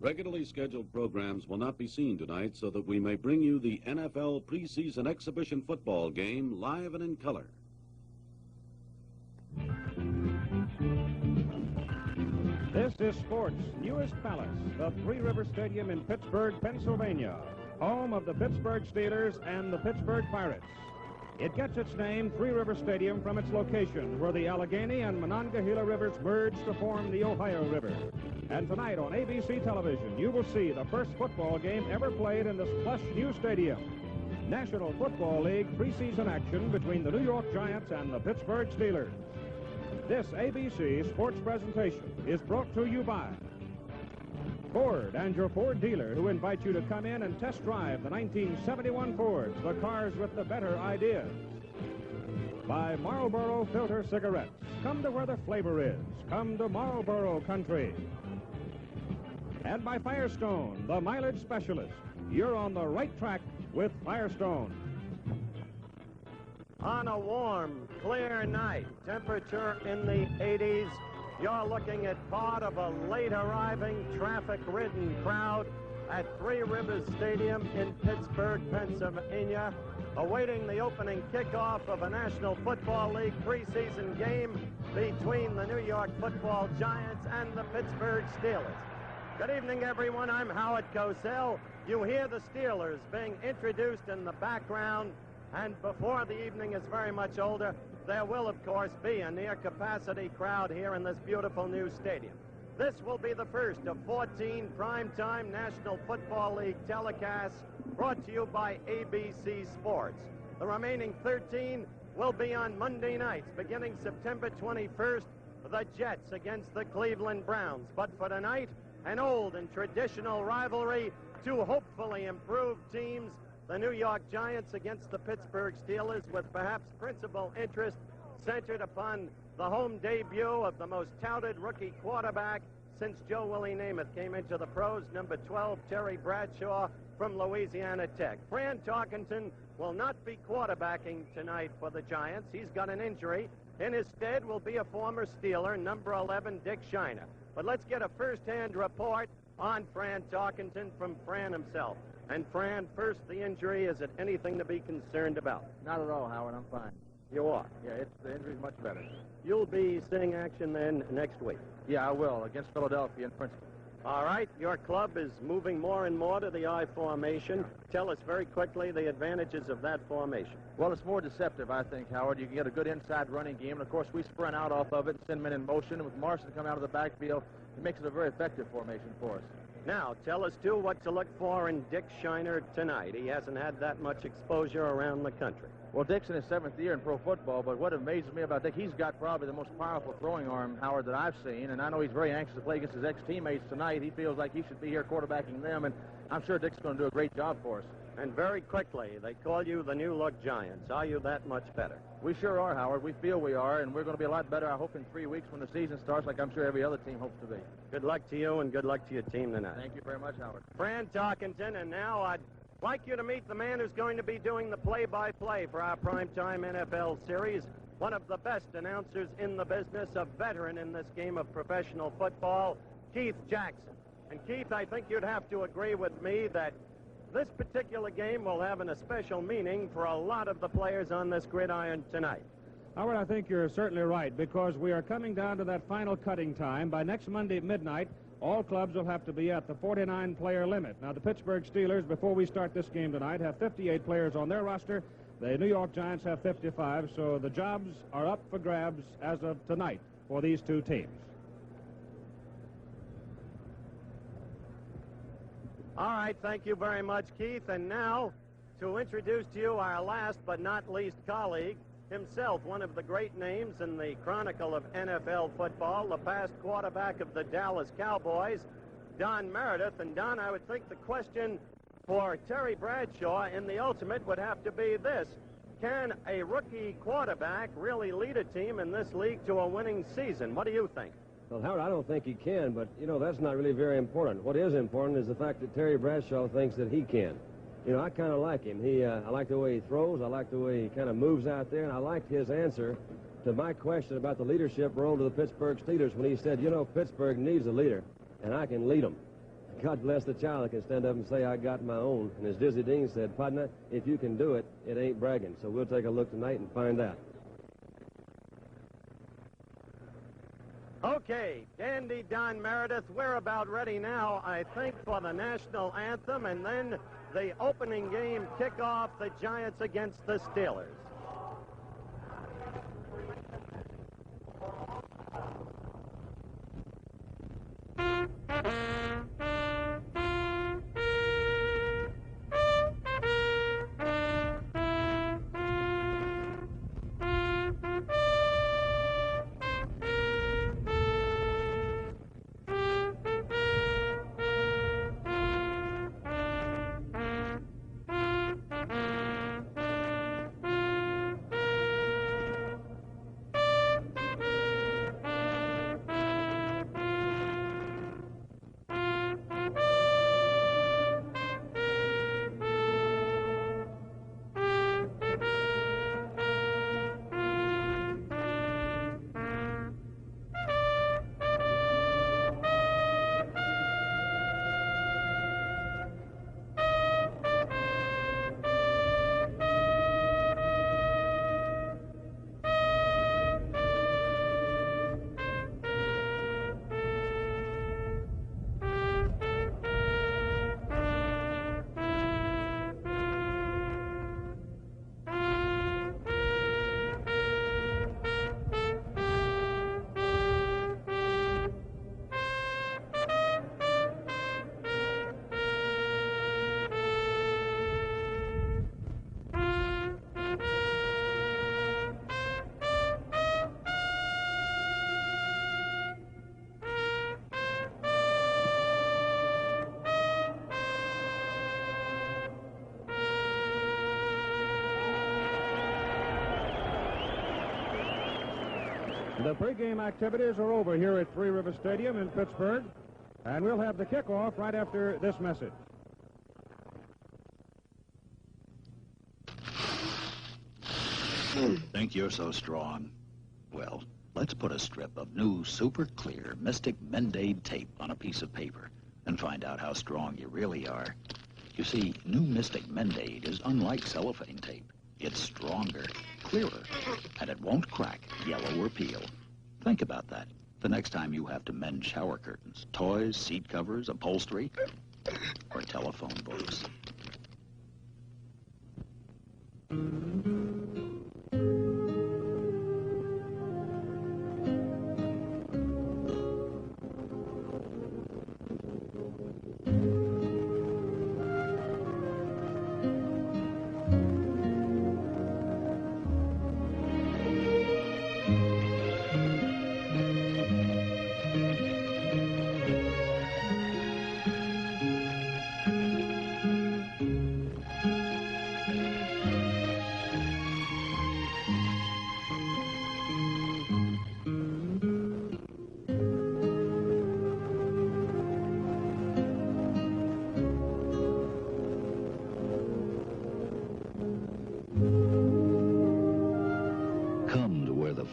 Regularly scheduled programs will not be seen tonight so that we may bring you the NFL preseason exhibition football game live and in color. This is sports' newest palace, the Three River Stadium in Pittsburgh, Pennsylvania, home of the Pittsburgh Steelers and the Pittsburgh Pirates. It gets its name, Three River Stadium, from its location, where the Allegheny and Monongahela rivers merge to form the Ohio River. And tonight on ABC television, you will see the first football game ever played in this plush new stadium. National Football League preseason action between the New York Giants and the Pittsburgh Steelers. This ABC sports presentation is brought to you by Ford and your Ford dealer, who invite you to come in and test drive the 1971 Fords, the cars with the better ideas. By Marlboro Filter Cigarettes. Come to where the flavor is. Come to Marlboro Country. And by Firestone, the mileage specialist. You're on the right track with Firestone. On a warm, clear night, temperature in the 80s, you're looking at part of a late-arriving, traffic-ridden crowd at Three Rivers Stadium in Pittsburgh, Pennsylvania, awaiting the opening kickoff of a National Football League preseason game between the New York Football Giants and the Pittsburgh Steelers. Good evening, everyone. I'm Howard Cosell. You hear the Steelers being introduced in the background, and before the evening is very much older, there will, of course, be a near-capacity crowd here in this beautiful new stadium. This will be the first of 14 primetime National Football League telecasts brought to you by ABC Sports. The remaining 13 will be on Monday nights, beginning September 21st, the Jets against the Cleveland Browns. But for tonight, an old and traditional rivalry, two hopefully improved teams, the New York Giants against the Pittsburgh Steelers, with perhaps principal interest centered upon the home debut of the most touted rookie quarterback since Joe Willie Namath came into the pros, number 12, Terry Bradshaw from Louisiana Tech. Fran Tarkenton will not be quarterbacking tonight for the Giants. He's got an injury. In his stead will be a former Steeler, number 11, Dick Shiner. But let's get a first-hand report on Fran Tarkenton from Fran himself. And Fran, first, the injury, is it anything to be concerned about? Not at all, Howard. I'm fine. You are? Yeah, the injury's much better. You'll be seeing action then next week? Yeah, I will, against Philadelphia in principle. All right, your club is moving more and more to the I formation. Tell us very quickly the advantages of that formation. Well, it's more deceptive, I think, Howard. You can get a good inside running game, and of course we sprint out off of it and send men in motion, and with Marshall coming out of the backfield, it makes it a very effective formation for us. Now, tell us, too, what to look for in Dick Shiner tonight. He hasn't had that much exposure around the country. Well, Dick's in his 7th year in pro football, but what amazes me about Dick, he's got probably the most powerful throwing arm, Howard, that I've seen, and I know he's very anxious to play against his ex-teammates tonight. He feels like he should be here quarterbacking them, and I'm sure Dick's going to do a great job for us. And very quickly, they call you the New Look Giants. Are you that much better? We sure are, Howard. We feel we are, and we're going to be a lot better, I hope, in 3 weeks when the season starts, like I'm sure every other team hopes to be. Good luck to you, and good luck to your team tonight. Thank you very much, Howard. Fran Tarkenton, and now I'd like you to meet the man who's going to be doing the play-by-play for our primetime NFL series, one of the best announcers in the business, a veteran in this game of professional football, Keith Jackson. And Keith, I think you'd have to agree with me that this particular game will have an especial meaning for a lot of the players on this gridiron tonight. Howard, I think you're certainly right, because we are coming down to that final cutting time. By next Monday at midnight, all clubs will have to be at the 49-player limit. Now, the Pittsburgh Steelers, before we start this game tonight, have 58 players on their roster. The New York Giants have 55, so the jobs are up for grabs as of tonight for these two teams. All right, thank you very much, Keith. And now, to introduce to you our last but not least colleague, himself one of the great names in the chronicle of NFL football, the past quarterback of the Dallas Cowboys, Don Meredith. And Don, I would think the question for Terry Bradshaw in the ultimate would have to be this: can a rookie quarterback really lead a team in this league to a winning season? What do you think? Well, Howard, I don't think he can, but, you know, that's not really very important. What is important is the fact that Terry Bradshaw thinks that he can. You know, I kind of like him. I like the way he throws. I like the way he kind of moves out there, and I liked his answer to my question about the leadership role to the Pittsburgh Steelers when he said, you know, Pittsburgh needs a leader, and I can lead them. God bless the child that can stand up and say, I got my own. And as Dizzy Dean said, partner, if you can do it, it ain't bragging. So we'll take a look tonight and find out. Okay, Dandy Don Meredith, we're about ready now, I think, for the national anthem and then the opening game kickoff, the Giants against the Steelers. The pregame activities are over here at Three River Stadium in Pittsburgh, and we'll have the kickoff right after this message. Think you're so strong? Well, let's put a strip of new super clear Mystic Mendade tape on a piece of paper and find out how strong you really are. You see, new Mystic Mendade is unlike cellophane tape. It's stronger, clearer, and it won't crack, yellow, or peel. Think about that the next time you have to mend shower curtains, toys, seat covers, upholstery, or telephone books.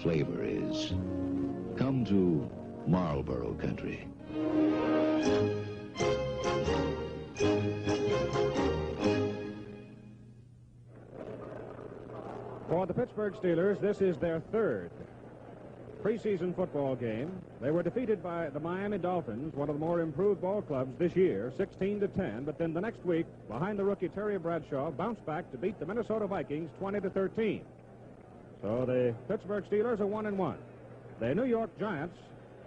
Flavor is. Come to Marlboro country. For the Pittsburgh Steelers, this is their third preseason football game. They were defeated by the Miami Dolphins, one of the more improved ball clubs this year, 16-10. But then the next week, behind the rookie Terry Bradshaw, bounced back to beat the Minnesota Vikings 20-13. So the Pittsburgh Steelers are 1-1. The New York Giants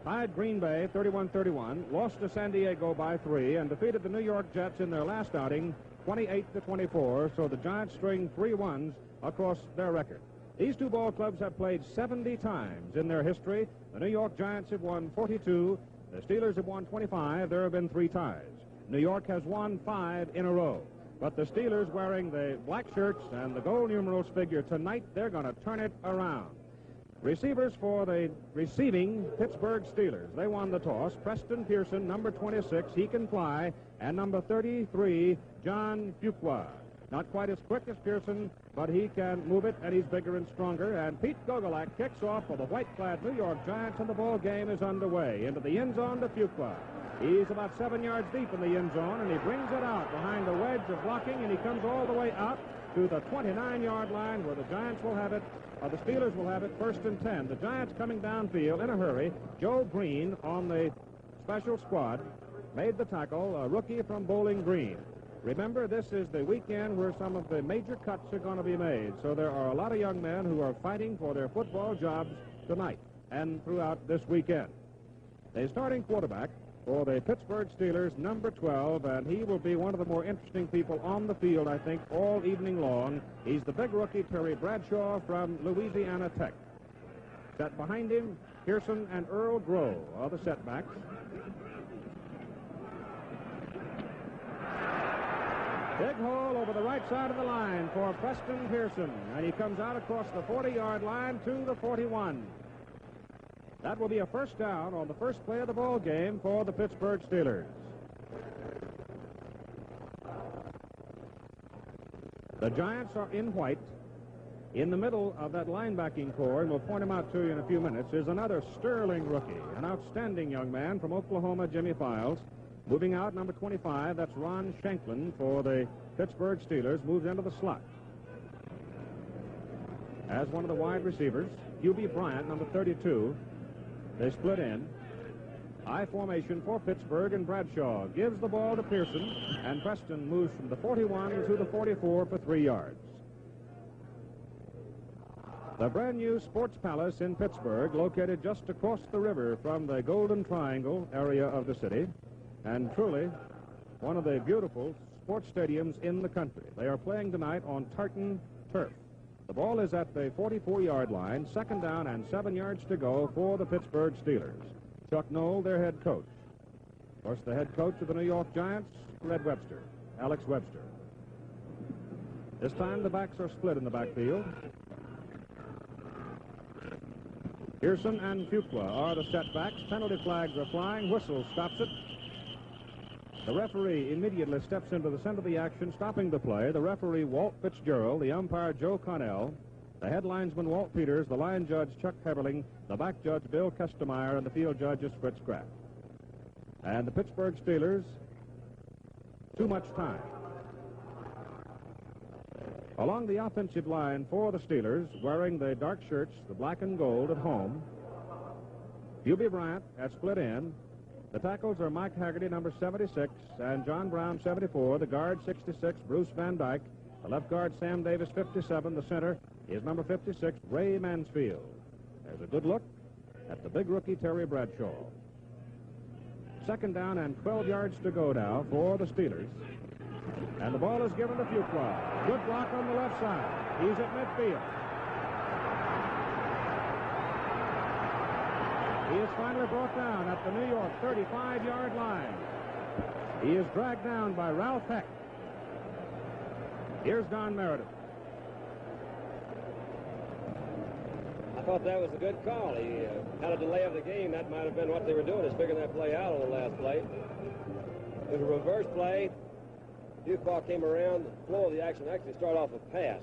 tied Green Bay 31-31, lost to San Diego by 3, and defeated the New York Jets in their last outing 28-24. So the Giants string 3 1s across their record. These two ball clubs have played 70 times in their history. The New York Giants have won 42. The Steelers have won 25. There have been 3 ties. New York has won 5 in a row. But the Steelers, wearing the black shirts and the gold numerals figure tonight, they're going to turn it around. Receivers for the receiving Pittsburgh Steelers. They won the toss. Preston Pearson, number 26, he can fly, and number 33, John Fuqua. Not quite as quick as Pearson, but he can move it, and he's bigger and stronger. And Pete Gogolak kicks off for the white-clad New York Giants, and the ball game is underway. Into the end zone to Fuqua. He's about 7 yards deep in the end zone, and he brings it out behind a wedge of blocking, and he comes all the way out to the 29-yard line where the Giants will have it, or the Steelers will have it, 1st and 10. The Giants coming downfield in a hurry. Joe Green on the special squad made the tackle, a rookie from Bowling Green. Remember, this is the weekend where some of the major cuts are going to be made, so there are a lot of young men who are fighting for their football jobs tonight and throughout this weekend. The starting quarterback for the Pittsburgh Steelers, number 12, and he will be one of the more interesting people on the field, I think, all evening long. He's the big rookie, Terry Bradshaw from Louisiana Tech. Set behind him, Pearson and Earl Grove are the setbacks. Big hole over the right side of the line for Preston Pearson, and he comes out across the 40-yard line to the 41. That will be a first down on the first play of the ball game for the Pittsburgh Steelers. The Giants are in white. In the middle of that linebacking core, and we'll point him out to you in a few minutes, is another sterling rookie, an outstanding young man from Oklahoma, Jimmy Files. Moving out, number 25, that's Ron Shanklin for the Pittsburgh Steelers, moves into the slot. As one of the wide receivers, Hubie Bryant, number 32. They split in. I formation for Pittsburgh, and Bradshaw gives the ball to Pearson, and Preston moves from the 41 to the 44 for 3 yards. The brand-new Sports Palace in Pittsburgh, located just across the river from the Golden Triangle area of the city, and truly one of the beautiful sports stadiums in the country. They are playing tonight on tartan turf. The ball is at the 44-yard line, 2nd down and 7 yards to go for the Pittsburgh Steelers. Chuck Noll, their head coach. Of course, the head coach of the New York Giants, Alex Webster. This time the backs are split in the backfield. Pearson and Fuqua are the setbacks. Penalty flags are flying. Whistle stops it. The referee immediately steps into the center of the action, stopping the play. The referee, Walt Fitzgerald, the umpire, Joe Connell, the head linesman, Walt Peters, the line judge, Chuck Heberling, the back judge, Bill Kustemeyer, and the field judge is Fritz Kraft. And the Pittsburgh Steelers, too much time. Along the offensive line for the Steelers, wearing the dark shirts, the black and gold at home, Hubie Bryant at split end. The tackles are Mike Haggerty, number 76, and John Brown, 74. The guard, 66, Bruce Van Dyke. The left guard, Sam Davis, 57. The center is number 56, Ray Mansfield. There's a good look at the big rookie, Terry Bradshaw. 2nd down and 12 yards to go now for the Steelers. And the ball is given to Fuqua. Good block on the left side. He's at midfield. He is finally brought down at the New York 35-yard line. He is dragged down by Ralph Heck. Here's Don Meredith. I thought that was a good call. He had a delay of the game. That might have been what they were doing, is figuring that play out on the last play. It was a reverse play. Fuqua came around. The flow of the action actually started off a pass.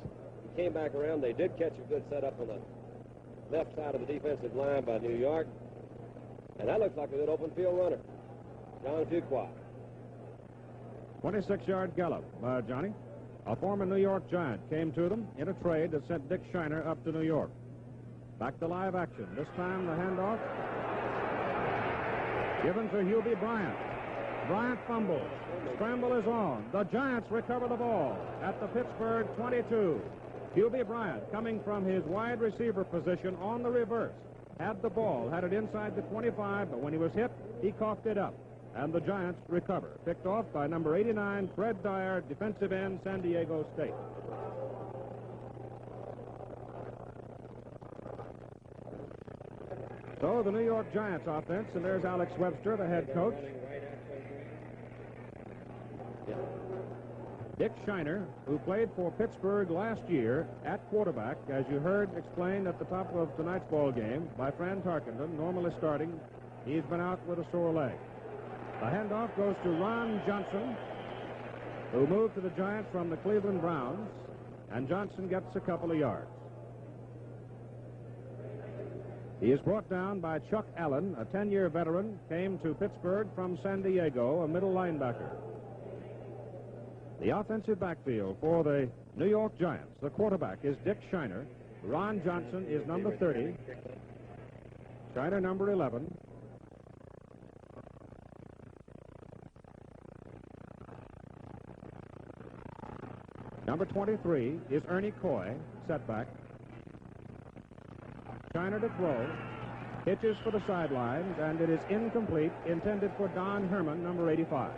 He came back around. They did catch a good setup on the left side of the defensive line by New York. And that looks like a good open field runner. John Fuqua. 26-yard gallop by Johnny. A former New York Giant came to them in a trade that sent Dick Shiner up to New York. Back to live action. This time the handoff given to Hubie Bryant. Bryant fumbles. Scramble is on. The Giants recover the ball at the Pittsburgh 22. Hubie Bryant, coming from his wide receiver position on the reverse, had the ball, had it inside the 25, but when he was hit, he coughed it up. And the Giants recover. Picked off by number 89, Fred Dyer, defensive end, San Diego State. So the New York Giants offense, and there's Alex Webster, the head coach. Dick Shiner, who played for Pittsburgh last year at quarterback, as you heard explained at the top of tonight's ball game by Fran Tarkenton, normally starting. He's been out with a sore leg. The handoff goes to Ron Johnson, who moved to the Giants from the Cleveland Browns, and Johnson gets a couple of yards. He is brought down by Chuck Allen, a 10-year veteran, came to Pittsburgh from San Diego, a middle linebacker. The offensive backfield for the New York Giants. The quarterback is Dick Shiner. Ron Johnson is number 30. Shiner number 11. Number 23 is Ernie Coy, setback. Shiner to throw. Pitches for the sidelines, and it is incomplete, intended for Don Herman, number 85.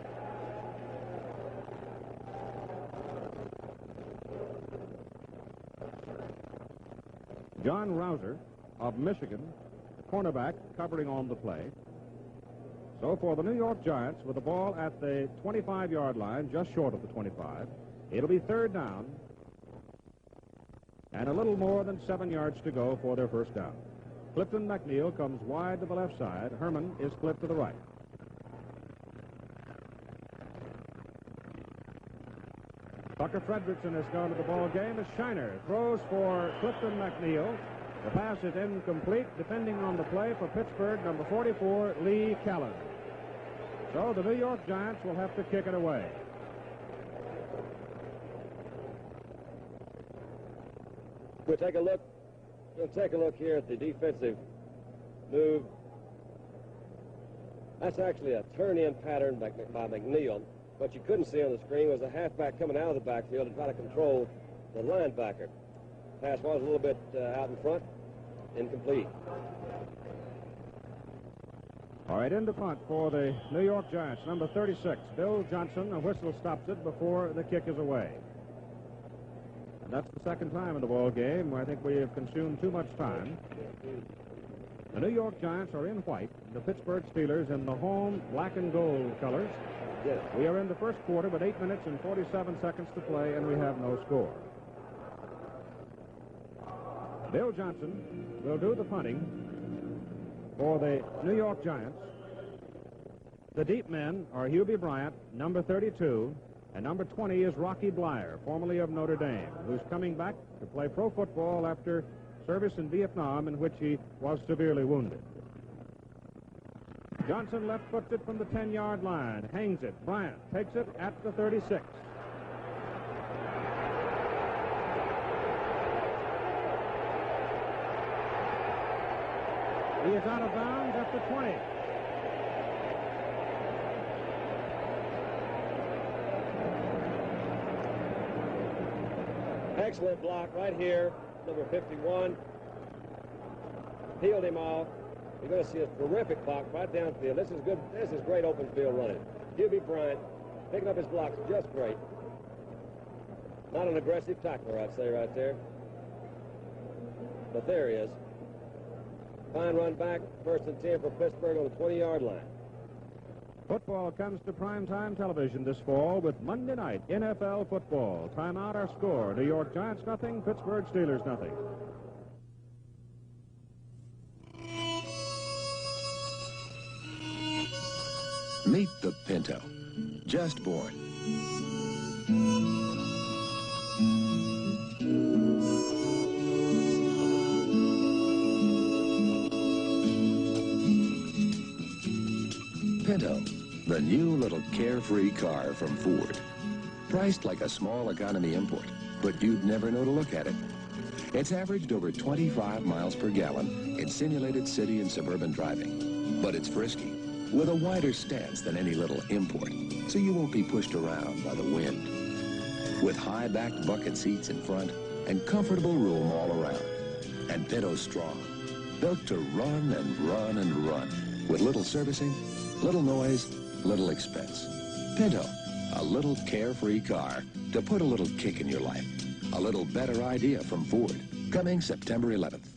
John Rouser of Michigan, cornerback, covering on the play. So for the New York Giants, with the ball at the 25-yard line, just short of the 25, it'll be third down and a little more than 7 yards to go for their first down. Clifton McNeil comes wide to the left side. Herman is split to the right. Tucker Fredrickson has gone to the ball game as Shiner throws for Clifton McNeil. The pass is incomplete, depending on the play for Pittsburgh, number 44, Lee Callan. So the New York Giants will have to kick it away. We'll take a look here at the defensive move. That's actually a turn-in pattern by McNeil. What you couldn't see on the screen was a halfback coming out of the backfield to try to control the linebacker. Pass was a little bit out in front, incomplete. All right, in the punt for the New York Giants, number 36, Bill Johnson. A whistle stops it before the kick is away. And that's the second time in the ball game where I think we have consumed too much time. The New York Giants are in white, the Pittsburgh Steelers in the home black and gold colors. Yes. We are in the first quarter with 8 minutes and 47 seconds to play, and we have no score. Bill Johnson will do the punting for the New York Giants. The deep men are Hubie Bryant, number 32, and number 20 is Rocky Blyer, formerly of Notre Dame, who's coming back to play pro football after service in Vietnam, in which he was severely wounded. Johnson left-foots it from the 10-yard line, hangs it. Bryant takes it at the 36. He is out of bounds at the 20. Excellent block right here, number 51. Peeled him off. You're going to see a terrific block right downfield. This is good. This is great open field running. Hubie Bryant picking up his blocks just great. Not an aggressive tackler, I'd say, right there. But there he is. Fine run back, 1st and 10 for Pittsburgh on the 20-yard line. Football comes to primetime television this fall with Monday night NFL football. Timeout, our score. New York Giants nothing, Pittsburgh Steelers nothing. Meet the Pinto, just born. Pinto, the new little carefree car from Ford. Priced like a small economy import, but you'd never know to look at it. It's averaged over 25 miles per gallon in simulated city and suburban driving. But it's frisky, with a wider stance than any little import, so you won't be pushed around by the wind. With high-backed bucket seats in front and comfortable room all around. And Pinto's strong, built to run and run and run, with little servicing, little noise, little expense. Pinto, a little carefree car to put a little kick in your life. A little better idea from Ford, coming September 11th.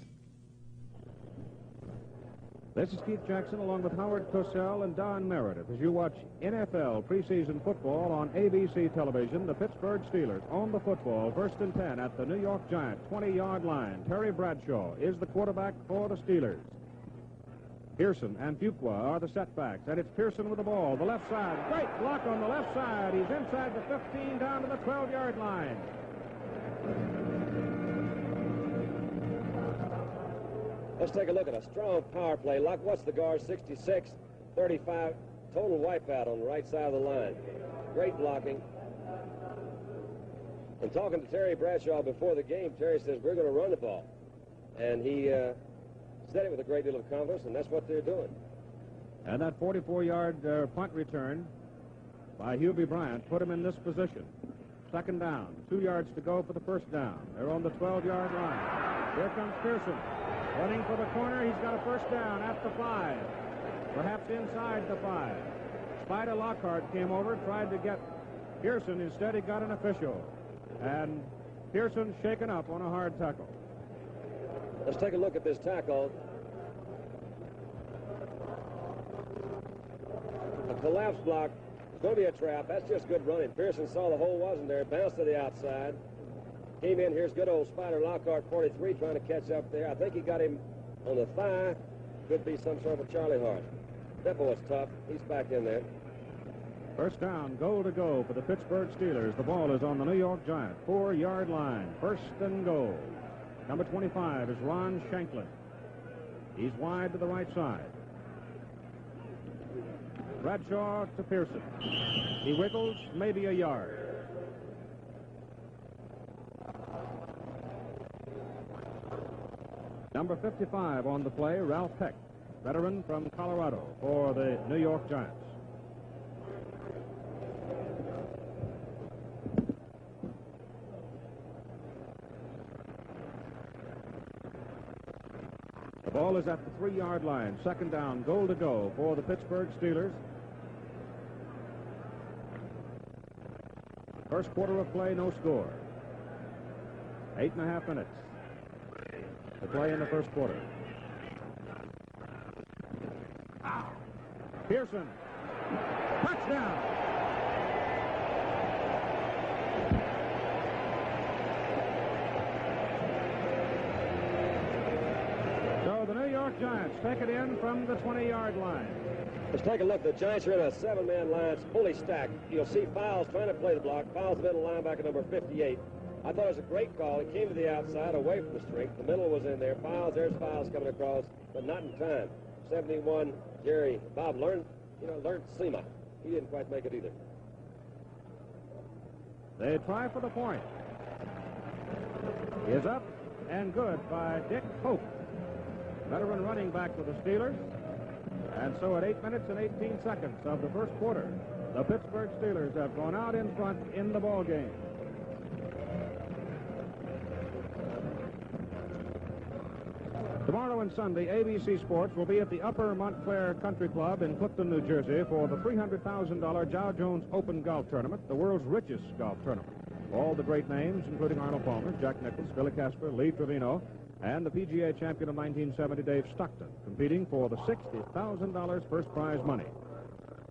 This is Keith Jackson along with Howard Cosell and Don Meredith as you watch NFL preseason football on ABC television. The Pittsburgh Steelers own the football, 1st and 10 at the New York Giants 20-yard line. Terry Bradshaw is the quarterback for the Steelers. Pearson and Fuqua are the setbacks, and it's Pearson with the ball, the left side. Great block on the left side. He's inside the 15 down to the 12-yard line. Let's take a look at a strong power play. Luck, what's the guard? 66, 35, total wipeout on the right side of the line. Great blocking. And talking to Terry Bradshaw before the game, Terry says, we're going to run the ball. And he said it with a great deal of confidence, and that's what they're doing. And that 44-yard punt return by Hubie Bryant put him in this position. Second down, 2 yards to go for the first down. They're on the 12-yard line. Here comes Pearson. Running for the corner, he's got a first down at the 5. Perhaps inside the 5. Spider Lockhart came over, tried to get Pearson. Instead, he got an official. And Pearson shaken up on a hard tackle. Let's take a look at this tackle. A collapse block. It's going to be a trap. That's just good running. Pearson saw the hole wasn't there. Bounced to the outside. Came in. Here's good old Spider Lockhart, 43, trying to catch up there. I think he got him on the thigh. Could be some sort of a Charlie Hart. That boy's tough. He's back in there. First down, goal to go for the Pittsburgh Steelers. The ball is on the New York Giants 4-yard line. First and goal. Number 25 is Ron Shanklin. He's wide to the right side. Bradshaw to Pearson. He wiggles, maybe a yard. Number 55 on the play, Ralph Peck, veteran from Colorado for the New York Giants. The ball is at the 3-yard line. Second down, goal to go for the Pittsburgh Steelers. First quarter of play, no score. 8.5 minutes to play in the first quarter. Pearson. Touchdown. So the New York Giants take it in from the 20-yard line. Let's take a look. The Giants are in a 7-man line. It's fully stacked. You'll see Files trying to play the block. Files, the middle linebacker, number 58. I thought it was a great call. He came to the outside, away from the strength. The middle was in there. Files, there's Files coming across, but not in time. 71, Jerry. Bob learned SEMA. He didn't quite make it either. They try for the point. Is up and good by Dick Hope, veteran running back for the Steelers. And so at 8 minutes and 18 seconds of the first quarter, the Pittsburgh Steelers have gone out in front in the ball game. Tomorrow and Sunday, ABC Sports will be at the Upper Montclair Country Club in Clifton, New Jersey for the $300,000 Dow Jones Open Golf Tournament, the world's richest golf tournament. All the great names, including Arnold Palmer, Jack Nicklaus, Billy Casper, Lee Trevino, and the PGA champion of 1970, Dave Stockton, competing for the $60,000 first prize money.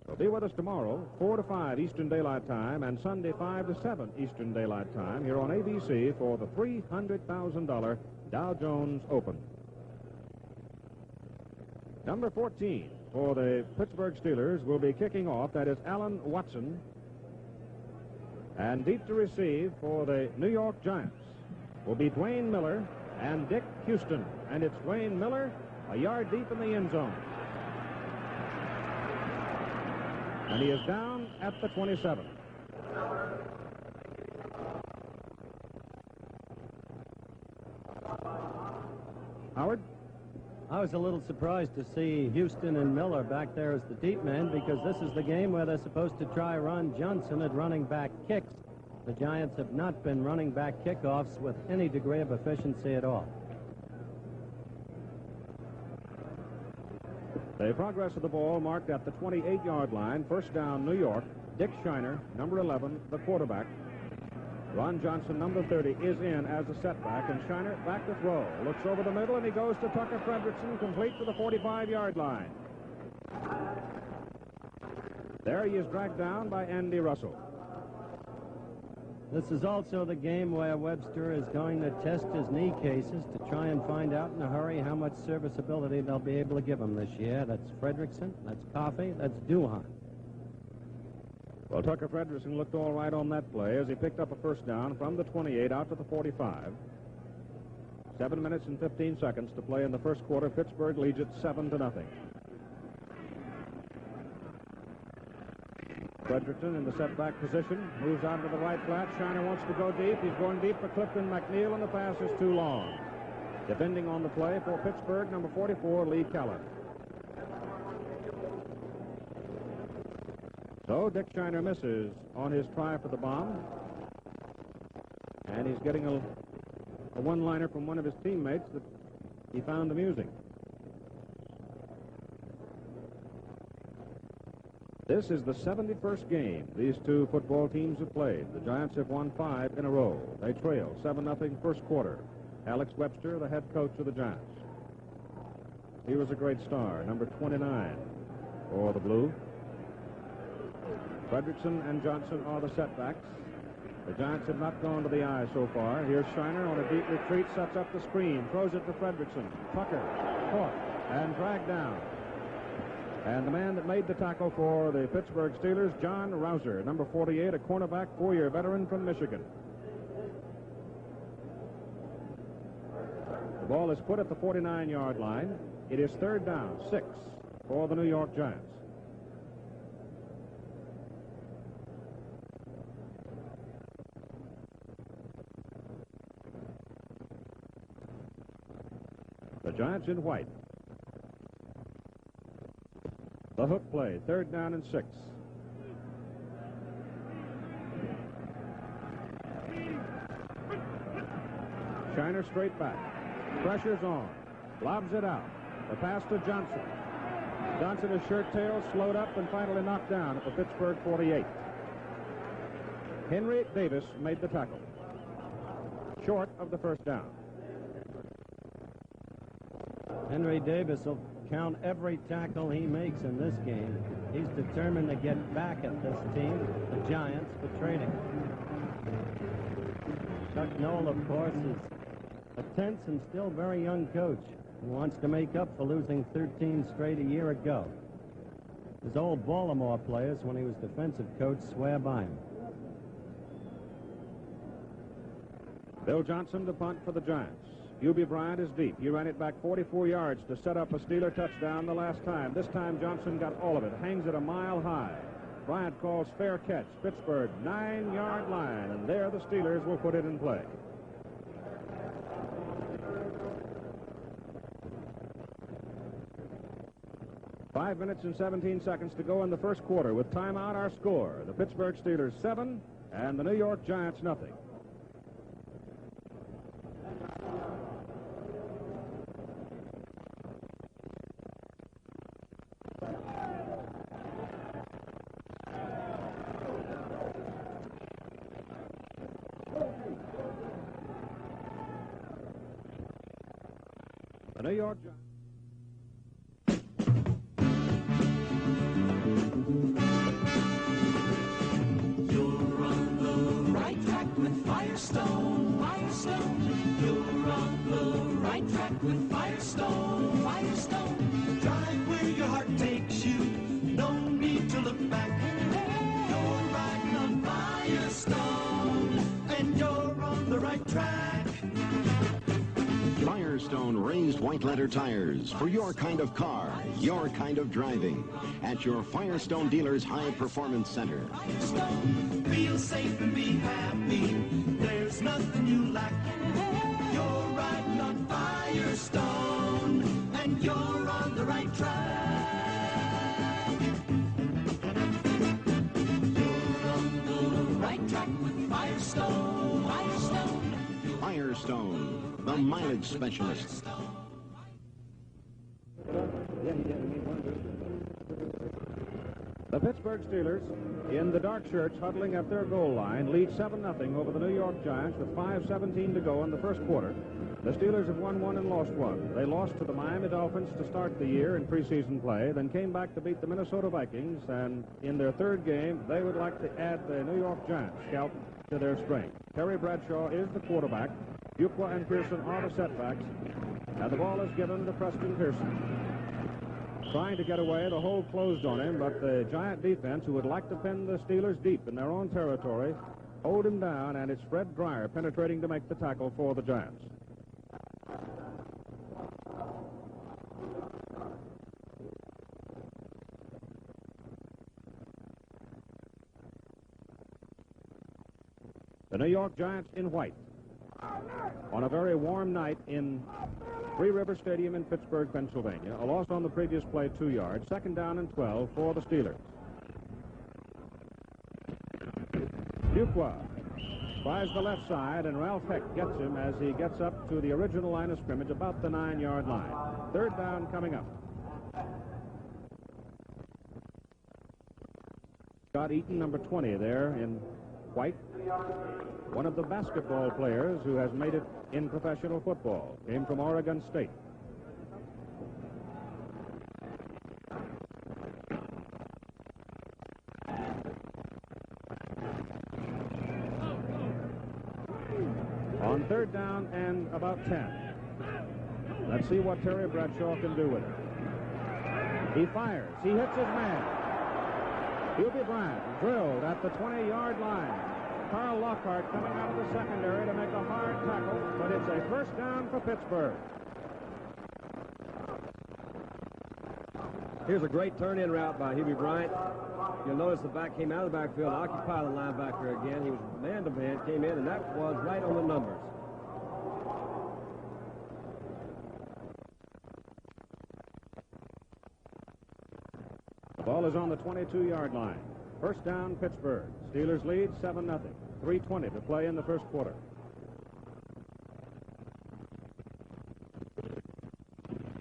So be with us tomorrow, 4 to 5 Eastern Daylight Time, and Sunday, 5 to 7 Eastern Daylight Time, here on ABC for the $300,000 Dow Jones Open. Number 14 for the Pittsburgh Steelers will be kicking off. That is Alan Watson. And deep to receive for the New York Giants will be Dwayne Miller and Dick Houston. And it's Dwayne Miller a yard deep in the end zone. And he is down at the 27. Howard? I was a little surprised to see Houston and Miller back there as the deep men, because this is the game where they're supposed to try Ron Johnson at running back kicks. The Giants have not been running back kickoffs with any degree of efficiency at all. The progress of the ball marked at the 28-yard line. First down, New York. Dick Shiner, number 11, the quarterback. Ron Johnson, number 30, is in as a setback, and Shiner back to throw. Looks over the middle, and he goes to Tucker Fredrickson, complete to the 45-yard line. There he is dragged down by Andy Russell. This is also the game where Webster is going to test his knee cases to try and find out in a hurry how much serviceability they'll be able to give him this year. That's Fredrickson, that's Coffey, that's Duhan. Well, Tucker Fredrickson looked all right on that play as he picked up a first down from the 28 out to the 45. 7 minutes and 15 seconds to play in the first quarter. Pittsburgh leads it 7-0. Fredrickson in the setback position, moves out to the right flat. Shiner wants to go deep. He's going deep for Clifton McNeil, and the pass is too long. Defending on the play for Pittsburgh, number 44, Lee Callan. So Dick Shiner misses on his try for the bomb, and he's getting a one-liner from one of his teammates that he found amusing. This is the 71st game these two football teams have played. The Giants have won 5 in a row. They trail 7-0 first quarter. Alex Webster, the head coach of the Giants. He was a great star, number 29 for the Blue. Fredrickson and Johnson are the setbacks. The Giants have not gone to the eye so far. Here's Shiner on a deep retreat, sets up the screen, throws it to Fredrickson. Tucker caught and dragged down. And the man that made the tackle for the Pittsburgh Steelers, John Rouser, number 48, a cornerback, 4-year veteran from Michigan. The ball is put at the 49-yard line. It is 3rd down, 6 for the New York Giants. The Giants in white. The hook play, 3rd down and 6. Shiner straight back. Pressure's on. Lobs it out. The pass to Johnson. Johnson is shirt-tailed, slowed up, and finally knocked down at the Pittsburgh 48. Henry Davis made the tackle. Short of the 1st down. Henry Davis will count every tackle he makes in this game. He's determined to get back at this team, the Giants, for trading. Chuck Noll, of course, is a tense and still very young coach who wants to make up for losing 13 straight a year ago. His old Baltimore players, when he was defensive coach, swear by him. Bill Johnson to punt for the Giants. Hubie Bryant is deep. He ran it back 44 yards to set up a Steeler touchdown the last time. This time Johnson got all of it. Hangs it a mile high. Bryant calls fair catch. Pittsburgh 9-yard line, and there the Steelers will put it in play. Five minutes and 17 seconds to go in the first quarter. With timeout, our score: the Pittsburgh Steelers 7 and the New York Giants nothing. The New York Giants. You're on the right track with Firestone, Firestone. You're on the right track with Firestone, Firestone. Drive where your heart takes you, no need to look back. You're riding on Firestone, and you're on the right track. Firestone raised white letter tires for your kind of car, your kind of driving. At your Firestone dealer's High Performance Center. Firestone, feel safe and be happy. There's nothing you lack. You're riding on Firestone, and you're on the right track. You're on the right track with Firestone, Firestone. Firestone, the mileage specialist. The Pittsburgh Steelers, in the dark shirts, huddling at their goal line, lead 7-0 over the New York Giants with 5:17 to go in the first quarter. The Steelers have won 1 and lost 1. They lost to the Miami Dolphins to start the year in preseason play, then came back to beat the Minnesota Vikings, and in their third game, they would like to add the New York Giants scalp to their strength. Terry Bradshaw is the quarterback. Fuqua and Pearson are the setbacks, and the ball is given to Preston Pearson. Trying to get away, the hold closed on him, but the Giant defense, who would like to pin the Steelers deep in their own territory, hold him down, and it's Fred Dreyer penetrating to make the tackle for the Giants. The New York Giants in white. On a very warm night in Three River Stadium in Pittsburgh, Pennsylvania. A loss on the previous play, 2 yards. 2nd down and 12 for the Steelers. Duqua tries the left side, and Ralph Heck gets him as he gets up to the original line of scrimmage, about the 9-yard line. 3rd down coming up. Scott Eaton, number 20 there in white. One of the basketball players who has made it in professional football. Came from Oregon State. On 3rd down and about 10. Let's see what Terry Bradshaw can do with it. He fires. He hits his man. Hubie Bryant drilled at the 20-yard line. Carl Lockhart coming out of the secondary to make a hard tackle, but it's a 1st down for Pittsburgh. Here's a great turn-in route by Hubie Bryant. You'll notice the back came out of the backfield, occupied the linebacker again. He was man-to-man, came in, and that was right on the numbers. The ball is on the 22-yard line. 1st down, Pittsburgh. Steelers lead 7-0. 3:20 to play in the 1st quarter.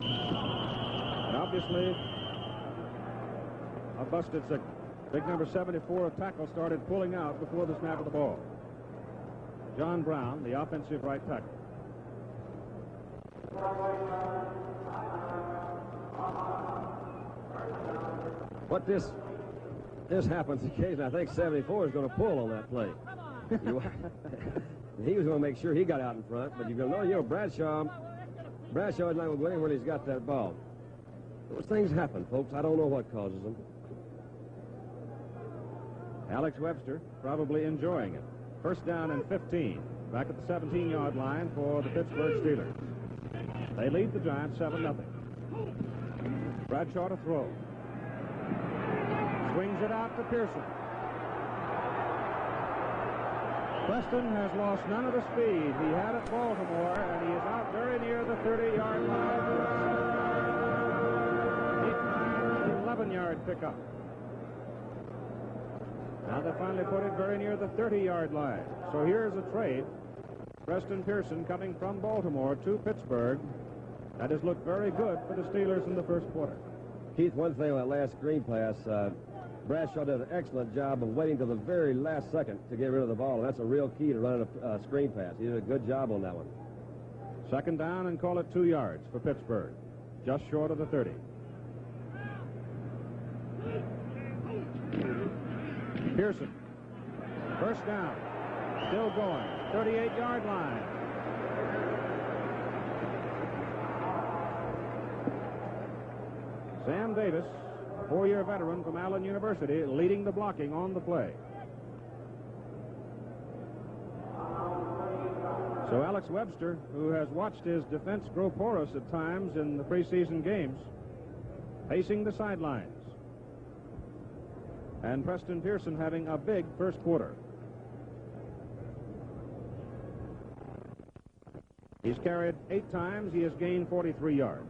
And obviously, a busted signal. Big number 74 of tackle started pulling out before the snap of the ball. John Brown, the offensive right tackle. What this happens occasionally. I think 74 is going to pull on that play. He was going to make sure he got out in front, but you're going to know, Bradshaw is not going to go anywhere he's got that ball. Those things happen, folks. I don't know what causes them. Alex Webster probably enjoying it. 1st down and 15. Back at the 17-yard line for the Pittsburgh Steelers. They lead the Giants 7-0. Bradshaw to throw. Swings it out to Pearson. Preston has lost none of the speed he had at Baltimore, and he is out very near the 30-yard line. 11-yard pickup. Now they finally put it very near the 30-yard line. So here's a trade. Preston Pearson coming from Baltimore to Pittsburgh. That has looked very good for the Steelers in the 1st quarter. Keith, one thing on that last screen pass, Bradshaw did an excellent job of waiting to the very last second to get rid of the ball, and that's a real key to running a screen pass. He did a good job on that one. 2nd down and call it 2 yards for Pittsburgh, just short of the 30. Pearson, 1st down, still going, 38-yard line. Sam Davis, a 4-year veteran from Allen University, leading the blocking on the play. So Alex Webster, who has watched his defense grow porous at times in the preseason games, pacing the sidelines. And Preston Pearson having a big 1st quarter. He's carried 8 times. He has gained 43 yards.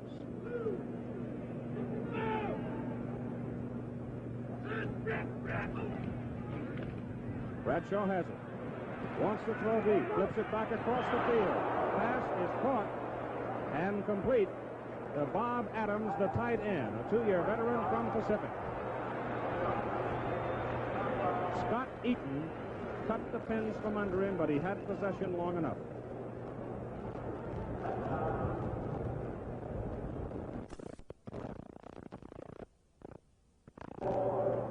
Bradshaw has it. Wants to throw deep. Flips it back across the field. Pass is caught and complete to Bob Adams, the tight end, a 2-year veteran from Pacific. Scott Eaton cut the pins from under him, but he had possession long enough.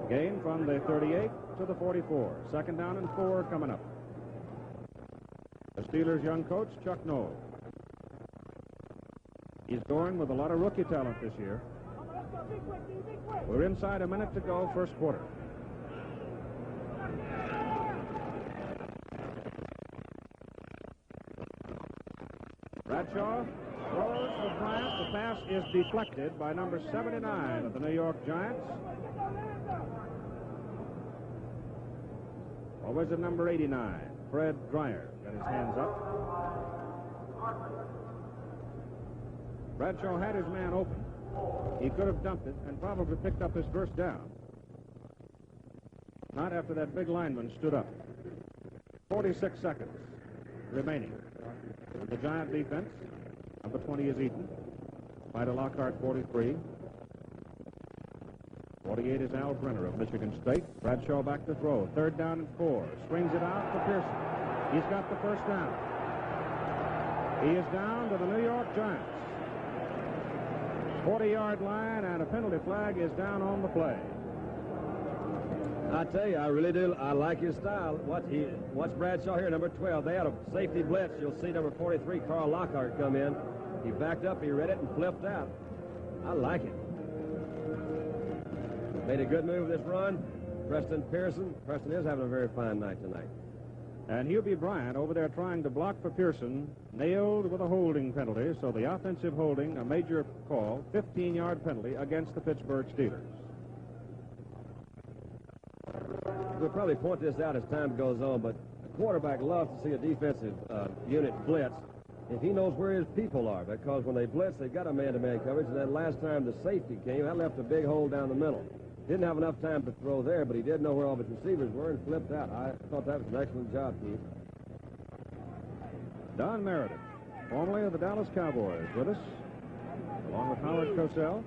Gain from the 38 to the 44. 2nd down and 4 coming up. The Steelers' young coach, Chuck Noll. He's going with a lot of rookie talent this year. We're inside a minute to go, 1st quarter. Bradshaw throws to Bryant. The pass is deflected by number 79 of the New York Giants. Or was it number 89? Fred Dreyer got his hands up. Bradshaw had his man open. He could have dumped it and probably picked up his first down. Not after that big lineman stood up. 46 seconds remaining. The Giant defense. Number 20 is Eaton. Spider Lockhart, 43. 48 is Al Brenner of Michigan State. Bradshaw back to throw. 3rd down and 4. Swings it out to Pearson. He's got the first down. He is down to the New York Giants. 40-yard line, and a penalty flag is down on the play. I tell you, I really do. I like his style. Watch Bradshaw here, number 12. They had a safety blitz. You'll see number 43, Carl Lockhart, come in. He backed up, he read it, and flipped out. I like it. Made a good move this run. Preston Pearson. Preston is having a very fine night tonight. And Hubie Bryant over there trying to block for Pearson, nailed with a holding penalty. So the offensive holding, a major call, 15-yard penalty against the Pittsburgh Steelers. We'll probably point this out as time goes on, but a quarterback loves to see a defensive unit blitz if he knows where his people are, because when they blitz, they've got a man-to-man coverage, and then last time the safety came, that left a big hole down the middle. Didn't have enough time to throw there, but he did know where all his receivers were and flipped out. I thought that was an excellent job, Keith. Don Meredith, formerly of the Dallas Cowboys, with us, along with Howard Cosell,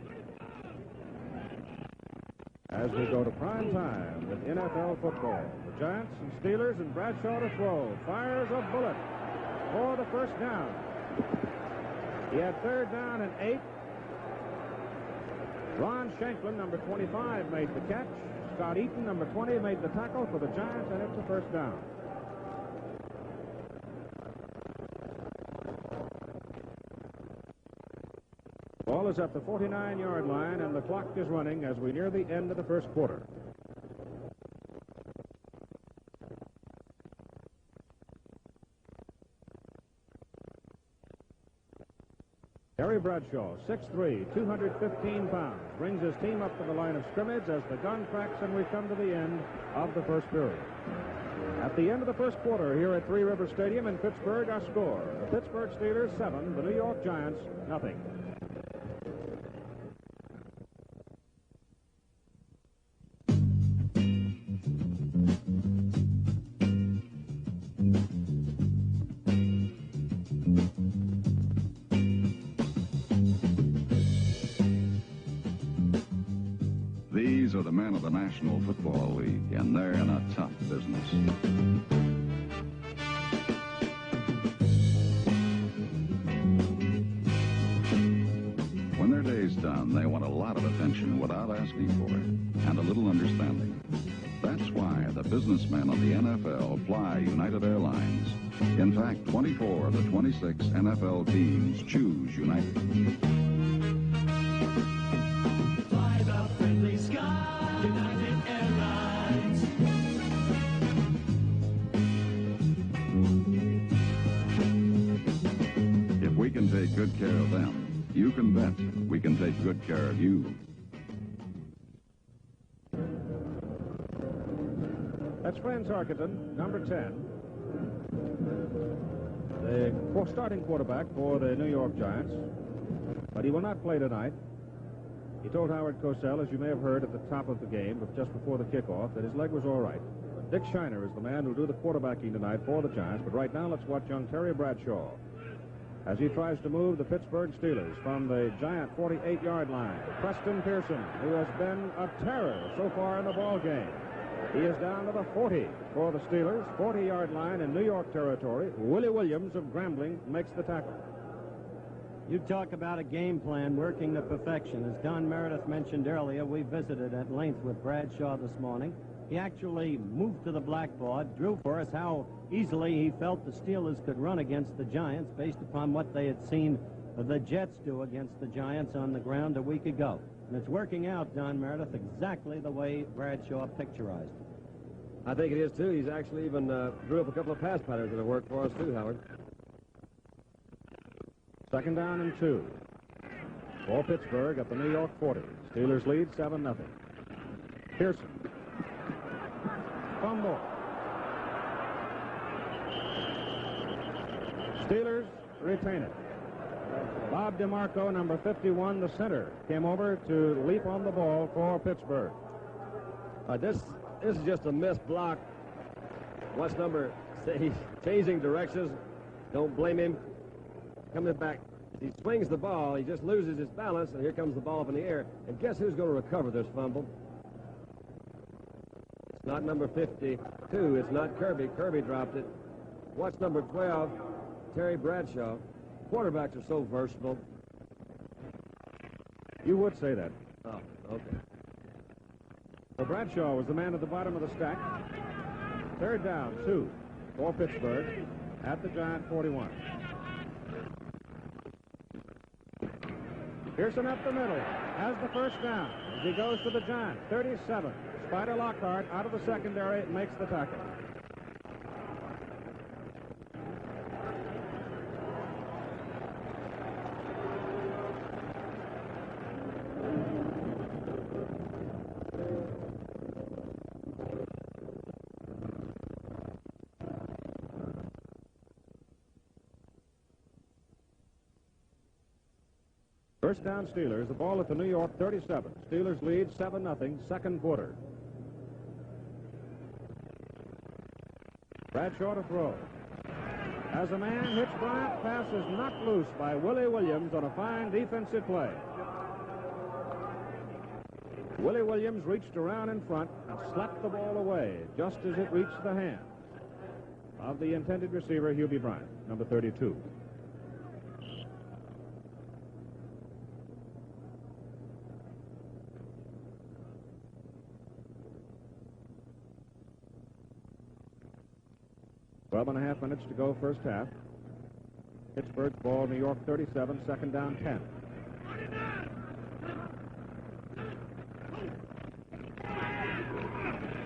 as we go to prime time with NFL football. The Giants and Steelers, and Bradshaw to throw. Fires a bullet for the first down. He had 3rd down and 8. Ron Shanklin, number 25, made the catch. Scott Eaton, number 20, made the tackle for the Giants, and it's a first down. Ball is at the 49-yard line, and the clock is running as we near the end of the first quarter. Terry Bradshaw, 6'3", 215 pounds, brings his team up to the line of scrimmage as the gun cracks and we come to the end of the first period. At the end of the first quarter here at Three River Stadium in Pittsburgh, our score, the Pittsburgh Steelers 7, the New York Giants nothing. These are the men of the National Football League, and they're in a tough business. When their day's done, they want a lot of attention without asking for it, and a little understanding. That's why the businessmen of the NFL fly United Airlines. In fact, 24 of the 26 NFL teams choose United. United Airlines. If we can take good care of them, you can bet we can take good care of you. That's Franz Harkington, number 10. The starting quarterback for the New York Giants. But he will not play tonight. He told Howard Cosell, as you may have heard at the top of the game, but just before the kickoff, that his leg was all right. Dick Shiner is the man who'll do the quarterbacking tonight for the Giants. But right now, let's watch young Terry Bradshaw as he tries to move the Pittsburgh Steelers from the Giant 48-yard line. Preston Pearson, who has been a terror so far in the ball game. He is down to the 40 for the Steelers, 40-yard line in New York territory. Willie Williams of Grambling makes the tackle. You talk about a game plan working to perfection. As Don Meredith mentioned earlier, we visited at length with Bradshaw this morning. He actually moved to the blackboard, drew for us how easily he felt the Steelers could run against the Giants based upon what they had seen the Jets do against the Giants on the ground a week ago. And it's working out, Don Meredith, exactly the way Bradshaw picturized it. I think it is, too. He's actually even drew up a couple of pass patterns that have worked for us, too, Howard. 2nd down and 2 for Pittsburgh at the New York 40. Steelers lead 7-0. Pearson. Fumble. Steelers retain it. Bob DeMarco, number 51, the center, came over to leap on the ball for Pittsburgh. This is just a missed block. Watch number, he's changing directions. Don't blame him. Coming back. He swings the ball. He just loses his balance, and here comes the ball up in the air. And guess who's going to recover this fumble? It's not number 52. It's not Kirby. Kirby dropped it. Watch number 12, Terry Bradshaw. Quarterbacks are so versatile. You would say that. Oh, okay. So Bradshaw was the man at the bottom of the stack. Third down, 2 for Pittsburgh at the Giant 41. Pearson up the middle has the first down as he goes to the Giant 37. Spider Lockhart out of the secondary makes the tackle. First down Steelers, the ball at the New York 37. Steelers lead 7-0, second quarter. Bradshaw to throw. As a man hits Bryant, pass is knocked loose by Willie Williams on a fine defensive play. Willie Williams reached around in front and slapped the ball away just as it reached the hands of the intended receiver, Hubie Bryant, number 32. Twelve and a half minutes to go, first half. Pittsburgh's ball, New York 37, second down 10.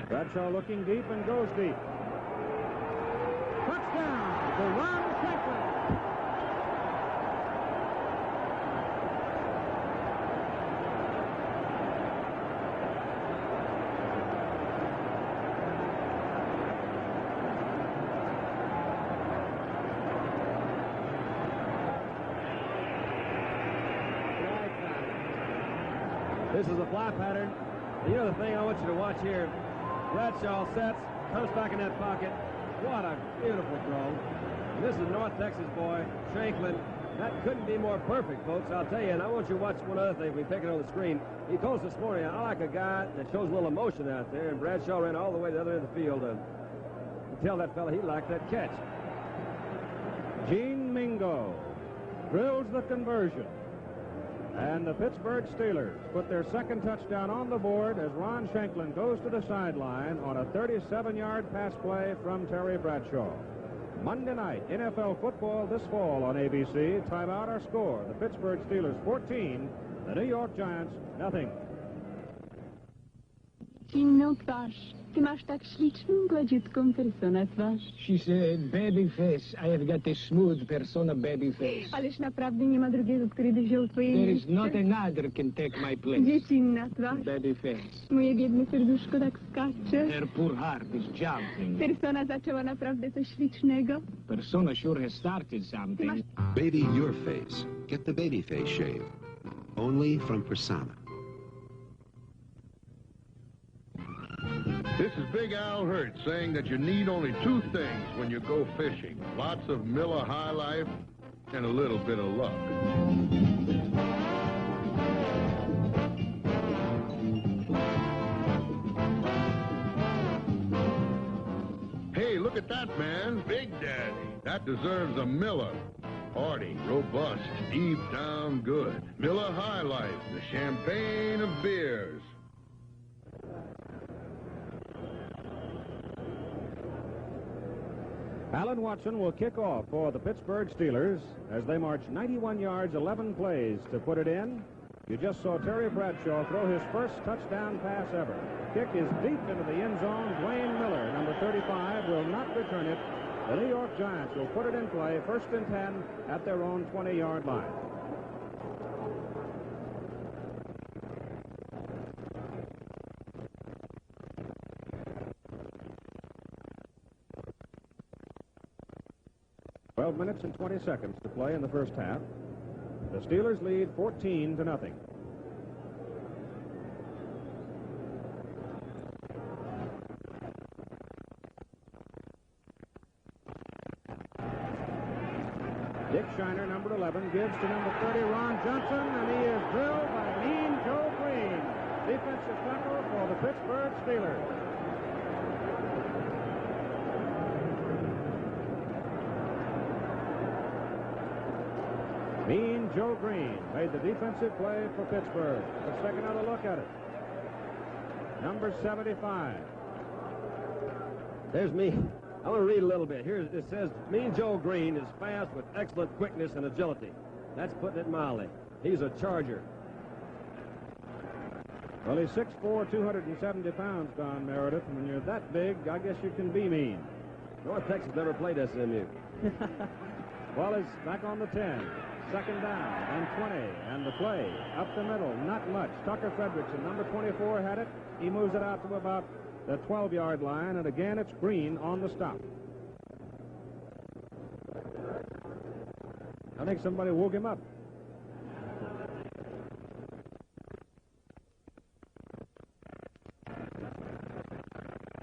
Bradshaw looking deep and goes deep. Touchdown to Ron Shanklin. This is a fly pattern. You know the thing I want you to watch here. Bradshaw sets, comes back in that pocket. What a beautiful throw. And this is North Texas boy, Shanklin. That couldn't be more perfect, folks, I'll tell you. And I want you to watch one other thing. We pick it on the screen. He told us this morning, I like a guy that shows a little emotion out there. And Bradshaw ran all the way to the other end of the field to tell that fella he liked that catch. Gene Mingo drills the conversion. And the Pittsburgh Steelers put their second touchdown on the board as Ron Shanklin goes to the sideline on a 37-yard pass play from Terry Bradshaw. Monday night, NFL football this fall on ABC. Timeout our score. The Pittsburgh Steelers 14, the New York Giants nothing. Inną twarz. Ty masz tak śliczną, gładziutką personę twarz. She said, baby face. I have got a smooth persona baby face. Ależ naprawdę nie ma drugiego, który by wziął twoje There miejsce. is not another can take my place. Dziecinna twarz. Baby face. Moje biedne serduszko tak skacze. Her poor heart is jumping. Persona zaczęła naprawdę coś ślicznego. Persona sure has started something. Baby your face. Get the baby face shave. Only from Persona. This is Big Al Hurt saying that you need only two things when you go fishing. Lots of Miller High Life and a little bit of luck. Hey, look at that, man. Big Daddy. That deserves a Miller. Hearty, robust, deep down good. Miller High Life, the champagne of beers. Alan Watson will kick off for the Pittsburgh Steelers as they march 91 yards, 11 plays to put it in. You just saw Terry Bradshaw throw his first touchdown pass ever. Kick is deep into the end zone. Dwayne Miller, number 35, will not return it. The New York Giants will put it in play, first and 10 at their own 20-yard line. 12 minutes and 20 seconds to play in the first half. The Steelers lead 14-0. Dick Shiner, number 11, gives to number 30, Ron Johnson, and he is drilled by Mean Joe Green, defensive tackle for the Pittsburgh Steelers. Mean Joe Green made the defensive play for Pittsburgh. Let's take another look at it. Number 75. There's me. I want to read a little bit. Here it says, Mean Joe Green is fast with excellent quickness and agility. That's putting it mildly. He's a charger. Well, he's 6'4", 270 pounds, Don Meredith. And when you're that big, I guess you can be mean. North Texas never played SMU. Well, he's back on the 10. Second down and 20, and the play up the middle, not much. Tucker Fredrickson, number 24, had it. He moves it out to about the 12-yard line, and again it's Green on the stop. I think somebody woke him up.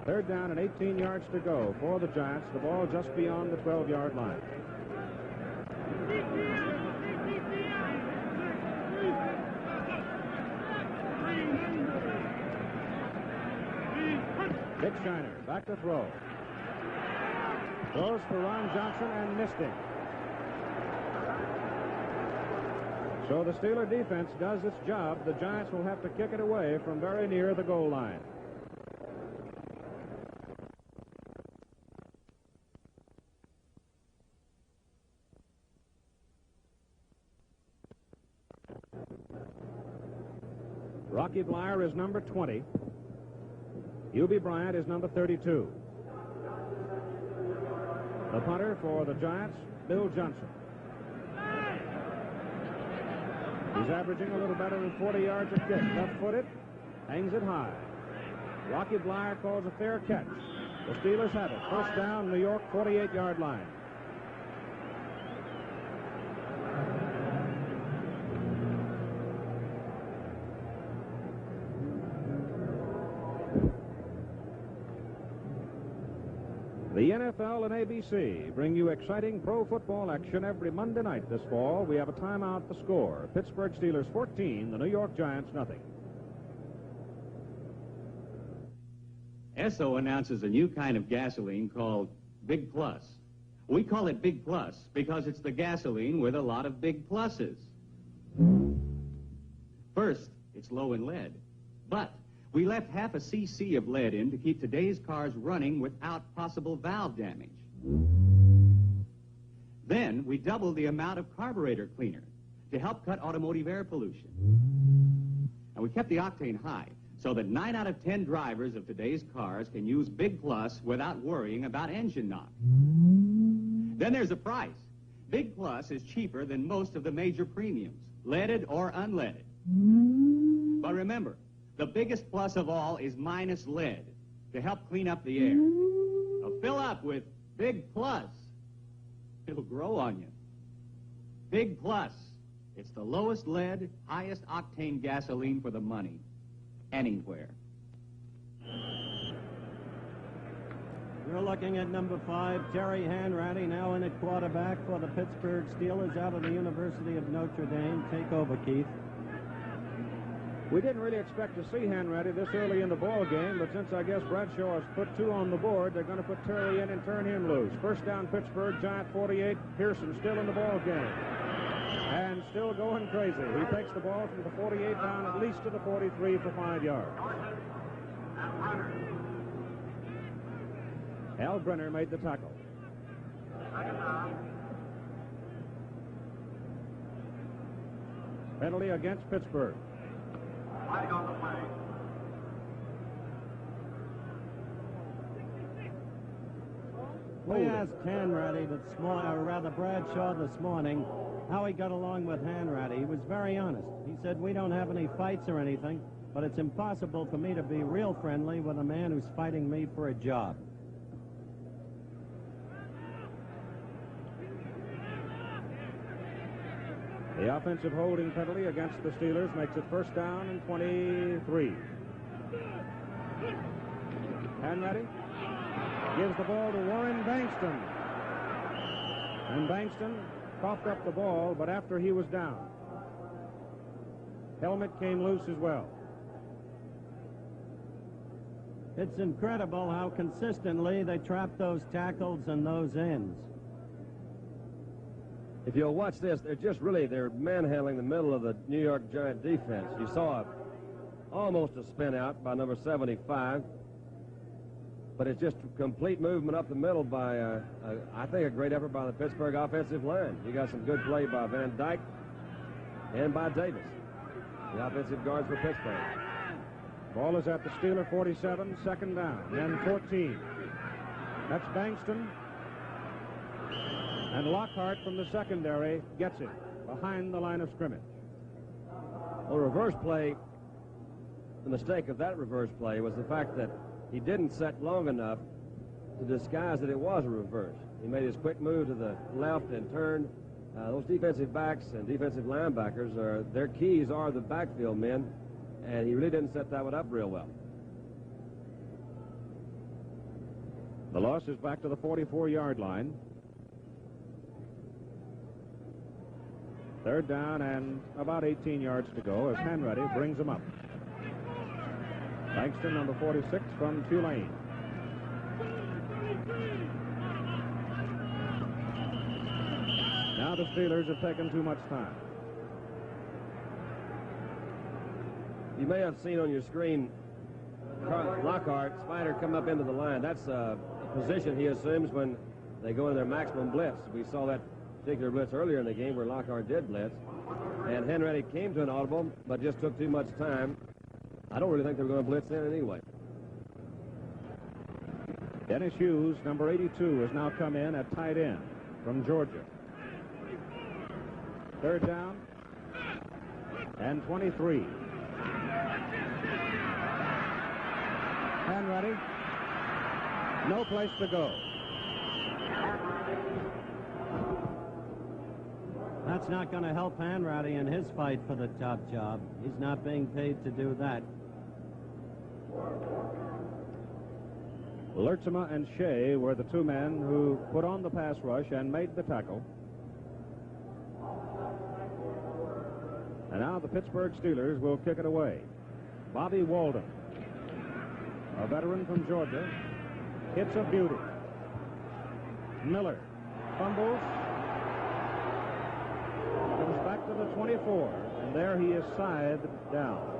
Third down and 18 yards to go for the Giants. The ball just beyond the 12-yard line. Dick Shiner, back to throw. Throws for Ron Johnson and missed him. So the Steeler defense does its job. The Giants will have to kick it away from very near the goal line. Rocky Bleier is number 20. Hubie Bryant is number 32. The punter for the Giants, Bill Johnson. He's averaging a little better than 40 yards a kick. Left-footed, hangs it high. Rocky Bleier calls a fair catch. The Steelers have it. First down, New York, 48-yard line. The NFL and ABC bring you exciting pro football action every Monday night this fall. We have a timeout, the score. Pittsburgh Steelers 14, the New York Giants nothing. Esso announces a new kind of gasoline called Big Plus. We call it Big Plus because it's the gasoline with a lot of big pluses. First, it's low in lead, but we left half a cc of lead in to keep today's cars running without possible valve damage. Then we doubled the amount of carburetor cleaner to help cut automotive air pollution. And we kept the octane high so that 9 out of 10 drivers of today's cars can use Big Plus without worrying about engine knock. Then there's the price. Big Plus is cheaper than most of the major premiums, leaded or unleaded. But remember, the biggest plus of all is minus lead to help clean up the air. So fill up with Big Plus. It'll grow on you. Big Plus. It's the lowest lead, highest octane gasoline for the money. Anywhere. We're looking at number 5, Terry Hanratty, now in at quarterback for the Pittsburgh Steelers out of the University of Notre Dame. Take over, Keith. We didn't really expect to see Hanratty this early in the ball game, but since I guess Bradshaw has put 2 on the board, they're going to put Terry in and turn him loose. First down, Pittsburgh, Giant 48. Pearson still in the ball game and still going crazy. He takes the ball from the 48 down at least to the 43 for 5 yards. Al Brenner made the tackle. Penalty against Pittsburgh. We asked Hanratty Bradshaw this morning how he got along with Hanratty. He was very honest. He said, we don't have any fights or anything, but it's impossible for me to be real friendly with a man who's fighting me for a job. The offensive holding penalty against the Steelers makes it first down and 23. Hanratty gives the ball to Warren Bankston. And Bankston coughed up the ball, but after he was down. Helmet came loose as well. It's incredible how consistently they trap those tackles and those ends. If you'll watch this, they're manhandling the middle of the New York Giant defense. You saw almost a spin out by number 75, but it's just complete movement up the middle by, I think, a great effort by the Pittsburgh offensive line. You got some good play by Van Dyke and by Davis, the offensive guards for Pittsburgh. Ball is at the Steeler 47, second down, and 14. That's Bankston. And Lockhart from the secondary gets it behind the line of scrimmage. Well, reverse play, the mistake of that reverse play was the fact that he didn't set long enough to disguise that it was a reverse. He made his quick move to the left and turned. Those defensive backs and defensive linebackers, their keys are the backfield men, and he really didn't set that one up real well. The loss is back to the 44-yard line. Third down and about 18 yards to go as Hanratty brings them up. Bankston, number 46, from Tulane. Now the Steelers have taken too much time. You may have seen on your screen Lockhart, Spider, come up into the line. That's a position he assumes when they go into their maximum blitz. We saw that particular blitz earlier in the game where Lockhart did blitz. And Hanratty came to an audible, but just took too much time. I don't really think they were going to blitz in anyway. Dennis Hughes, number 82, has now come in at tight end from Georgia. Third down and 23. Hanratty, no place to go. That's not going to help Hanratty in his fight for the top job. He's not being paid to do that. Lertzema and Shea were the two men who put on the pass rush and made the tackle. And now the Pittsburgh Steelers will kick it away. Bobby Walden, a veteran from Georgia, hits a beauty. Miller fumbles. Comes back to the 24, and there he is scythed down.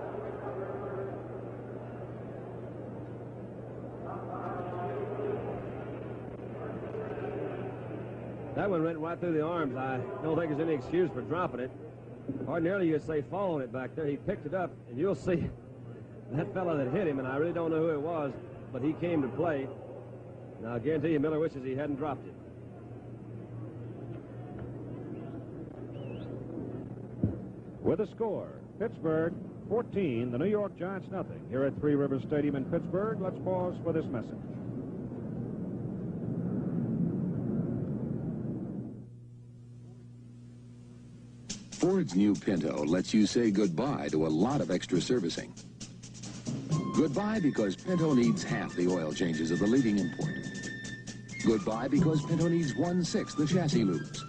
That one went right through the arms. I don't think there's any excuse for dropping it. Ordinarily, you'd say following it back there. He picked it up, and you'll see that fella that hit him, and I really don't know who it was, but he came to play. Now, I guarantee you Miller wishes he hadn't dropped it. With a score, Pittsburgh 14, the New York Giants nothing. Here at Three Rivers Stadium in Pittsburgh, let's pause for this message. Ford's new Pinto lets you say goodbye to a lot of extra servicing. Goodbye because Pinto needs half the oil changes of the leading import. Goodbye because Pinto needs 1/6 the chassis lubes.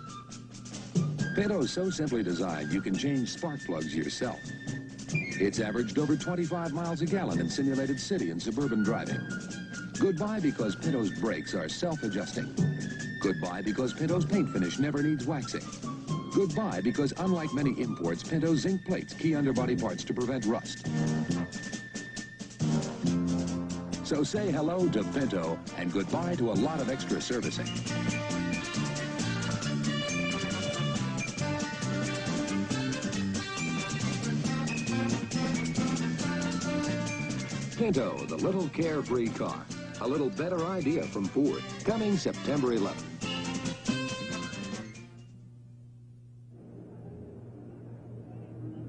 Pinto's so simply designed you can change spark plugs yourself. It's averaged over 25 miles a gallon in simulated city and suburban driving. Goodbye because Pinto's brakes are self-adjusting. Goodbye because Pinto's paint finish never needs waxing. Goodbye because unlike many imports, Pinto's zinc plates key underbody parts to prevent rust. So say hello to Pinto and goodbye to a lot of extra servicing. Pinto, the little carefree car. A little better idea from Ford. Coming September 11th.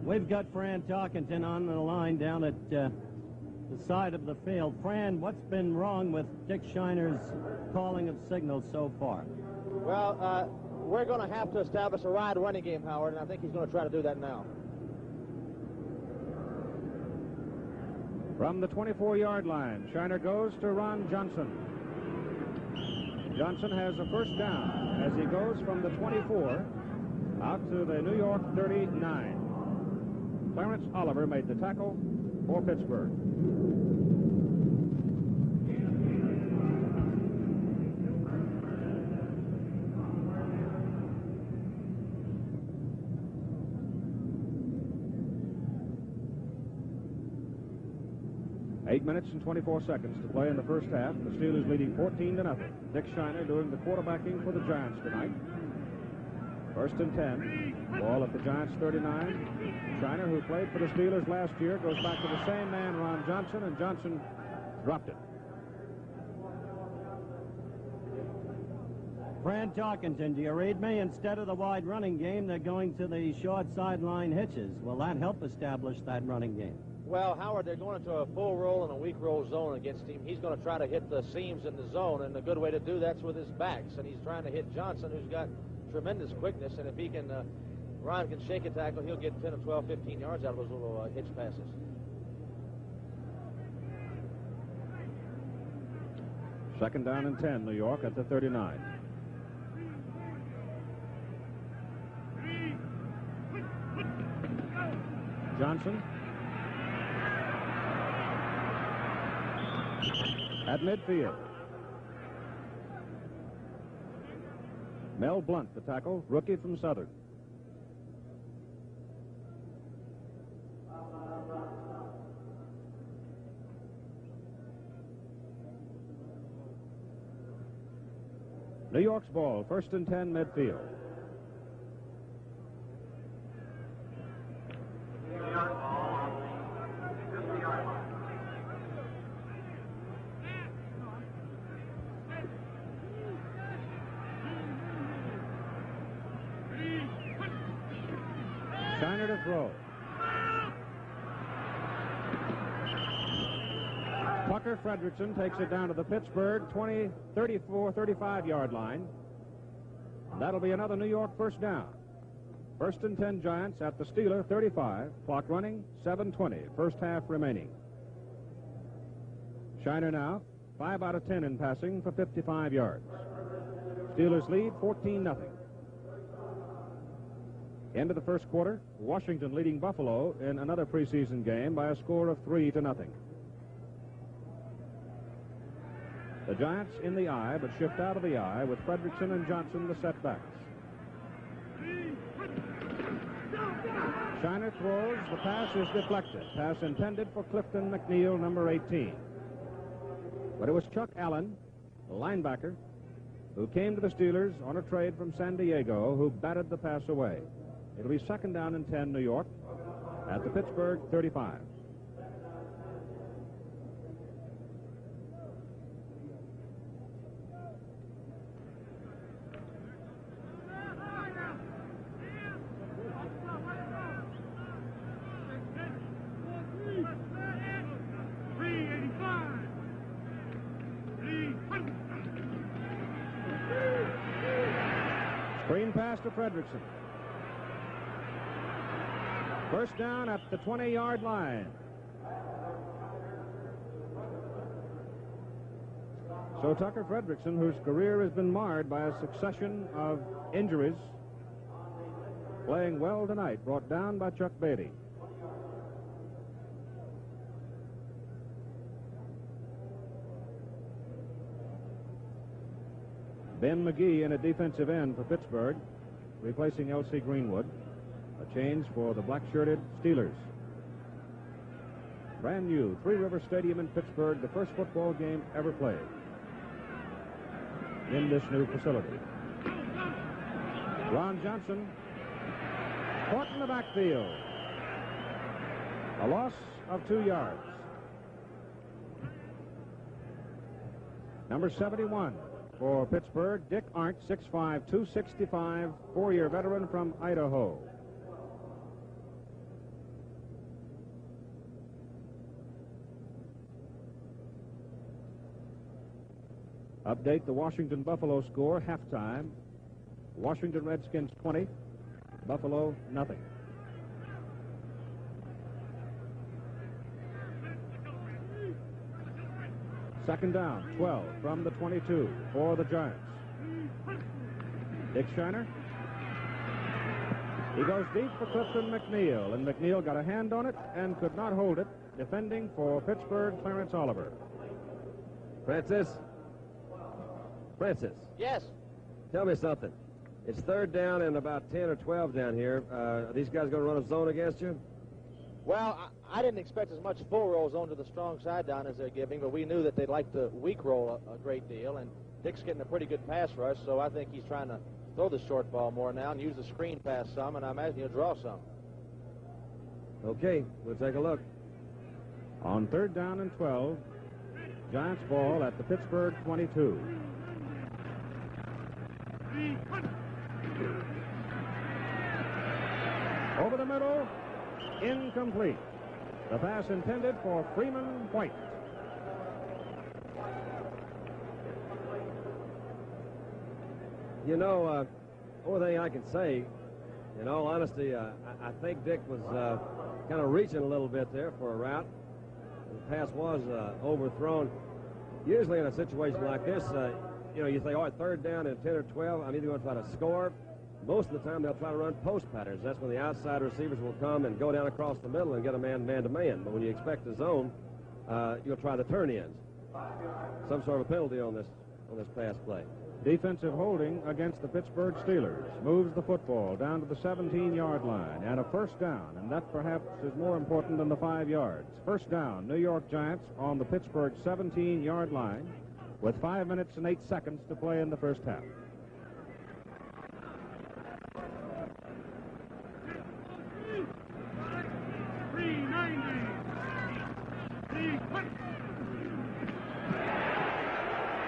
We've got Fran Talkington on the line down at the side of the field. Fran, what's been wrong with Dick Shiner's calling of signals so far? Well, we're going to have to establish a wide running game, Howard, and I think he's going to try to do that now. From the 24-yard line, Shiner goes to Ron Johnson. Johnson has a first down as he goes from the 24 out to the New York 39. Clarence Oliver made the tackle for Pittsburgh. Eight minutes and 24 seconds to play in the first half. The Steelers leading 14-0. Dick Shiner doing the quarterbacking for the Giants tonight. First and 10. Ball at the Giants 39. Shiner, who played for the Steelers last year, goes back to the same man, Ron Johnson, and Johnson dropped it. Fran Tarkenton, do you read me? Instead of the wide running game, they're going to the short sideline hitches. Will that help establish that running game? Well, Howard, they're going into a full roll and a weak roll zone against him. He's going to try to hit the seams in the zone, and a good way to do that's with his backs. And he's trying to hit Johnson, who's got tremendous quickness, and if he can, Ron can shake a tackle, he'll get 10 or 12, 15 yards out of those little hitch passes. Second down and 10, New York at the 39. Johnson at midfield. Mel Blunt, the tackle, rookie from Southern. New York's ball, first and 10, midfield. Shiner to throw. Tucker Fredrickson takes it down to the Pittsburgh 35-yard line. That'll be another New York first down. First and 10 Giants at the Steeler 35. Clock running, 7:20. First half remaining. Shiner now, 5 out of 10 in passing for 55 yards. Steelers lead 14-0. End of the first quarter, Washington leading Buffalo in another preseason game by a score of 3-0. The Giants in the eye, but shift out of the eye with Fredrickson and Johnson the setbacks. Shiner throws. The pass is deflected. Pass intended for Clifton McNeil, number 18. But it was Chuck Allen, the linebacker, who came to the Steelers on a trade from San Diego, who batted the pass away. It'll be second down and 10, New York, at the Pittsburgh 35. Screen pass to Fredrickson. First down at the 20-yard line. So Tucker Fredrickson, whose career has been marred by a succession of injuries, playing well tonight, brought down by Chuck Beatty. Ben McGee in a defensive end for Pittsburgh, replacing L.C. Greenwood. A change for the black-shirted Steelers. Brand new, Three River Stadium in Pittsburgh, the first football game ever played in this new facility. Ron Johnson caught in the backfield. A loss of 2 yards. Number 71 for Pittsburgh, Dick Arndt, 6'5", 265, 4-year veteran from Idaho. Update the Washington Buffalo score, halftime. Washington Redskins 20, Buffalo nothing. Second down, 12 from the 22 for the Giants. Dick Shiner. He goes deep for Clifton McNeil, and McNeil got a hand on it and could not hold it. Defending for Pittsburgh, Clarence Oliver. Francis? Francis? Yes. Tell me something. It's third down and about 10 or 12 down here. Are these guys going to run a zone against you? Well, I didn't expect as much full roll zone to the strong side down as they're giving, but we knew that they'd like the weak roll a great deal, and Dick's getting a pretty good pass rush, so I think he's trying to throw the short ball more now and use the screen pass some, and I imagine he'll draw some. Okay, we'll take a look. On third down and 12, Giants ball at the Pittsburgh 22. Over the middle, incomplete. The pass intended for Freeman White. You know, only thing I can say, in all honesty, I think Dick was kind of reaching a little bit there for a route. The pass was overthrown. Usually in a situation like this, you know, you think, all right, third down and 10 or 12, I'm either going to try to score. Most of the time, they'll try to run post patterns. That's when the outside receivers will come and go down across the middle and get a man-to-man. But when you expect a zone, you'll try the turn-ins. Some sort of a penalty on this pass play. Defensive holding against the Pittsburgh Steelers. Moves the football down to the 17-yard line and a first down, and that perhaps is more important than the 5 yards. First down, New York Giants on the Pittsburgh 17-yard line with 5 minutes and 8 seconds to play in the first half.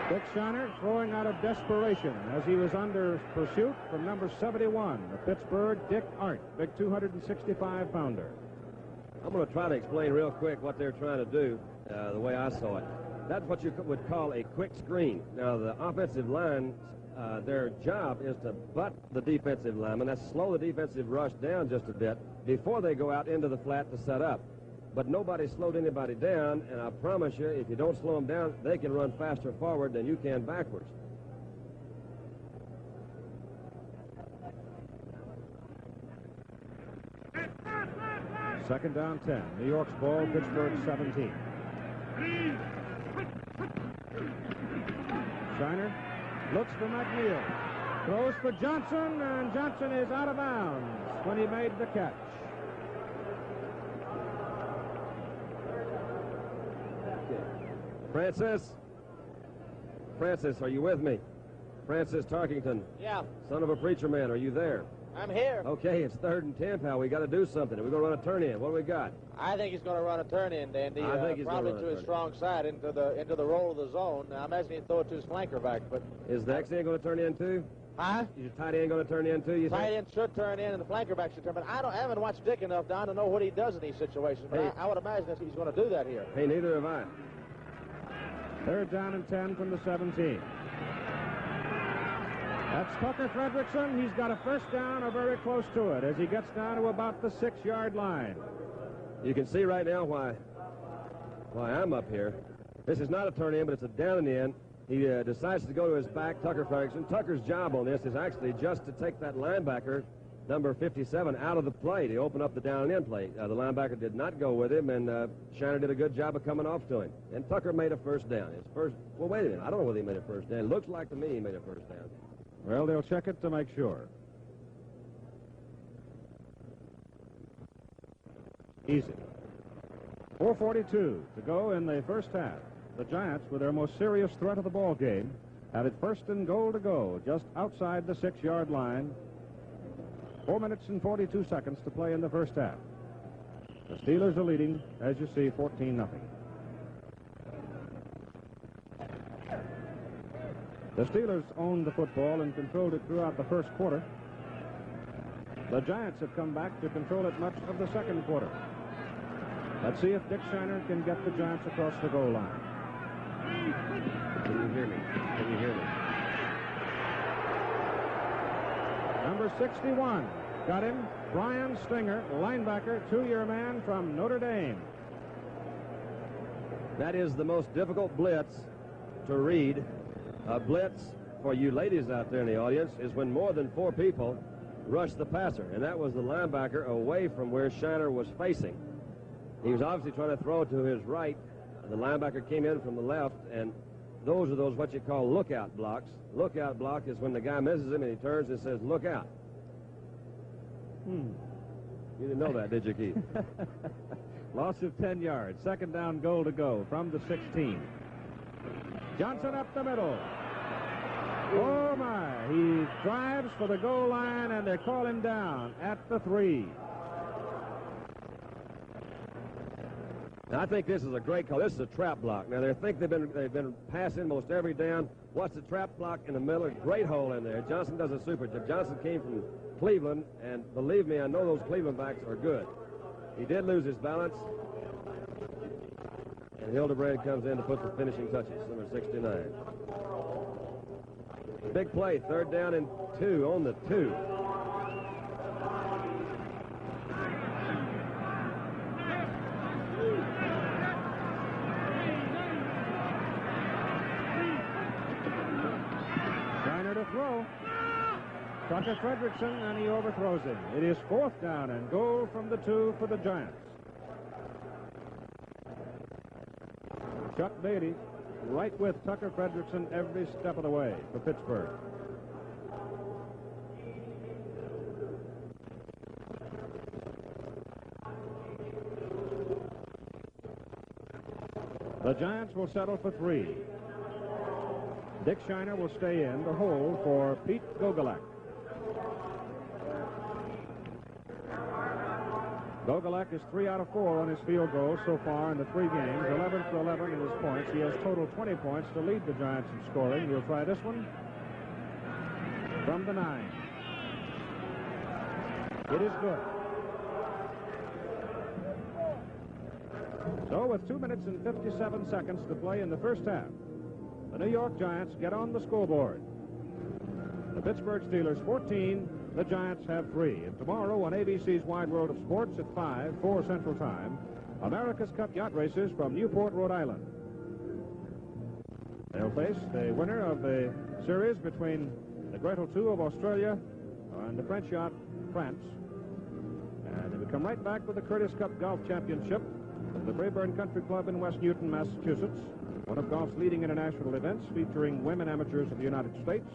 Dick Shiner throwing out of desperation as he was under pursuit from number 71 of Pittsburgh, Dick Arndt, big 265-pounder. I'm going to try to explain real quick what they're trying to do, the way I saw it. That's what you would call a quick screen. Now, the offensive line, their job is to butt the defensive lineman. That's slow the defensive rush down just a bit before they go out into the flat to set up. But nobody slowed anybody down, and I promise you, if you don't slow them down, they can run faster forward than you can backwards. Second down 10. New York's ball, Pittsburgh 17. Shiner looks for McNeil. Throws for Johnson, and Johnson is out of bounds when he made the catch. Francis, are you with me? Francis Tarkington. Yeah. Son of a preacher man, are you there? I'm here. Okay, it's third and 10, pal. We got to do something. We're going to run a turn in. What do we got? I think he's going to run a turn in, Dandy. I think he's probably gonna to run a his turn strong side into the roll of the zone. Now, I imagine he'd throw it to his flanker back, but is the X end going to turn in too? Huh? Is your tight end going to turn in too? You think? Tight end should turn in, and the flanker back should turn. But I haven't watched Dick enough, Don, to know what he does in these situations. But Hey. I would imagine that he's going to do that here. Hey, neither have I. Third down and 10 from the 17. That's Tucker Fredrickson. He's got a first down or very close to it as he gets down to about the 6-yard line. You can see right now why I'm up here. This is not a turn in, but it's a down and in. He decides to go to his back, Tucker Fredrickson. Tucker's job on this is actually just to take that linebacker, number 57, out of the play to open up the down and in play. The linebacker did not go with him, and Shiner did a good job of coming off to him. And Tucker made a first down. His first. Well, wait a minute. I don't know whether he made a first down. It looks like to me he made a first down. Well, they'll check it to make sure. Easy. 4:42 to go in the first half. The Giants, with their most serious threat of the ball game, have it first and goal to go, just outside the 6-yard line. 4 minutes and 42 seconds to play in the first half. The Steelers are leading, as you see, 14-0. The Steelers owned the football and controlled it throughout the first quarter. The Giants have come back to control it much of the second quarter. Let's see if Dick Shiner can get the Giants across the goal line. Can you hear me? Can you hear me? Number 61. Got him. Brian Stinger, linebacker, 2-year man from Notre Dame. That is the most difficult blitz to read. A blitz, for you ladies out there in the audience, is when more than 4 people rush the passer, and that was the linebacker away from where Shiner was facing. He was obviously trying to throw to his right. The linebacker came in from the left, and those are those what you call lookout blocks. Lookout block is when the guy misses him and he turns and says, "Look out." You didn't know that, did you, Keith? Loss of 10 yards. Second down, goal to go from the 16. Johnson up the middle. Oh, my. He drives for the goal line, and they call him down at the 3. Now, I think this is a great call. This is a trap block. Now, they think they've been passing most every down. What's the trap block in the middle? Great hole in there. Johnson does a super job. Johnson came from Cleveland, and believe me, I know those Cleveland backs are good. He did lose his balance, and Hildebrand comes in to put the finishing touches, number 69. Big play, 3rd down and 2 on the 2. Shiner to throw. Tucker Fredrickson, and he overthrows him. It is 4th down and goal from the 2 for the Giants. Chuck Beatty right with Tucker Fredrickson every step of the way for Pittsburgh. The Giants will settle for 3. Dick Shiner will stay in the hole for Pete Gogolak. Gogolak is 3 out of 4 on his field goals so far in the 3 games, 11 for 11 in his points. He has total 20 points to lead the Giants in scoring. We'll try this one from the 9. It is good. So with 2 minutes and 57 seconds to play in the first half, the New York Giants get on the scoreboard. The Pittsburgh Steelers 14, the Giants have 3. And tomorrow on ABC's Wide World of Sports at 5, 4 Central Time, America's Cup yacht races from Newport, Rhode Island. They'll face the winner of the series between the Gretel 2 of Australia and the French yacht France. And they will come right back with the Curtis Cup Golf Championship from the Braeburn Country Club in West Newton, Massachusetts, one of golf's leading international events featuring women amateurs of the United States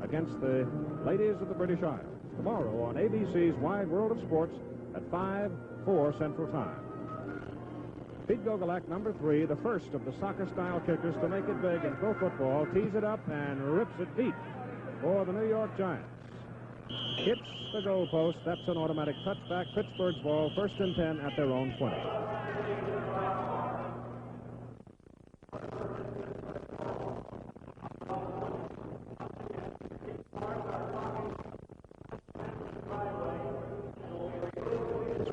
against the ladies of the British Isles. Tomorrow on ABC's Wide World of Sports at 5, 4 Central Time. Pete Gogolak, number 3, the first of the soccer-style kickers to make it big in pro football, tees it up and rips it deep for the New York Giants. Hits the goalpost. That's an automatic touchback. Pittsburgh's ball, 1st and 10 at their own 20.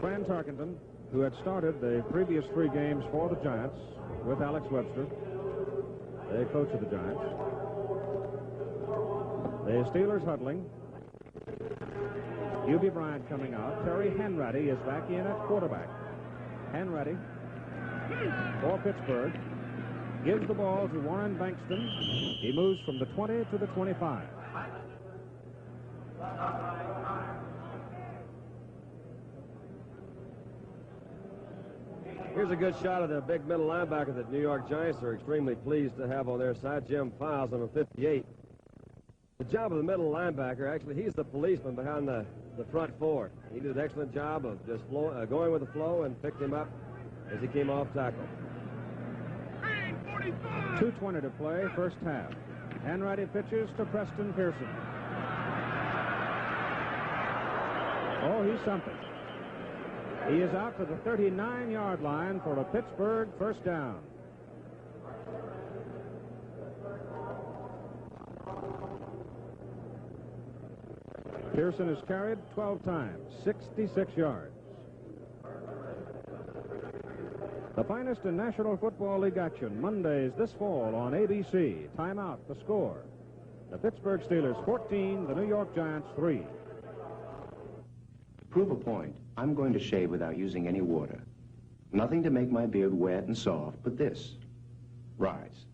Fran Tarkenton, who had started the previous 3 games for the Giants with Alex Webster, the coach of the Giants. The Steelers huddling. Hubie Bryant coming out. Terry Hanratty is back in at quarterback. Hanratty for Pittsburgh gives the ball to Warren Bankston. He moves from the 20 to the 25. Here's a good shot of the big middle linebacker that New York Giants are extremely pleased to have on their side, Jim Files, number 58. The job of the middle linebacker, actually, he's the policeman behind the front 4. He did an excellent job of just going with the flow and picked him up as he came off tackle. 2:20 to play, first half. Hanratty pitches to Preston Pearson. Oh, he's something. He is out to the 39-yard line for a Pittsburgh first down. Pearson is carried 12 times, 66 yards. The finest in National Football League action, Mondays this fall on ABC. Timeout, the score. The Pittsburgh Steelers 14, the New York Giants 3. prove a point, I'm going to shave without using any water. Nothing to make my beard wet and soft, but this. Rise.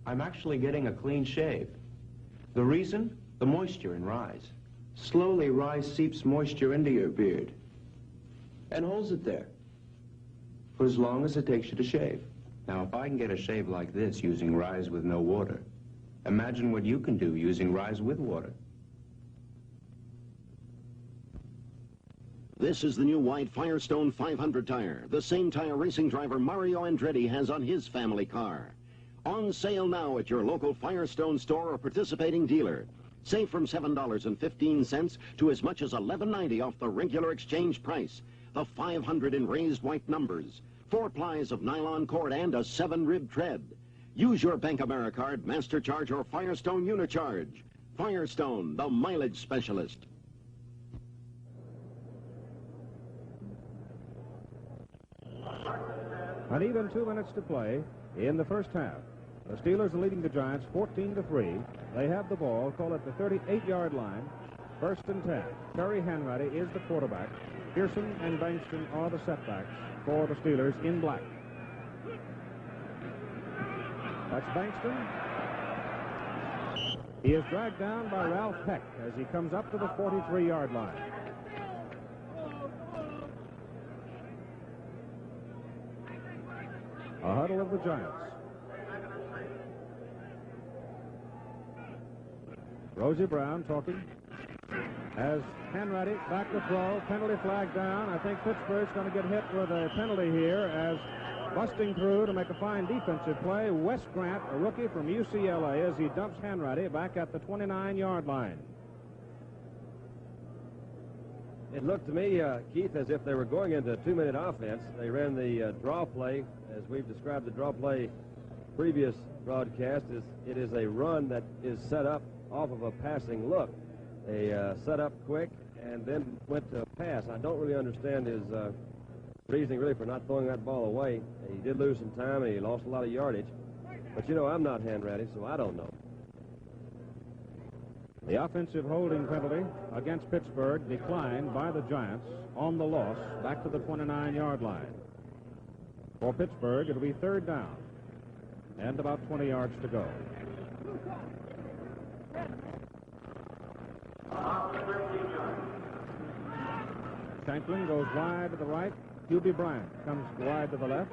I'm actually getting a clean shave. The reason? The moisture in Rise. Slowly, Rise seeps moisture into your beard and holds it there for as long as it takes you to shave. Now, if I can get a shave like this using Rise with no water, imagine what you can do using Rise with water. This is the new white Firestone 500 tire, the same tire racing driver Mario Andretti has on his family car. On sale now at your local Firestone store or participating dealer. Save from $7.15 to as much as $11.90 off the regular exchange price. The 500 in raised white numbers, 4 plies of nylon cord, and a 7-rib tread. Use your Bank AmeriCard, MasterCharge, or Firestone Unicharge. Firestone, the mileage specialist. An even 2 minutes to play in the first half. The Steelers are leading the Giants 14-3. They have the ball, call it the 38-yard line. 1st and 10. Terry Hanratty is the quarterback. Pearson and Bankston are the setbacks for the Steelers in black. That's Bankston. He is dragged down by Ralph Peck as he comes up to the 43-yard line. A huddle of the Giants. Rosie Brown talking as Hanratty back to throw. Penalty flag down. I think Pittsburgh's going to get hit with a penalty here as busting through to make a fine defensive play. Wes Grant, a rookie from UCLA, as he dumps Hanratty back at the 29-yard line. It looked to me, Keith, as if they were going into a 2-minute offense. They ran the draw play, as we've described the draw play previous broadcast. It is a run that is set up off of a passing look. They set up quick and then went to a pass. I don't really understand his reasoning really for not throwing that ball away. He did lose some time and he lost a lot of yardage. But, you know, I'm not Hanratty, so I don't know. The offensive holding penalty against Pittsburgh declined by the Giants on the loss back to the 29-yard line. For Pittsburgh, it'll be 3rd down and about 20 yards to go. Shanklin goes wide to the right. Hubie Bryant comes wide to the left.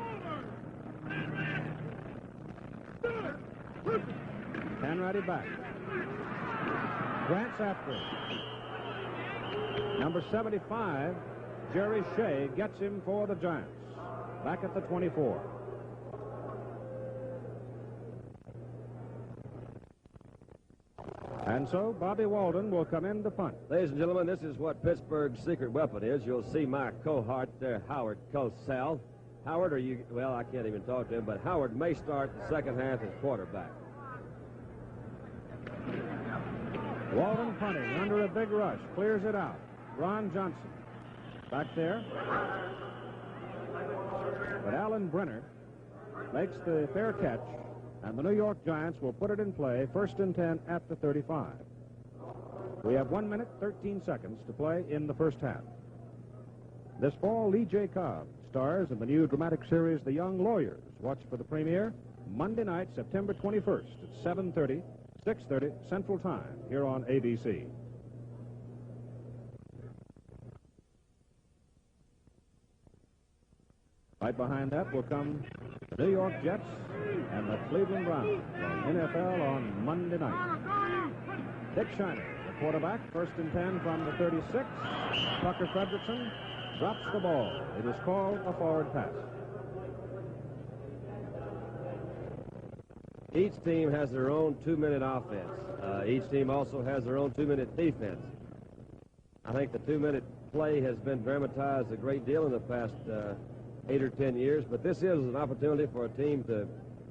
Hanratty back. Grant's after him. Number 75, Jerry Shea, gets him for the Giants. Back at the 24. And so Bobby Walden will come in to punt. Ladies and gentlemen, this is what Pittsburgh's secret weapon is. You'll see my cohort there, Howard Cosell. Howard, well, I can't even talk to him, but Howard may start the second half as quarterback. Walden punting under a big rush, clears it out. Ron Johnson back there. But Alan Brenner makes the fair catch, and the New York Giants will put it in play, 1st and 10 at the 35. We have 1 minute, 13 seconds to play in the first half. This fall, Lee J. Cobb stars in the new dramatic series, The Young Lawyers. Watch for the premiere Monday night, September 21st at 7:30, 6:30 Central Time here on ABC. Right behind that will come the New York Jets and the Cleveland Browns on NFL on Monday night. Dick Shiner, the quarterback, 1st and 10 from the 36. Tucker Fredrickson drops the ball. It is called a forward pass. Each team has their own 2-minute offense. Each team also has their own 2-minute defense. I think the 2-minute play has been dramatized a great deal in the past 8 or 10 years, but this is an opportunity for a team to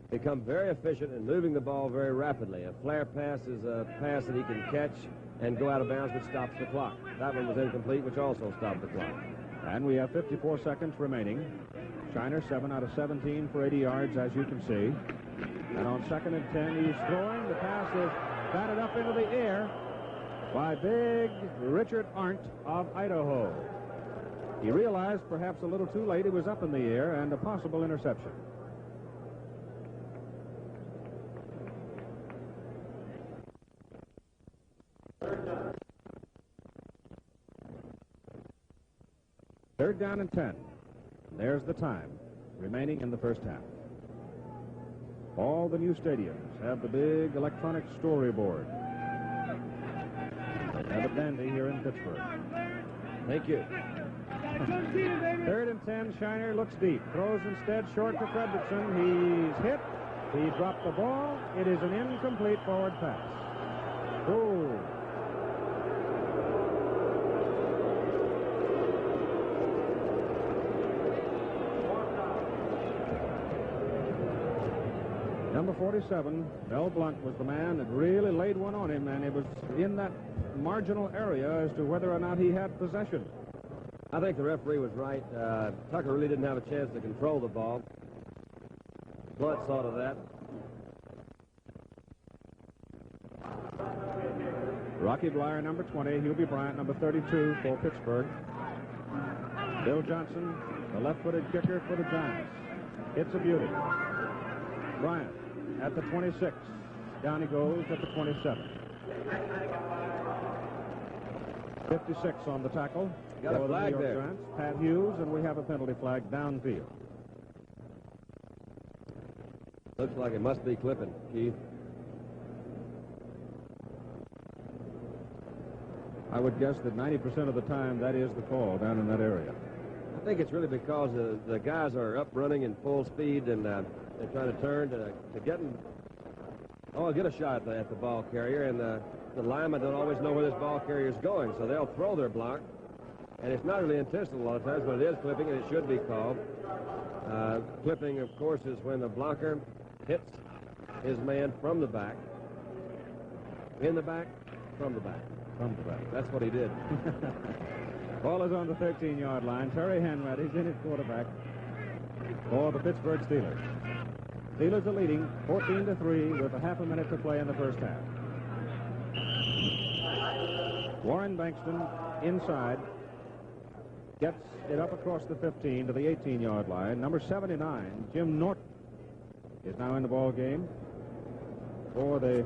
become very efficient in moving the ball very rapidly. A flare pass is a pass that he can catch and go out of bounds, which stops the clock. That one was incomplete, which also stopped the clock. And we have 54 seconds remaining. Shiner 7 out of 17 for 80 yards, as you can see. And on 2nd and 10, he's throwing. The pass is batted up into the air. by big Richard Arndt of Idaho. He realized, perhaps a little too late, he was up in the air and a possible interception. Third down and 10. There's the time remaining in the first half. All the new stadiums have the big electronic storyboard. They have a dandy here in Pittsburgh. Thank you. Third and 10, Shiner looks deep. Throws instead short to Fredrickson. He's hit. He dropped the ball. It is an incomplete forward pass. Oh. Number 47, Mel Blunt, was the man that really laid one on him, and it was in that marginal area as to whether or not he had possession. I think the referee was right. Tucker really didn't have a chance to control the ball. Blunt saw to that. Rocky Blyer, number 20. Hubie Bryant, number 32 for Pittsburgh. Bill Johnson, the left-footed kicker for the Giants. It's a beauty. Bryant at the 26. Down he goes at the 27. 56 on the tackle. Got a flag there. Giants, Pat Hughes, and we have a penalty flag downfield. Looks like it must be clipping, Keith. I would guess that 90% of the time that is the call down in that area. I think it's really because the guys are up running in full speed, and they're trying to turn to get a shot at the ball carrier, and the linemen don't always know where this ball carrier is going, so they'll throw their block. And it's not really intentional a lot of times, but it is clipping, and it should be called. Clipping, of course, is when the blocker hits his man from the back, in the back, from the back. From the back. That's what he did. Ball is on the 13-yard line. Terry Henretty's in at quarterback for the Pittsburgh Steelers. Steelers are leading 14-3 with a half a minute to play in the first half. Warren Bankston inside gets it up across the 15 to the 18-yard line. Number 79, Jim Norton, is now in the ball game for the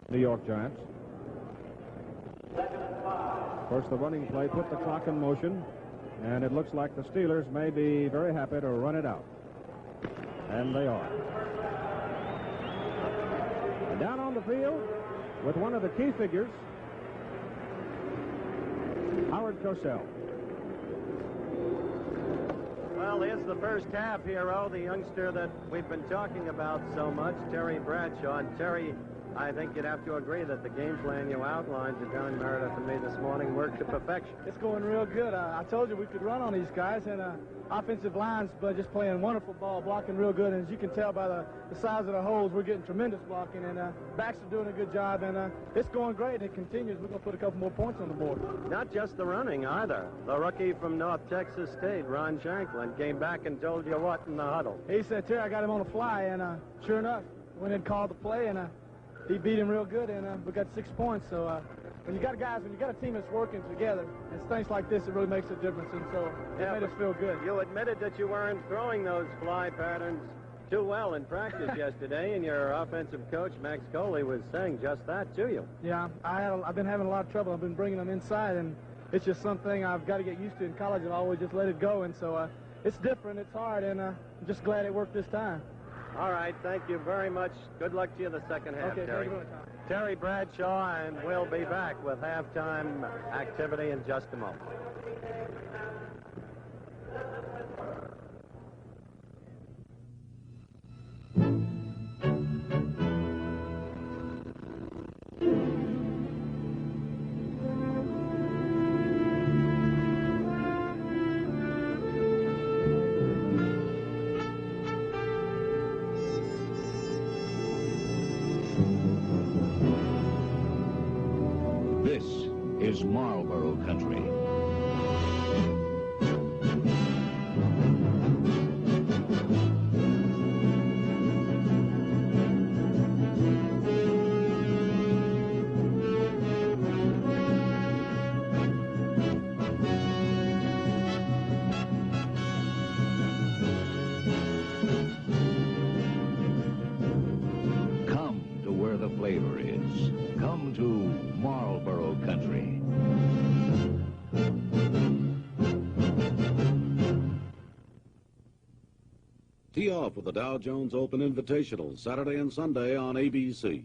New York Giants. Of course, the running play put the clock in motion, and it looks like the Steelers may be very happy to run it out. And they are. And down on the field with one of the key figures, Howard Cosell. Well, here's the first half hero, the youngster that we've been talking about so much, Terry Bradshaw. And Terry, I think you'd have to agree that the game plan you outlined to Don Meredith and me this morning worked to perfection. It's going real good. I told you we could run on these guys, and offensive lines, but just playing wonderful ball, blocking real good. And as you can tell by the size of the holes, we're getting tremendous blocking, and backs are doing a good job, and it's going great, and it continues. We're going to put a couple more points on the board. Not just the running, either. The rookie from North Texas State, Ron Shanklin, came back and told you what in the huddle. He said, Terry, I got him on the fly, and sure enough, went and called the play, and he beat him real good, and we got 6 points. So when you got a team that's working together, it's things like this that really makes a difference, and so it made us feel good. You admitted that you weren't throwing those fly patterns too well in practice yesterday, and your offensive coach, Max Coley, was saying just that to you. Yeah, I've been having a lot of trouble. I've been bringing them inside, and it's just something I've got to get used to in college. I've always just let it go, and so it's different, it's hard, and I'm just glad it worked this time. All right, thank you very much. Good luck to you in the second half, okay, Terry. Thank you very much. Terry Bradshaw, and we'll be back with halftime activity in just a moment. This is Marlboro country. off with the Dow Jones Open Invitational, Saturday and Sunday on ABC.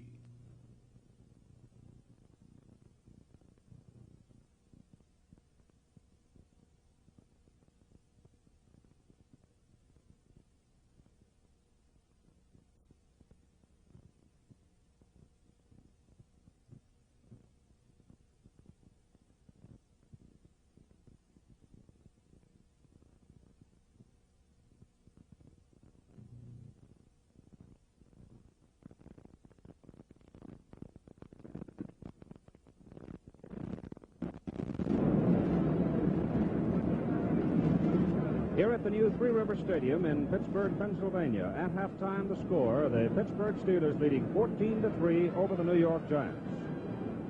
Here at the new Three River Stadium in Pittsburgh, Pennsylvania, at halftime the score, the Pittsburgh Steelers leading 14-3 over the New York Giants.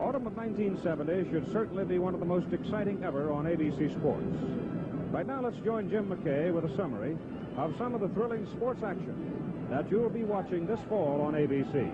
Autumn of 1970 should certainly be one of the most exciting ever on ABC Sports. Right now, let's join Jim McKay with a summary of some of the thrilling sports action that you'll be watching this fall on ABC.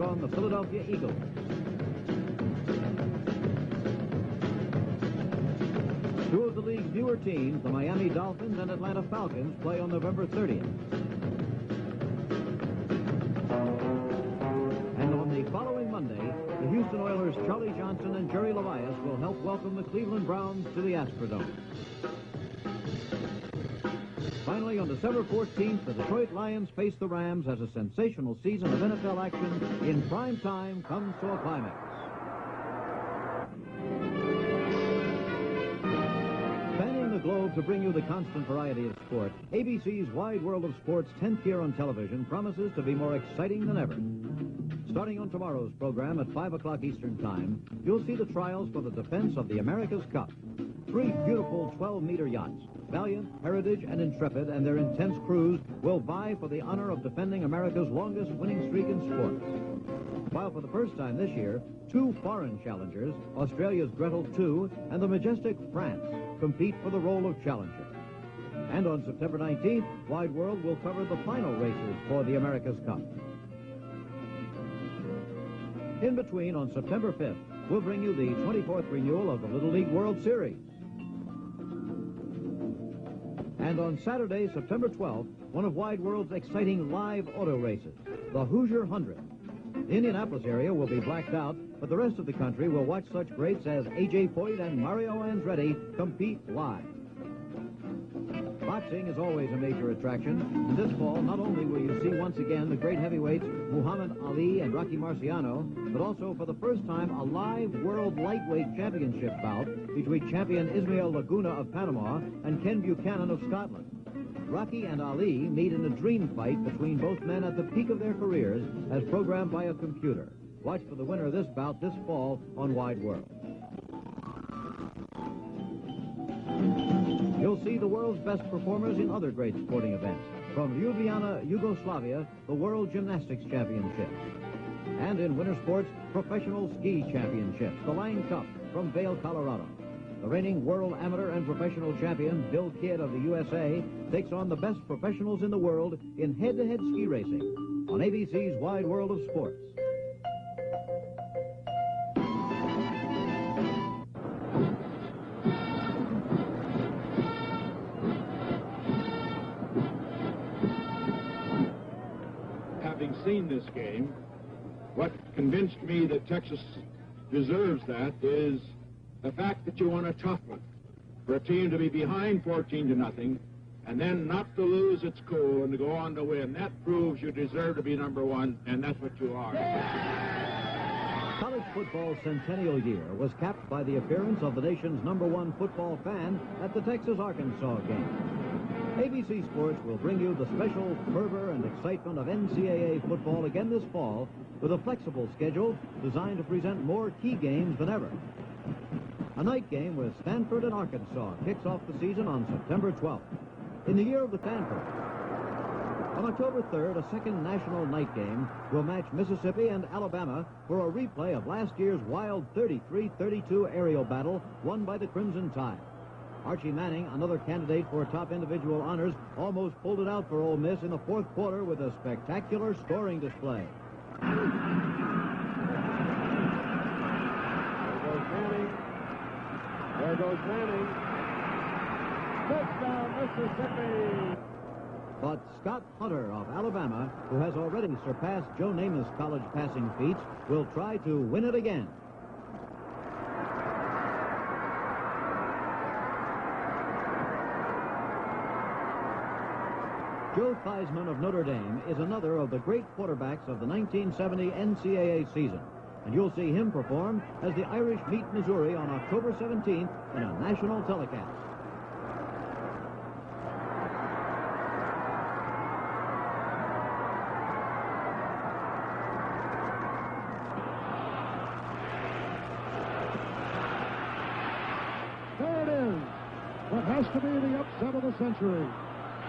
On the Philadelphia Eagles. Two of the league's newer teams, the Miami Dolphins and Atlanta Falcons, play on November 30th. And on the following Monday, the Houston Oilers' Charlie Johnson and Jerry Levias will help welcome the Cleveland Browns to the Astrodome. Finally, on December 14th, the Detroit Lions face the Rams as a sensational season of NFL action in prime time comes to a climax. Spanning the globe to bring you the constant variety of sport, ABC's Wide World of Sport's 10th year on television promises to be more exciting than ever. Starting on tomorrow's program at 5 o'clock Eastern Time, you'll see the trials for the defense of the America's Cup. 3 beautiful 12-meter yachts, Valiant, Heritage, and Intrepid, and their intense crews will vie for the honor of defending America's longest winning streak in sport. While for the first time this year, 2 foreign challengers, Australia's Gretel II and the majestic France, compete for the role of challenger. And on September 19th, Wide World will cover the final races for the America's Cup. In between, on September 5th, we'll bring you the 24th renewal of the Little League World Series. And on Saturday, September 12th, one of Wide World's exciting live auto races, the Hoosier 100. The Indianapolis area will be blacked out, but the rest of the country will watch such greats as A.J. Foyt and Mario Andretti compete live. Boxing is always a major attraction, and this fall not only will you see once again the great heavyweights Muhammad Ali and Rocky Marciano, but also for the first time a live World Lightweight Championship bout between champion Ismael Laguna of Panama and Ken Buchanan of Scotland. Rocky and Ali meet in a dream fight between both men at the peak of their careers as programmed by a computer. Watch for the winner of this bout this fall on Wide World. You'll see the world's best performers in other great sporting events. From Ljubljana, Yugoslavia, the World Gymnastics Championships. And in winter sports, Professional Ski Championships, the Lang Cup from Vail, Colorado. The reigning world amateur and professional champion, Bill Kidd of the USA, takes on the best professionals in the world in head-to-head ski racing on ABC's Wide World of Sports. Having seen this game, what convinced me that Texas deserves that is the fact that you won a tough one. For a team to be behind 14-0 and then not to lose its cool and to go on to win, that proves you deserve to be number one, and that's what you are. College football's centennial year was capped by the appearance of the nation's #1 football fan at the Texas-Arkansas game. ABC Sports will bring you the special fervor and excitement of NCAA football again this fall with a flexible schedule designed to present more key games than ever. A night game with Stanford and Arkansas kicks off the season on September 12th. In the year of the Stanford. On October 3rd, a second national night game will match Mississippi and Alabama for a replay of last year's wild 33-32 aerial battle won by the Crimson Tide. Archie Manning, another candidate for top individual honors, almost pulled it out for Ole Miss in the fourth quarter with a spectacular scoring display. There goes Manning. Touchdown, Mississippi. But Scott Hunter of Alabama, who has already surpassed Joe Namath's college passing feats, will try to win it again. Joe Theismann of Notre Dame is another of the great quarterbacks of the 1970 NCAA season. And you'll see him perform as the Irish meet Missouri on October 17th in a national telecast. There it is. What has to be the upset of the century.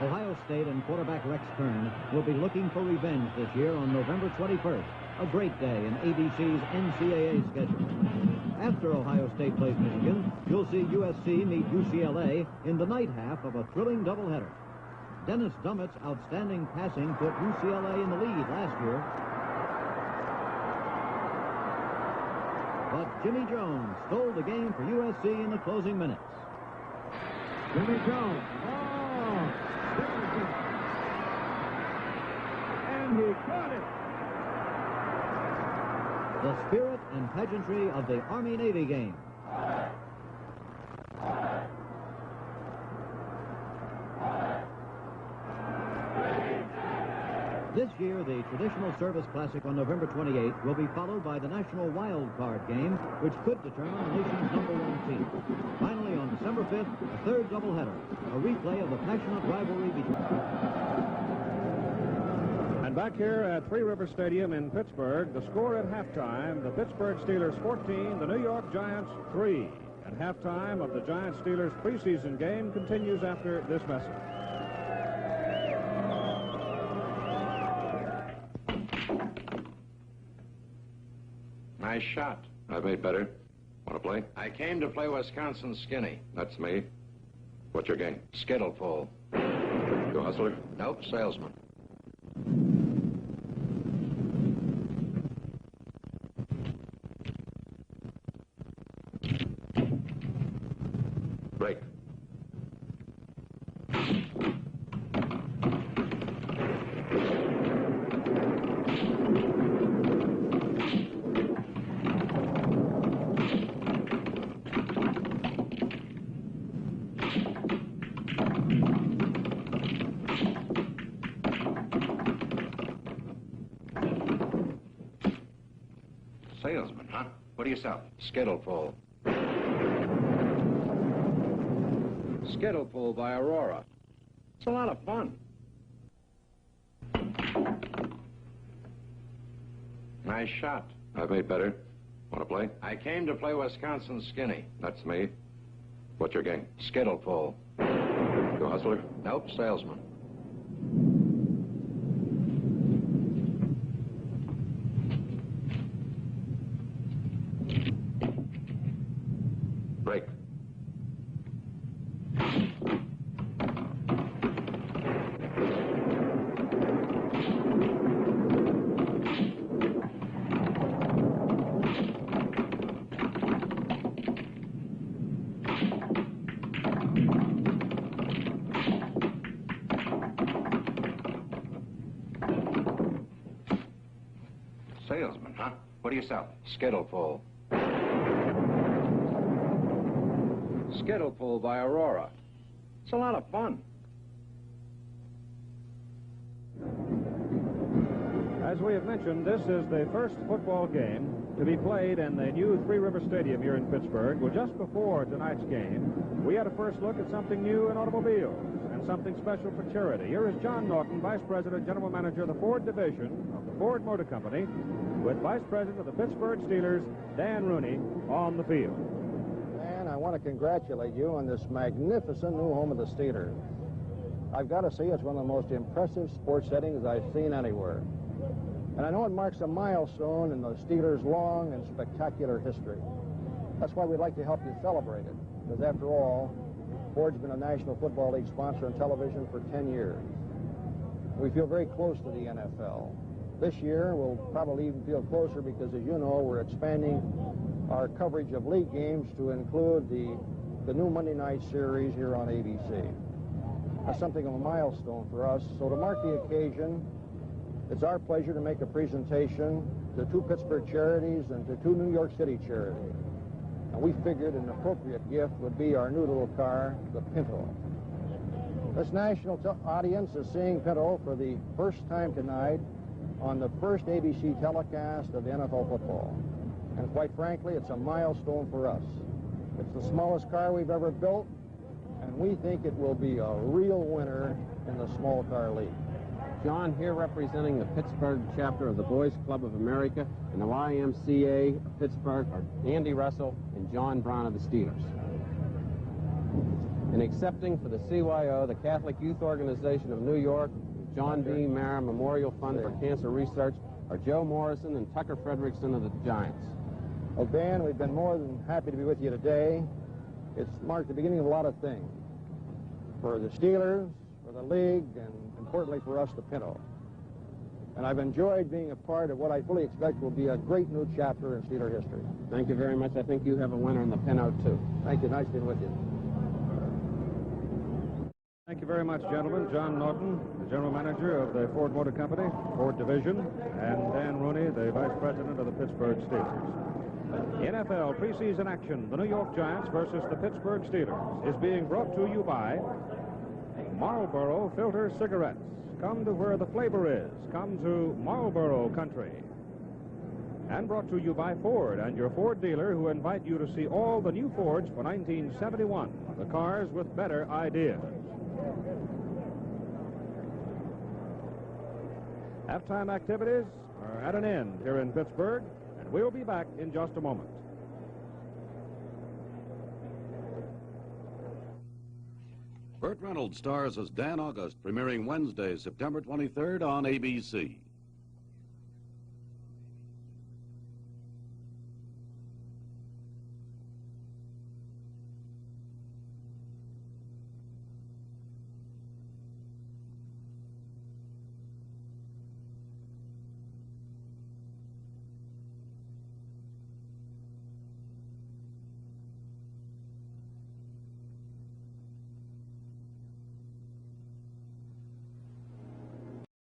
Ohio State and quarterback Rex Kern will be looking for revenge this year on November 21st. A great day in ABC's NCAA schedule. After Ohio State plays Michigan, you'll see USC meet UCLA in the night half of a thrilling doubleheader. Dennis Dummett's outstanding passing put UCLA in the lead last year. But Jimmy Jones stole the game for USC in the closing minutes. Jimmy Jones. And he got it. The spirit and pageantry of the Army-Navy game. This year, the traditional service classic on November 28th will be followed by the national wild card game, which could determine the nation's #1 team. Finally, on December 5th, a third doubleheader, a replay of the passionate rivalry between... And back here at Three River Stadium in Pittsburgh, the score at halftime, the Pittsburgh Steelers 14, the New York Giants 3. And halftime of the Giants-Steelers preseason game continues after this message. Nice shot. I've made better. Want to play? I came to play Wisconsin skinny. That's me. What's your game? Skittle pull. You a hustler? Nope, salesman. Break. Salesman, huh? What do you sell? Skittle pull. Skittle pull by Aurora. It's a lot of fun. Nice shot. I've made better. Want to play? I came to play Wisconsin skinny. That's me. What's your game? Skittle pull. You a hustler? Nope, salesman. Break. Salesman, huh? What do you sell? Skittle pull. Skittle pull by Aurora. It's a lot of fun. As we have mentioned, this is the first football game to be played in the new Three River Stadium here in Pittsburgh. Well, just before tonight's game, we had a first look at something new in automobiles and something special for charity. Here is John Norton, Vice President, General Manager of the Ford Division of the Ford Motor Company, with Vice President of the Pittsburgh Steelers, Dan Rooney, on the field. Dan, I want to congratulate you on this magnificent new home of the Steelers. I've got to say it's one of the most impressive sports settings I've seen anywhere. And I know it marks a milestone in the Steelers' long and spectacular history. That's why we'd like to help you celebrate it, because after all, Ford's been a National Football League sponsor on television for 10 years. We feel very close to the NFL. This year, we'll probably even feel closer because, as you know, we're expanding our coverage of league games to include the new Monday night series here on ABC. That's something of a milestone for us. So to mark the occasion, it's our pleasure to make a presentation to 2 Pittsburgh charities and to 2 New York City charities. And we figured an appropriate gift would be our new little car, the Pinto. This national audience is seeing Pinto for the first time tonight on the first ABC telecast of NFL football. And quite frankly, it's a milestone for us. It's the smallest car we've ever built, and we think it will be a real winner in the small car league. John here representing the Pittsburgh chapter of the Boys Club of America and the YMCA of Pittsburgh are Andy Russell and John Brown of the Steelers. And accepting for the CYO, the Catholic Youth Organization of New York, John B. Mara Memorial Fund for Cancer Research are Joe Morrison and Tucker Frederickson of the Giants. Well, Dan, we've been more than happy to be with you today. It's marked the beginning of a lot of things. For the Steelers, for the league, and importantly for us, the Pinto. And I've enjoyed being a part of what I fully expect will be a great new chapter in Steeler history. Thank you very much. I think you have a winner in the Pinto, too. Thank you. Nice being with you. Thank you very much, gentlemen. John Norton, the General Manager of the Ford Motor Company, Ford Division, and Dan Rooney, the Vice President of the Pittsburgh Steelers. NFL preseason action, the New York Giants versus the Pittsburgh Steelers, is being brought to you by Marlboro Filter Cigarettes. Come to where the flavor is. Come to Marlboro Country. And brought to you by Ford and your Ford dealer, who invite you to see all the new Fords for 1971, the cars with better ideas. Halftime activities are at an end here in Pittsburgh, and we'll be back in just a moment. Burt Reynolds stars as Dan August, premiering Wednesday, September 23rd on ABC.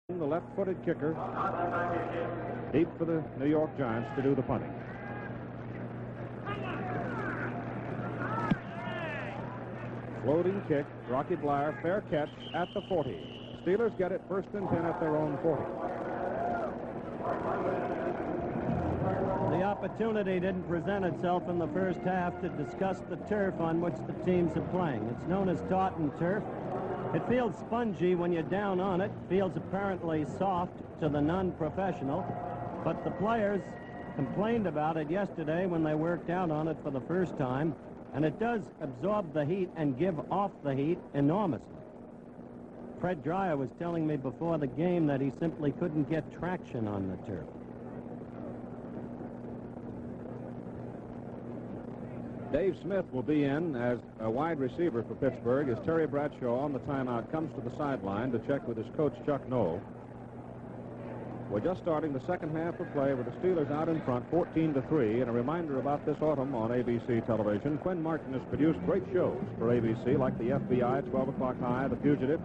The left-footed kicker, deep for the New York Giants to do the punting. Floating kick, Rocky Bleier, fair catch at the 40. Steelers get it 1st and 10 at their own 40. The opportunity didn't present itself in the first half to discuss the turf on which the teams are playing. It's known as Taunton turf. It feels spongy when you're down on it, feels apparently soft to the non-professional, but the players complained about it yesterday when they worked out on it for the first time, and it does absorb the heat and give off the heat enormously. Fred Dreyer was telling me before the game that he simply couldn't get traction on the turf. Dave Smith will be in as a wide receiver for Pittsburgh as Terry Bradshaw on the timeout comes to the sideline to check with his coach, Chuck Knoll. We're just starting the second half of play with the Steelers out in front, 14-3. And a reminder about this autumn on ABC television. Quinn Martin has produced great shows for ABC, like the FBI, 12 O'Clock High, The Fugitive.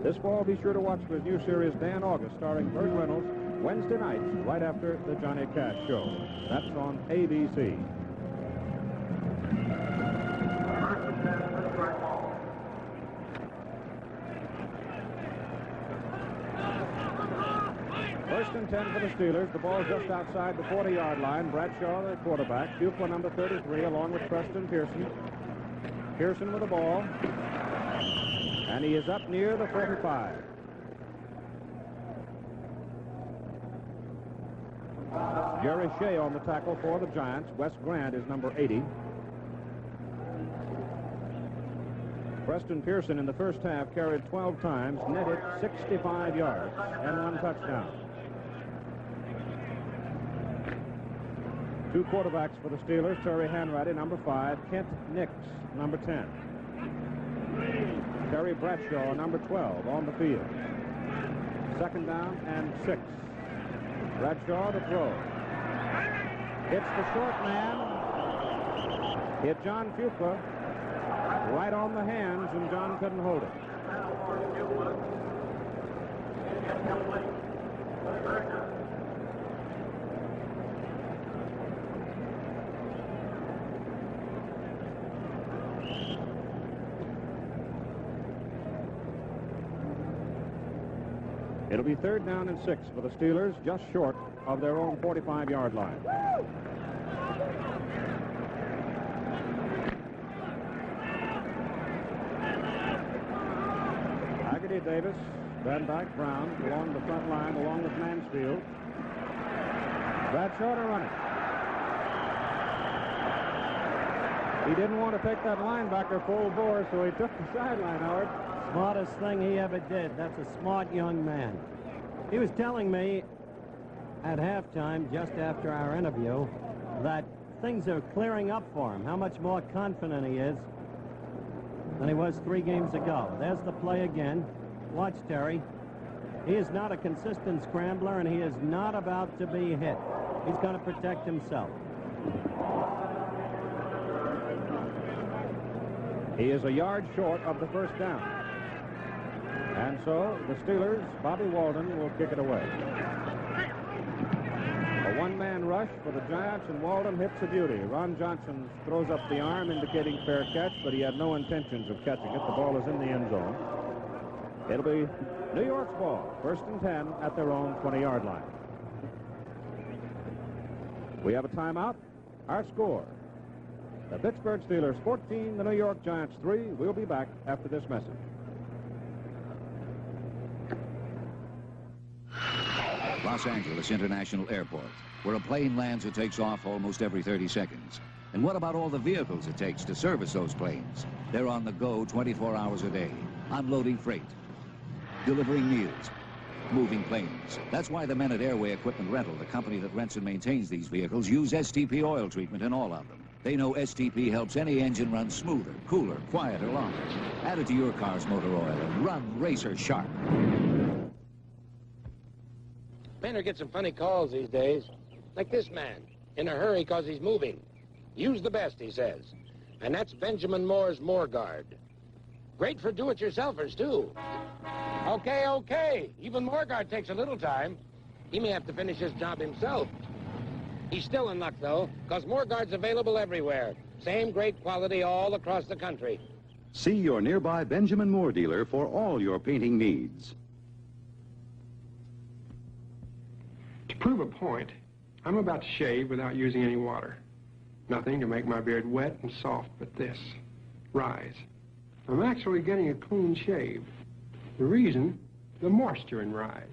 This fall, be sure to watch for his new series, Dan August, starring Burt Reynolds, Wednesday nights, right after the Johnny Cash show. That's on ABC. First and 10 for the Steelers. The ball just outside the 40-yard line. Bradshaw, the quarterback. Fuqua, number 33, along with Preston Pearson. Pearson with the ball. And he is up near the 45. Jerry Shea on the tackle for the Giants. Wes Grant is number 80. Preston Pearson in the first half carried 12 times, netted 65 yards, and 1 touchdown. 2 quarterbacks for the Steelers, Terry Hanratty, number 5, Kent Nix, number 10. Terry Bradshaw, number 12, on the field. Second down and 6. Bradshaw to throw. Hits the short man. Hit John Fuqua right on the hands, and John couldn't hold it. It'll be 3rd down and 6 for the Steelers, just short of their own 45-yard line. Haggerty, Davis, Van Dyke, Brown along the front line, along with Mansfield. Bradshaw to run it. He didn't want to take that linebacker full bore, so he took the sideline, Howard. Smartest thing he ever did. That's a smart young man. He was telling me at halftime, just after our interview, that things are clearing up for him, how much more confident he is than he was 3 games ago. There's the play again. Watch, Terry. He is not a consistent scrambler, and he is not about to be hit. He's going to protect himself. He is a yard short of the first down. And so the Steelers, Bobby Walden, will kick it away. A one-man rush for the Giants, and Walden hits a beauty. Ron Johnson throws up the arm indicating fair catch, but he had no intentions of catching it. The ball is in the end zone. It'll be New York's ball, 1st and 10 at their own 20-yard line. We have a timeout. Our score: the Pittsburgh Steelers 14, the New York Giants 3. We'll be back after this message. Los Angeles International Airport, where a plane lands or takes off almost every 30 seconds. And what about all the vehicles it takes to service those planes? They're on the go 24 hours a day, unloading freight, delivering meals, moving planes. That's why the men at Airway Equipment Rental, the company that rents and maintains these vehicles, use STP oil treatment in all of them. They know STP helps any engine run smoother, cooler, quieter, longer. Add it to your car's motor oil and run racer sharp. Men are getting some funny calls these days. Like this man, in a hurry because he's moving. Use the best, he says. And that's Benjamin Moore's Moore Guard. Great for do-it-yourselfers, too. Okay. Even Moore Guard takes a little time. He may have to finish his job himself. He's still in luck, though, because Moore Guard's available everywhere. Same great quality all across the country. See your nearby Benjamin Moore dealer for all your painting needs. To prove a point, I'm about to shave without using any water. Nothing to make my beard wet and soft but this. Rise. I'm actually getting a clean shave. The reason? The moisture in Rise.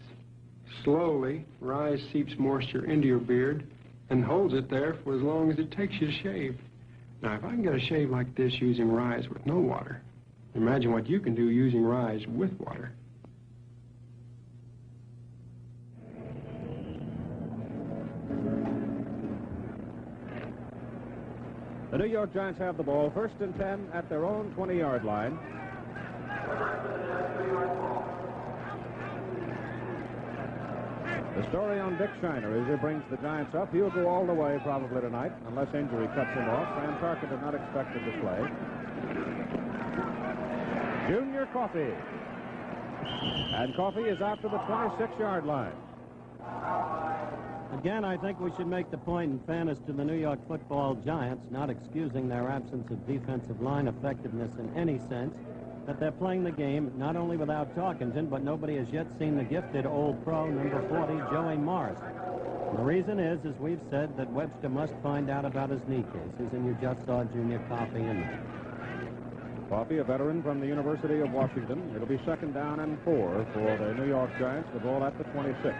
Slowly, Rise seeps moisture into your beard and holds it there for as long as it takes you to shave. Now, if I can get a shave like this using Rise with no water, imagine what you can do using Rise with water. The New York Giants have the ball, 1st and 10 at their own 20-yard line. The story on Dick Shiner is he brings the Giants up. He'll go all the way probably tonight, unless injury cuts him off. Sam Tarkin did not expect him to play. Junior Coffey. And Coffey is out to the 26-yard line. Again, I think we should make the point, in fairness to the New York Football Giants, not excusing their absence of defensive line effectiveness in any sense, that they're playing the game not only without Tarkenton, but nobody has yet seen the gifted old pro, number 40, Joey Morris. And the reason is, as we've said, that Webster must find out about his knee cases, and you just saw Junior Coffey in there. Coffey, a veteran from the University of Washington. It'll be 2nd down and 4 for the New York Giants. The ball at the 26.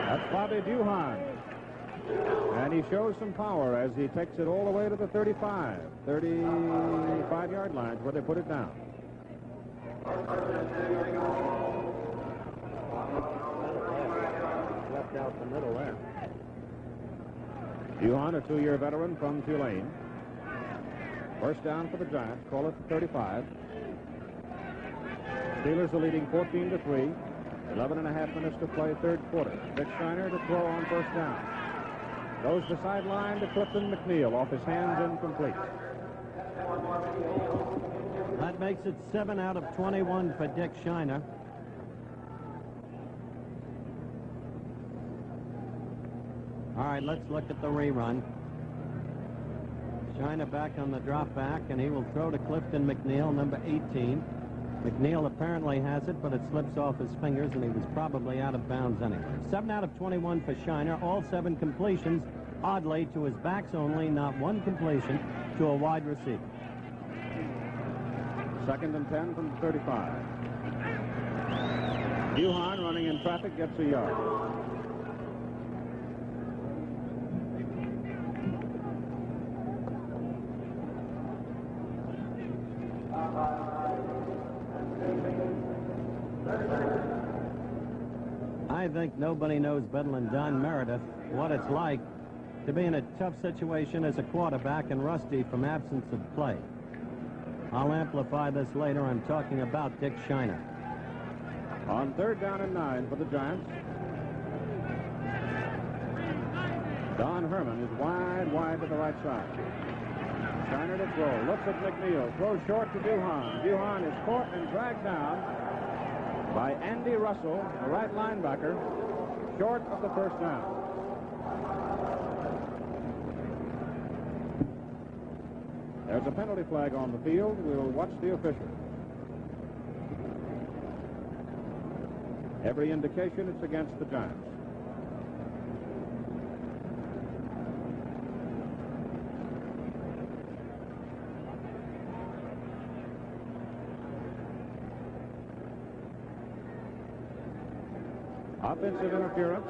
That's Bobby Duhan. And he shows some power as he takes it all the way to the 35-yard lines where they put it down. Left out the middle there. Duhan, a 2-year veteran from Tulane. 1st down for the Giants. Call it the 35. Steelers are leading 14-3. 11.5 minutes to play, 3rd quarter. Dick Shiner to throw on 1st down. Goes the sideline to Clifton McNeil. Off his hands, incomplete. That makes it 7 out of 21 for Dick Shiner. All right, let's look at the rerun. Shiner back on the drop back, and he will throw to Clifton McNeil, number 18. McNeil apparently has it, but it slips off his fingers, and he was probably out of bounds anyway. 7 out of 21 for Shiner. All 7 completions, oddly, to his backs only, not one completion to a wide receiver. 2nd and 10 from the 35. Duhan running in traffic gets a yard. I think nobody knows better than Don Meredith what it's like to be in a tough situation as a quarterback and rusty from absence of play. I'll amplify this later. I'm talking about Dick Shiner. On 3rd down and 9 for the Giants. Don Herman is wide to the right side. Shiner to throw. Looks at McNeil. Throws short to Duhan. Duhan is caught and dragged down by Andy Russell, the right linebacker, short of the 1st down. There's a penalty flag on the field. We'll watch the official. Every indication it's against the Giants. Offensive interference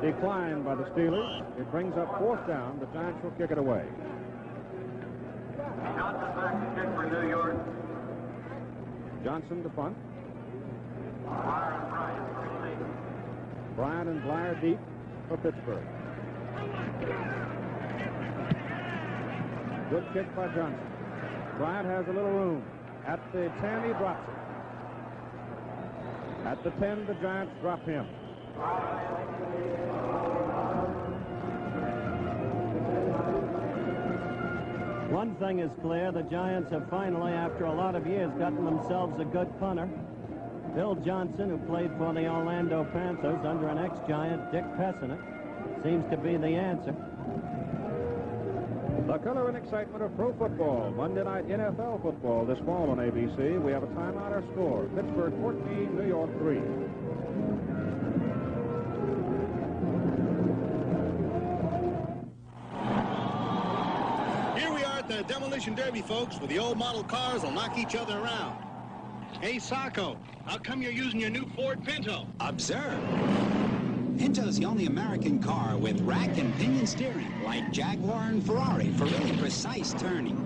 declined by the Steelers. It brings up 4th down. The Giants will kick it away. Johnson back to kick for New York. Johnson to punt. Bryant and Blyer deep for Pittsburgh. Good kick by Johnson. Bryant has a little room. At the 10, he drops it. At the 10, the Giants drop him. One thing is clear, the Giants have finally, after a lot of years, gotten themselves a good punter. Bill Johnson, who played for the Orlando Panthers under an ex-Giant, Dick Pessina, seems to be the answer. The color and excitement of pro football. Monday night NFL football this fall on ABC. We have a timeout. Our score: Pittsburgh 14, New York 3. Here we are at the Demolition Derby, folks, where the old model cars will knock each other around. Hey, Sacco, how come you're using your new Ford Pinto? Observe. Pinto's the only American car with rack and pinion steering, like Jaguar and Ferrari, for really precise turning.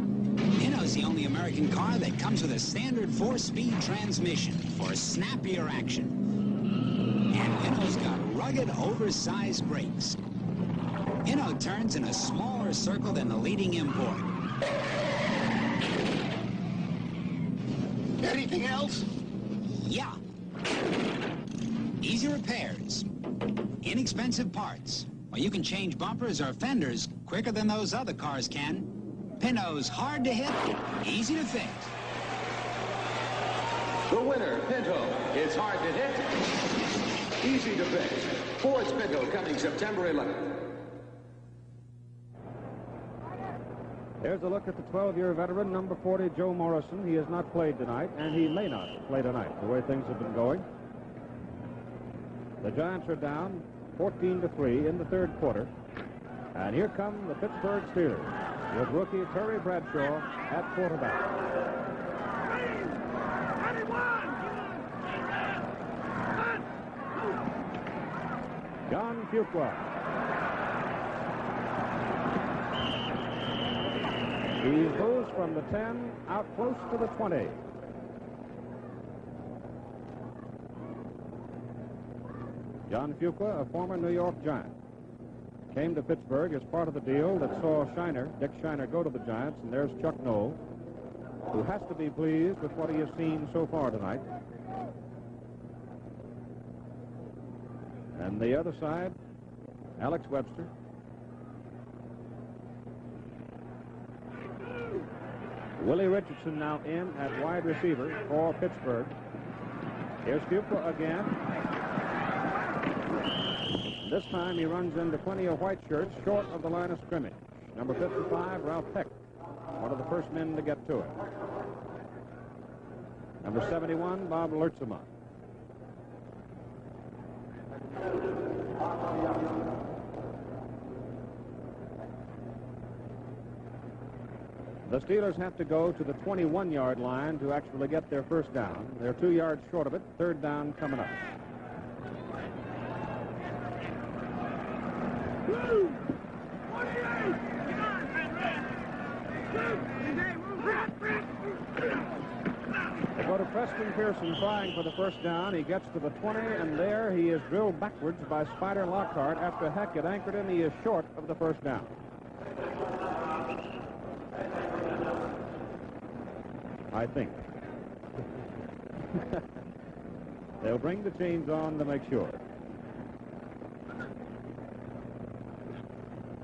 Pinto's the only American car that comes with a standard 4-speed transmission for snappier action. And Pinto's got rugged, oversized brakes. Pinto turns in a smaller circle than the leading import. Anything else? Yeah. Easy repairs. Inexpensive parts. Well, you can change bumpers or fenders quicker than those other cars can. Pinto's hard to hit, easy to fix. The winner, Pinto. It's hard to hit, easy to fix. Ford's Pinto coming September 11th. There's a look at the 12-year veteran, number 40, Joe Morrison. He has not played tonight, and he may not play tonight, the way things have been going. The Giants are down 14-3 in the third quarter. And here come the Pittsburgh Steelers with rookie Terry Bradshaw at quarterback. John Fuqua. He moves from the 10 out close to the 20. John Fuqua, a former New York Giant, came to Pittsburgh as part of the deal that saw Dick Shiner, go to the Giants, and there's Chuck Noll, who has to be pleased with what he has seen so far tonight. And the other side, Alex Webster. Willie Richardson now in at wide receiver for Pittsburgh. Here's Fuqua again. This time he runs into plenty of white shirts short of the line of scrimmage. Number 55, Ralph Peck, one of the first men to get to it. Number 71, Bob Lertzema. The Steelers have to go to the 21-yard line to actually get their first down. They're 2 yards short of it. Third down coming up. They go to Preston Pearson trying for the first down. He gets to the 20, and there he is drilled backwards by Spider Lockhart. After Heck had anchored him, he is short of the first down. I think. They'll bring the chains on to make sure.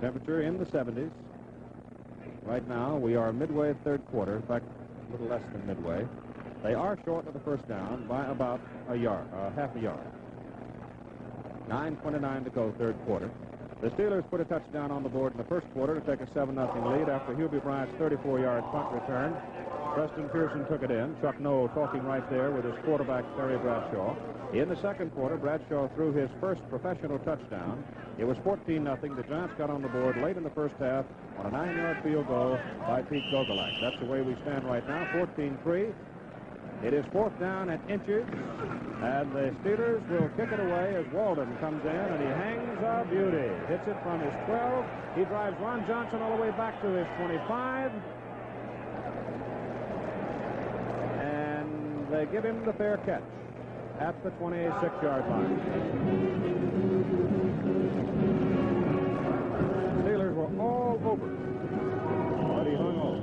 Temperature in the 70s. Right now, we are midway third quarter. In fact, a little less than midway. They are short of the first down by about half a yard. 9:29 to go, third quarter. The Steelers put a touchdown on the board in the first quarter to take a 7-0 lead after Hubie Bryant's 34-yard punt return. Preston Pearson took it in. Chuck Noll talking right there with his quarterback, Terry Bradshaw. In the second quarter, Bradshaw threw his first professional touchdown. It was 14-0. The Giants got on the board late in the first half on a 9-yard field goal by Pete Gogolak. That's the way we stand right now, 14-3. It is fourth down at inches, and the Steelers will kick it away as Walden comes in, and he hangs a beauty. Hits it from his 12. He drives Ron Johnson all the way back to his 25. And they give him the fair catch at the 26-yard line. Steelers were all over, but he hung over.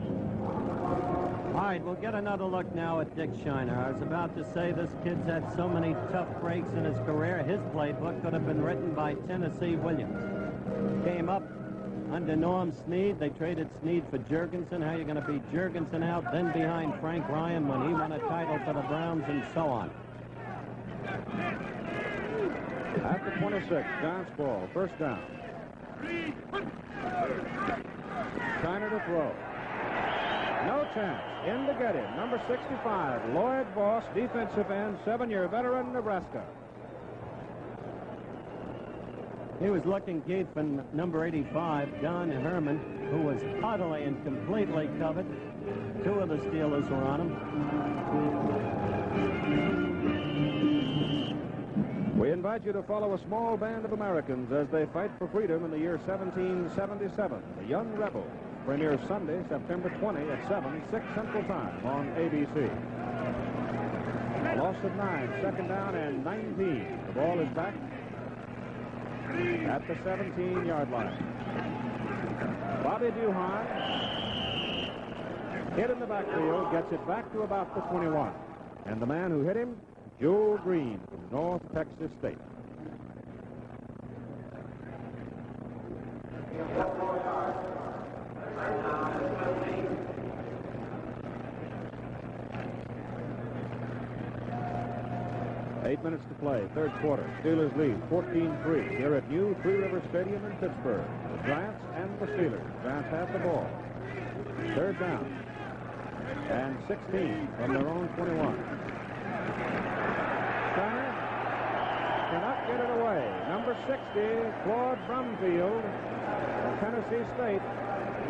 All right, we'll get another look now at Dick Shiner. I was about to say this kid's had so many tough breaks in his career. His playbook could have been written by Tennessee Williams. Came up under Norm Snead. They traded Snead for Jurgensen. How are you going to beat Jurgensen out? Then behind Frank Ryan when he won a title for the Browns and so on. At the 26, Giants ball, first down. Shiner to throw. No chance. In to get him. Number 65, Lloyd Voss, defensive end, 7-year veteran, Nebraska. He was looking Keith for number 85, Don Herman, who was totally and completely covered. Two of the Steelers were on him. We invite you to follow a small band of Americans as they fight for freedom in the year 1777. The Young Rebels premieres Sunday, September 20 at 7, 6 Central Time on ABC. A loss of 9, second down and 19. The ball is back at the 17-yard line. Bobby Duhan hit in the backfield, gets it back to about the 21. And the man who hit him, Joe Green from North Texas State. Eight minutes to play, third quarter. Steelers lead 14-3 here at new Three River Stadium in Pittsburgh. The Giants and the Steelers. Giants have the ball. Third down. And 16 from their own 21. Turner cannot get it away. Number 60, Claude Brumfield of Tennessee State,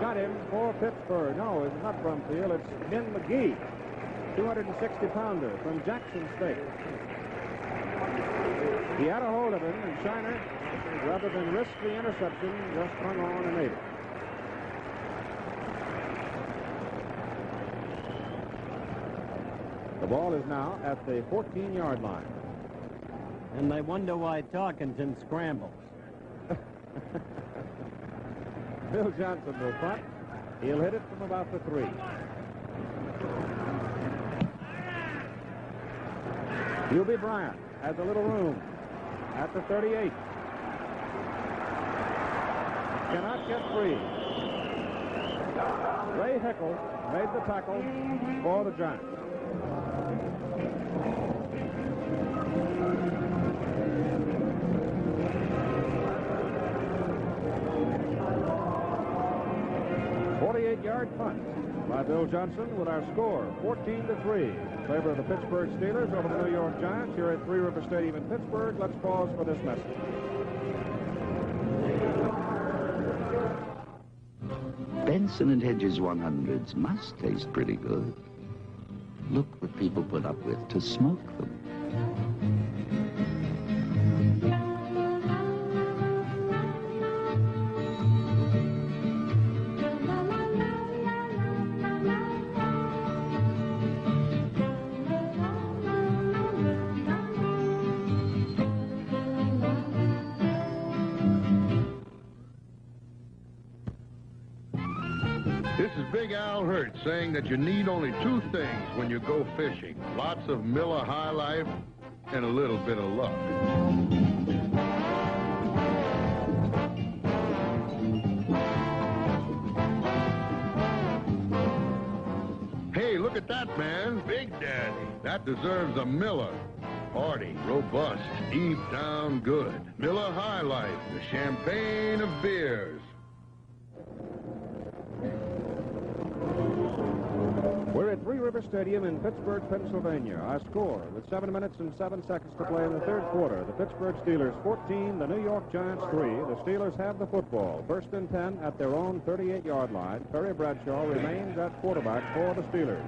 got him for Pittsburgh. No, it's not Brumfield, it's Min McGee, 260-pounder from Jackson State. He had a hold of him, and Shiner, rather than risk the interception, just hung on and made it. The ball is now at the 14-yard line. And they wonder why Tarkenton scrambles. Bill Johnson will punt. He'll hit it from about the 3. Hubie Bryant has a little room at the 38. Cannot get free. Ray Hickle made the tackle for the Giants. Yard punt by Bill Johnson with our score 14-3 in favor of the Pittsburgh Steelers over the New York Giants here at Three River Stadium in Pittsburgh. Let's pause for this message. Benson and Hedges 100s must taste pretty good. Look what people put up with to smoke them. Saying that you need only 2 things when you go fishing. Lots of Miller High Life and a little bit of luck. Hey, look at that, man. Big Daddy. That deserves a Miller. Hearty, robust, deep down good. Miller High Life, the champagne of beers. We're at Three River Stadium in Pittsburgh, Pennsylvania. Our score with 7 minutes and 7 seconds to play in the third quarter. The Pittsburgh Steelers 14, the New York Giants 3. The Steelers have the football. First and 10 at their own 38-yard line. Terry Bradshaw remains at quarterback for the Steelers.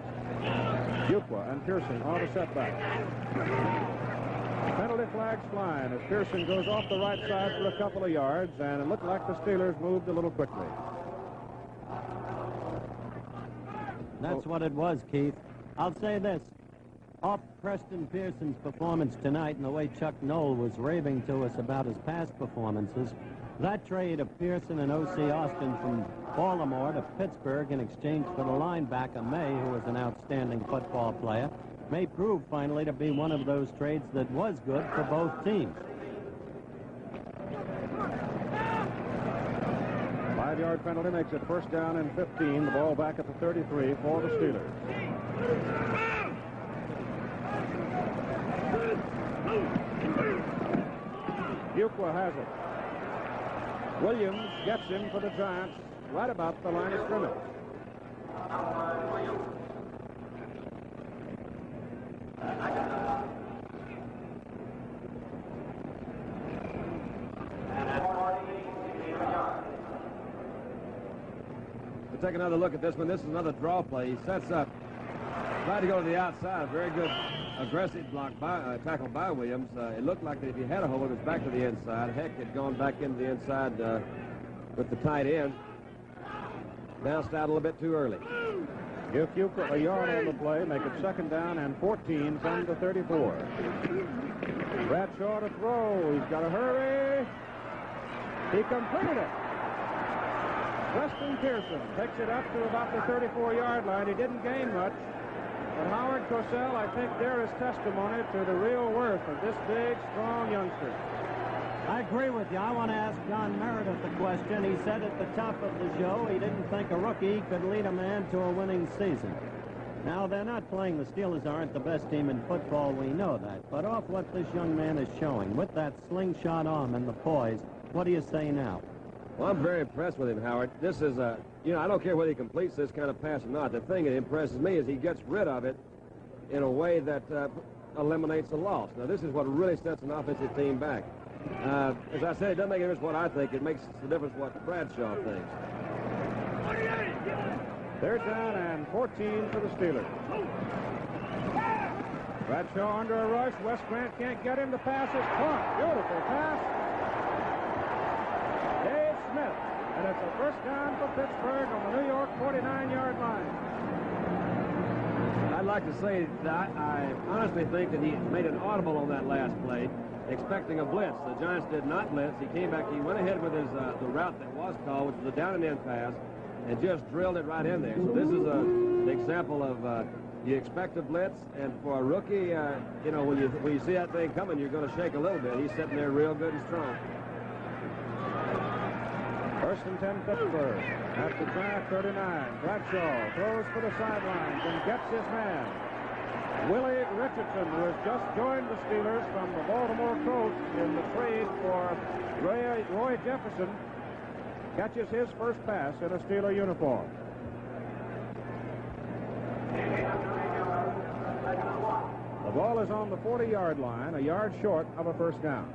Fuqua and Pearson are the setbacks. Penalty flags flying as Pearson goes off the right side for a couple of yards, and it looked like the Steelers moved a little quickly. That's what it was, Keith. I'll say this. Off Preston Pearson's performance tonight and the way Chuck Knoll was raving to us about his past performances, that trade of Pearson and O.C. Austin from Baltimore to Pittsburgh in exchange for the linebacker May, who was an outstanding football player, may prove finally to be one of those trades that was good for both teams. 5-yard penalty makes it first down and 15. The ball back at the 33 for the Steelers. Fuqua has it. Williams gets him for the Giants right about the line of scrimmage. Take another look at this one. This is another draw play. He sets up Tried to go to the outside. Very good aggressive block tackle by Williams. It looked like that if he had a hold, it was back to the inside. Heck had gone back into the inside with the tight end. Bounced out a little bit too early. Give Fuqua a yard on the play, make it 2nd down and 14 from the 34. Bradshaw to throw. He's got to hurry. He completed it. Weston Pearson picks it up to about the 34-yard line. He didn't gain much. But Howard Cosell, I think there is testimony to the real worth of this big, strong youngster. I agree with you. I want to ask Don Meredith a question. He said at the top of the show he didn't think a rookie could lead a man to a winning season. Now, they're not playing. The Steelers aren't the best team in football. We know that. But off what this young man is showing, with that slingshot arm and the poise, what do you say now? Well, I'm very impressed with him, Howard. This is a, I don't care whether he completes this kind of pass or not. The thing that impresses me is he gets rid of it in a way that eliminates a loss. Now, this is what really sets an offensive team back. As I said, it doesn't make any difference what I think. It makes the difference what Bradshaw thinks. 3rd down and 14 for the Steelers. Bradshaw under a rush. Wes Grant can't get him. The pass is caught. Beautiful pass. Dave Smith. And it's a 1st down for Pittsburgh on the New York 49-yard line. I'd like to say that I honestly think that he made an audible on that last play, expecting a blitz. The Giants did not blitz. He came back. He went ahead with his the route that was called, which was a down-and-in pass, and just drilled it right in there. So this is an example of you expect a blitz, and for a rookie, when you see that thing coming, you're going to shake a little bit. He's sitting there real good and strong. 1st and 10 Pittsburgh. At the Giant 39. Bradshaw throws for the sidelines and gets his man. Willie Richardson, who has just joined the Steelers from the Baltimore Colts in the trade for Roy Jefferson, catches his first pass in a Steeler uniform. The ball is on the 40-yard line, a yard short of a 1st down.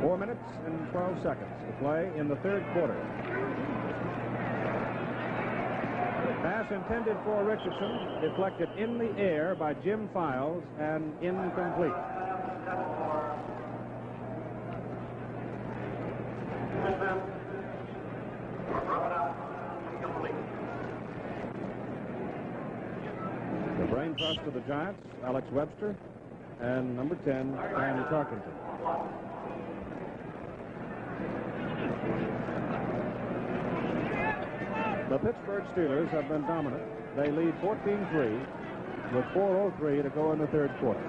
Four minutes and 12 seconds to play in the 3rd quarter. Pass intended for Richardson, deflected in the air by Jim Files and incomplete. The brain trust of the Giants, Alex Webster, and number 10, Danny Tarkenton. The Pittsburgh Steelers have been dominant. They lead 14-3 with 4:03 to go in the 3rd quarter.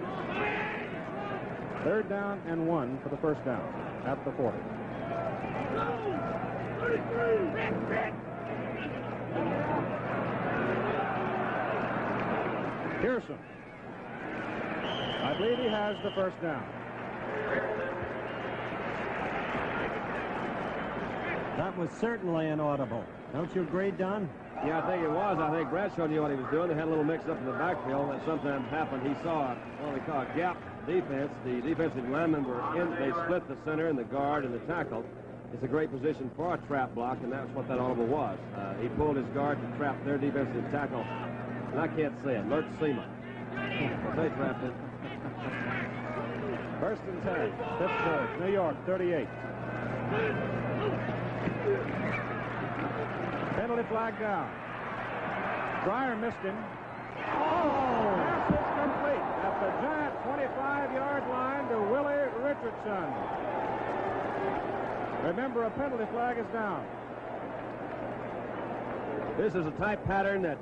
3rd down and 1 for the 1st down at the 40. Pearson. I believe he has the 1st down. That was certainly inaudible. Don't you agree, Don? Yeah, I think it was. I think Bradshaw knew what he was doing. They had a little mix-up in the backfield. That sometimes happened. He saw what we call a gap defense. The defensive linemen were in. They split the center and the guard and the tackle. It's a great position for a trap block, and that's what that audible was. He pulled his guard to trap their defensive tackle. And I can't say it. Lurch Seaman. They trapped it. 1st and 10. Pittsburgh, New York, 38. Penalty flag down. Dreyer missed him. Oh! Pass is complete at the Giant 25-yard line to Willie Richardson. Remember, a penalty flag is down. This is a type pattern that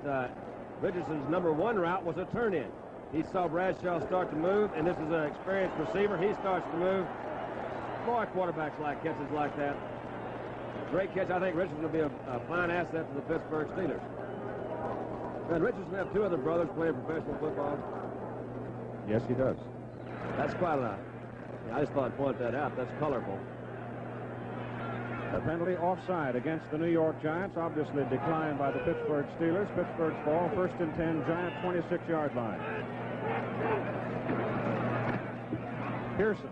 Richardson's number 1 route was a turn-in. He saw Bradshaw start to move, and this is an experienced receiver. He starts to move. Boy, quarterbacks like catches like that. Great catch. I think Richardson will be a fine asset to the Pittsburgh Steelers. And Richardson have 2 other brothers playing professional football. Yes, he does. That's quite a... I just thought I'd point that out. That's colorful. A penalty offside against the New York Giants, obviously declined by the Pittsburgh Steelers. Pittsburgh's ball, 1st and 10, Giant 26-yard line. Pearson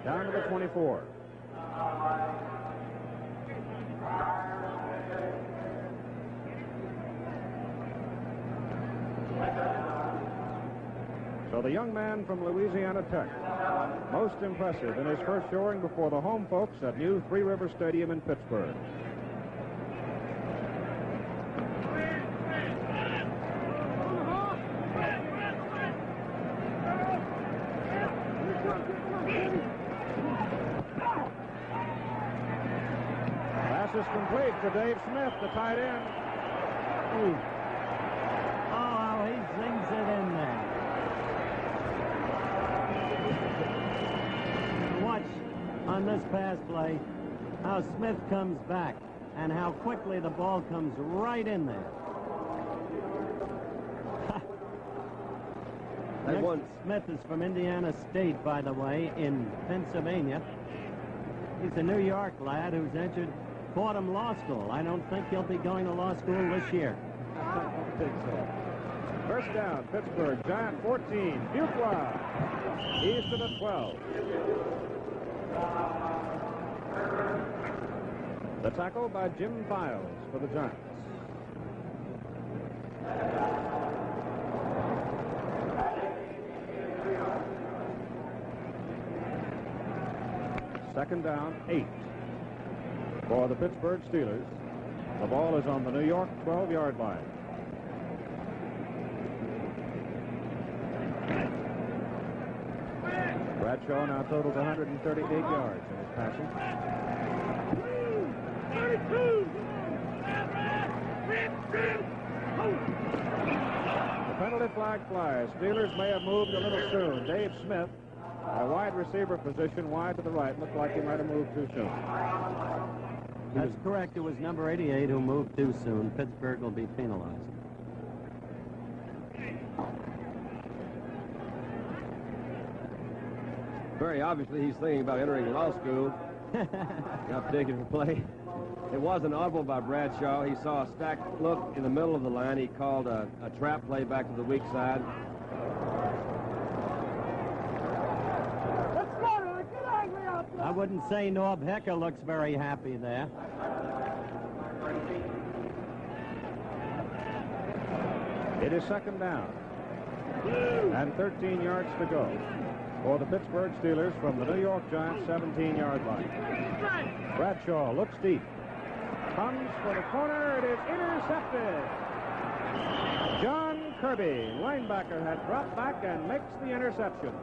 down to the 24. So the young man from Louisiana Tech, most impressive in his first showing before the home folks at new Three River Stadium in Pittsburgh. Pass is complete to Dave Smith, the tight end. Ooh. Oh, he zings it in there. Watch on this pass play how Smith comes back and how quickly the ball comes right in there. Smith is from Indiana State, by the way, in Pennsylvania. He's a New York lad who's entered Fordham Law School. I don't think he'll be going to law school this year. I don't think so. First down, Pittsburgh, Giant 14, Buchla. He's to the 12. The tackle by Jim Files for the Giants. Second down, 8 for the Pittsburgh Steelers. The ball is on the New York 12-yard line. Bradshaw now totals 138 yards in his passing. The penalty flag flies. Steelers may have moved a little soon. Dave Smith, a wide receiver position wide to the right, looked like he might have moved too soon. That's correct. It was number 88 who moved too soon. Pittsburgh will be penalized. Very obviously, he's thinking about entering law school. Not particular play. It was an audible by Bradshaw. He saw a stacked look in the middle of the line. He called a trap play back to the weak side. I wouldn't say Norb Hecker looks very happy there. It is second down and 13 yards to go for the Pittsburgh Steelers from the New York Giants 17-yard line. Bradshaw looks deep, comes for the corner. It is intercepted. John Kirby, linebacker, had dropped back and makes the interception.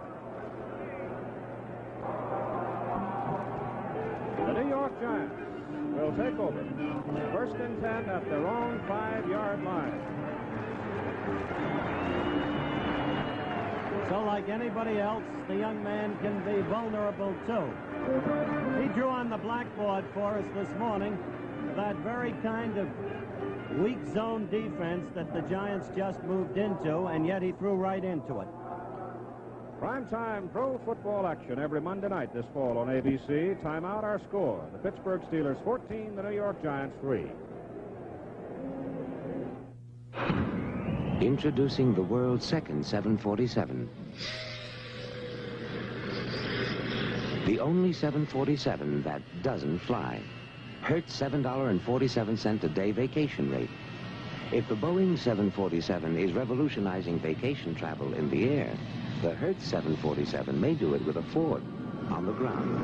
The New York Giants will take over. First and 10 at their own 5-yard line. So like anybody else, the young man can be vulnerable too. He drew on the blackboard for us this morning that very kind of weak zone defense that the Giants just moved into, and yet he threw right into it. Primetime pro football action every Monday night this fall on ABC. Timeout, our score. The Pittsburgh Steelers 14, the New York Giants 3. Introducing the world's second 747. The only 747 that doesn't fly. Hertz $7.47 a day vacation rate. If the Boeing 747 is revolutionizing vacation travel in the air, the Hertz 747 may do it with a Ford on the ground.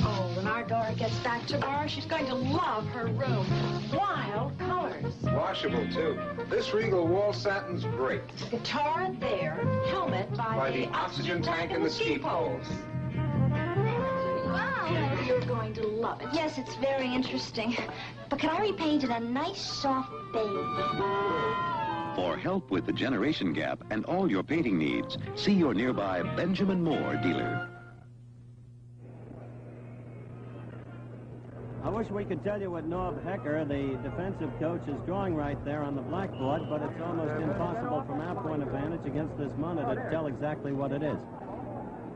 Oh, when our daughter gets back tomorrow, she's going to love her room. Wild colors. Washable, too. This Regal wall satin's great. Guitar there, helmet by the oxygen tank and the ski poles. Wow, you're going to love it. Yes, it's very interesting. But can I repaint it a nice soft beige? For help with the generation gap and all your painting needs, see your nearby Benjamin Moore dealer. I wish we could tell you what Norb Hecker, the defensive coach, is drawing right there on the blackboard, but it's almost impossible from our point of vantage against this monitor to tell exactly what it is.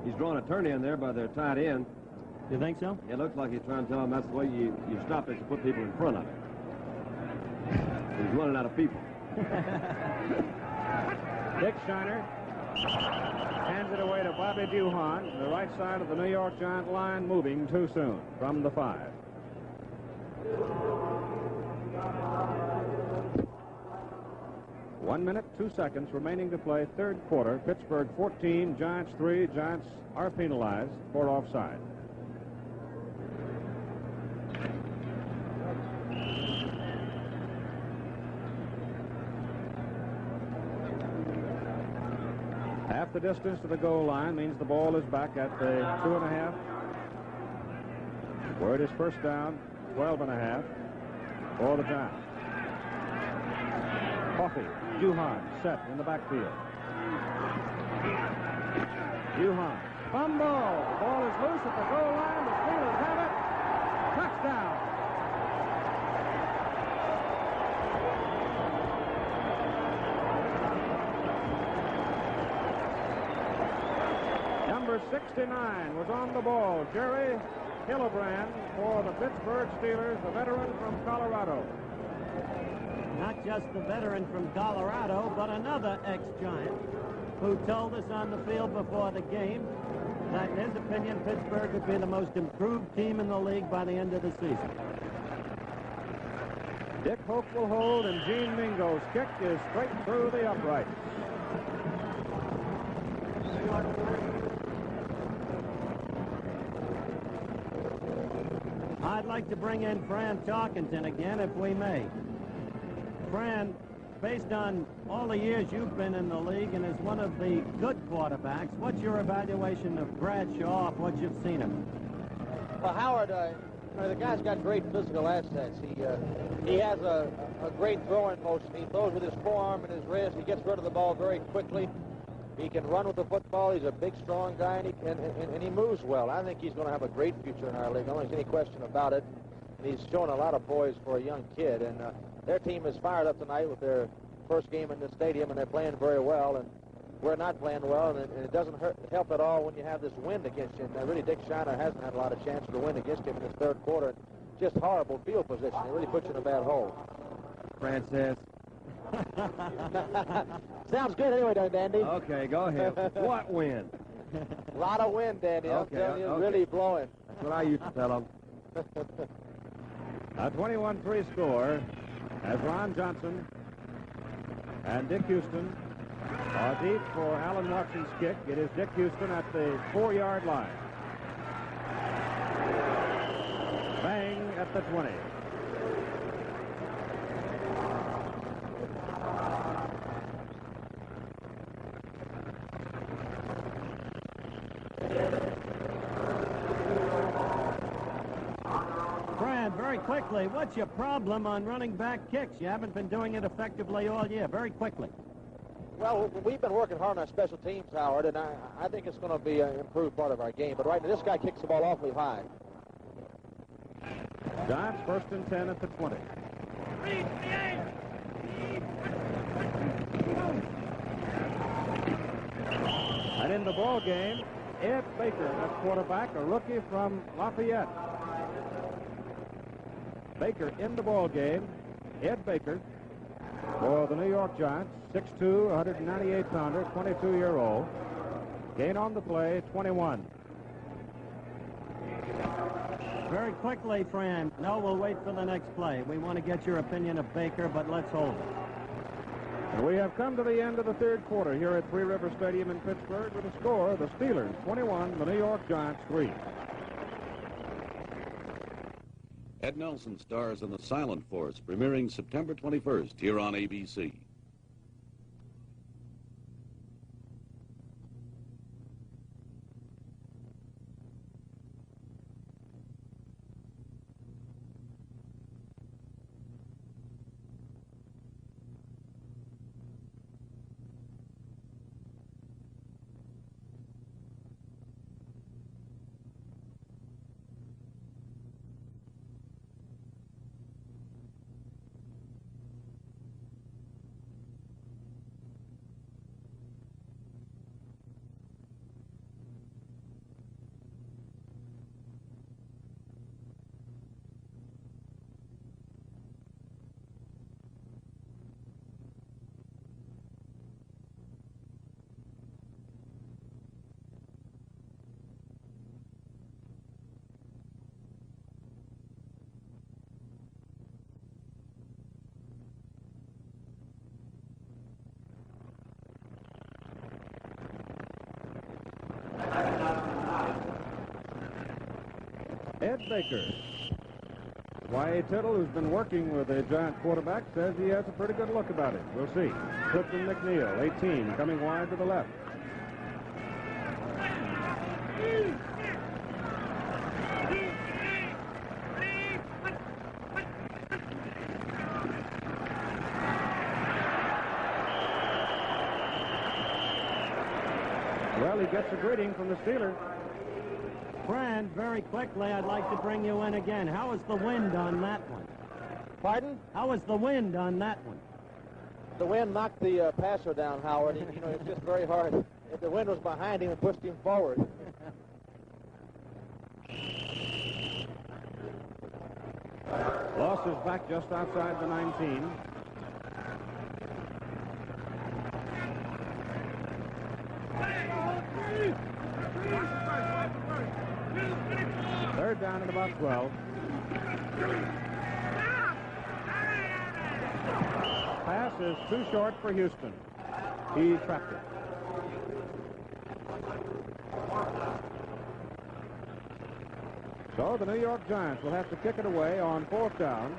He's drawing a turn in there by their tight end. You think so? It looks like he's trying to tell him that's the way you stop it, to put people in front of it. He's running out of people. Dick Shiner Hands it away to Bobby Duhon. The right side of the New York Giant line moving too soon from the 5. One minute, 2 seconds remaining to play, third quarter. Pittsburgh 14, Giants 3. Giants are penalized for offside. Half the distance to the goal line means the ball is back at the 2.5. Where it is first down, 12.5 for the Giants. Coffey, Duhon set in the backfield. Duhon, fumble. The ball is loose at the goal line. The Steelers have it. Touchdown. Number 69 was on the ball. Jerry Hildebrand for the Pittsburgh Steelers, the veteran from Colorado. Not just the veteran from Colorado, but another ex-Giant who told us on the field before the game that in his opinion Pittsburgh would be the most improved team in the league by the end of the season. Dick Hoke will hold, and Gene Mingo's kick is straight through the uprights. I'd like to bring in Fran Tarkenton again, if we may. Fran, based on all the years you've been in the league and as one of the good quarterbacks, what's your evaluation of Bradshaw, of what you've seen him? Well, Howard, the guy's got great physical assets. He has a great throwing motion. He throws with his forearm and his wrist. He gets rid of the ball very quickly. He can run with the football. He's a big, strong guy, and he moves well. I think he's going to have a great future in our league. I don't think there's any question about it. And he's shown a lot of poise for a young kid. And their team is fired up tonight with their first game in the stadium, and they're playing very well. And we're not playing well, and it doesn't help at all when you have this wind against you. And really, Dick Shiner hasn't had a lot of chance for the wind against him in this third quarter. Just horrible field position. It really puts you in a bad hole. Francis. Sounds good anyway, don't it, Dandy? Okay, go ahead. What wind? A lot of wind, Dandy. I'm telling you, it's really blowing. That's what I used to tell them. A 21-3 score as Ron Johnson and Dick Houston are deep for Alan Watson's kick. It is Dick Houston at the 4-yard line. Bang at the 20. Fran, very quickly, what's your problem on running back kicks? You haven't been doing it effectively all year. Very quickly. Well, we've been working hard on our special teams, Howard, and I think it's going to be an improved part of our game. But right now, this guy kicks the ball awfully high. Giants first and 10 at the 20. And in the ball game, Ed Baker, that quarterback, a rookie from Lafayette. Baker in the ball game. Ed Baker for the New York Giants, 6'2", 198-pounder, 22-year-old. Gain on the play, 21. Very quickly, Fran. No, we'll wait for the next play. We want to get your opinion of Baker, but let's hold it. And we have come to the end of the third quarter here at Three River Stadium in Pittsburgh with a score, the Steelers 21, the New York Giants 3. Ed Nelson stars in The Silent Force, premiering September 21st here on ABC. Ed Baker. Y.A. Tittle, who's been working with the Giant quarterback, says he has a pretty good look about him. We'll see. Clifton McNeil, 18, coming wide to the left. Well, he gets a greeting from the Steelers. Fran, very quickly, I'd like to bring you in again. How was the wind on that one? Pardon? How was the wind on that one? The wind knocked the passer down, Howard. It's just very hard. If the wind was behind him, it pushed him forward. Loss is back just outside the 19. Third down at about 12. Pass is too short for Houston. He trapped it. So the New York Giants will have to kick it away on 4th down,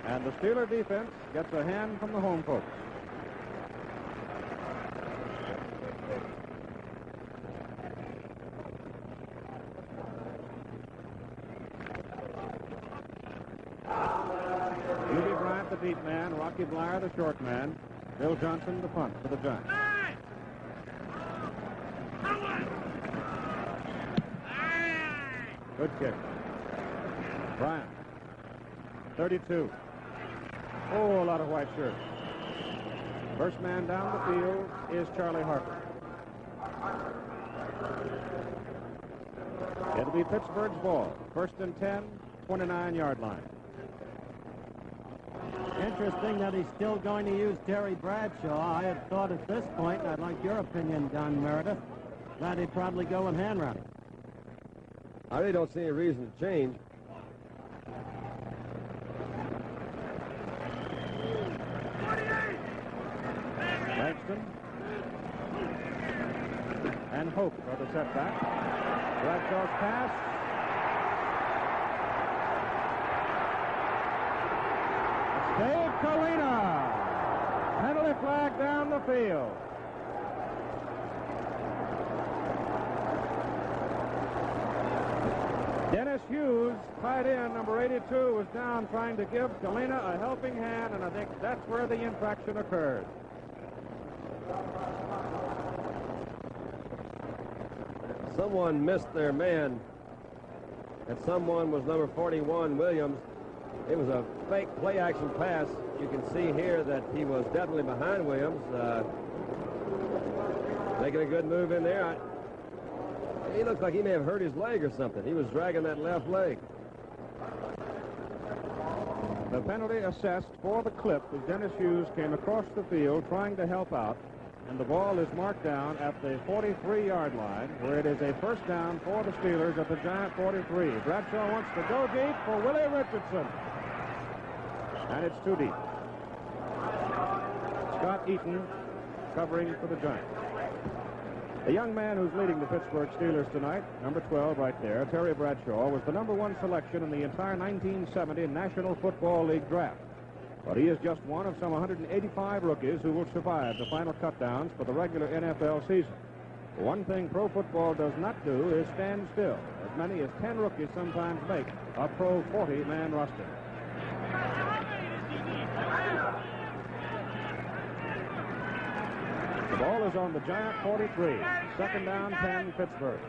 and the Steeler defense gets a hand from the home folks. The deep man, Rocky Bleier the short man, Bill Johnson the punt for the Giants. Good kick. Bryant, 32. Oh, a lot of white shirts. First man down the field is Charlie Harper. It'll be Pittsburgh's ball. 1st and 10, 29-yard line. Interesting that he's still going to use Terry Bradshaw. I had thought at this point, and I'd like your opinion, Don Meredith, that he'd probably go with hand route. I really don't see any reason to change. Langston and Hope are the setback. Bradshaw's pass. Dave Kalina. Penalty flag down the field. Dennis Hughes, tight end, number 82, was down trying to give Kalina a helping hand, and I think that's where the infraction occurred. Someone missed their man. That someone was number 41, Williams. It was a fake play-action pass. You can see here that he was definitely behind Williams. Making a good move in there. He looks like he may have hurt his leg or something. He was dragging that left leg. The penalty assessed for the clip as Dennis Hughes came across the field trying to help out, and the ball is marked down at the 43-yard line, where it is a first down for the Steelers at the Giant 43. Bradshaw wants to go deep for Willie Richardson, and it's too deep. Scott Eaton covering for the Giants. The young man who's leading the Pittsburgh Steelers tonight, number 12 right there, Terry Bradshaw, was the number 1 selection in the entire 1970 National Football League draft. But he is just one of some 185 rookies who will survive the final cutdowns for the regular NFL season. One thing pro football does not do is stand still. As many as 10 rookies sometimes make a pro 40-man roster. The ball is on the Giant 43. Second down, 10, Pittsburgh.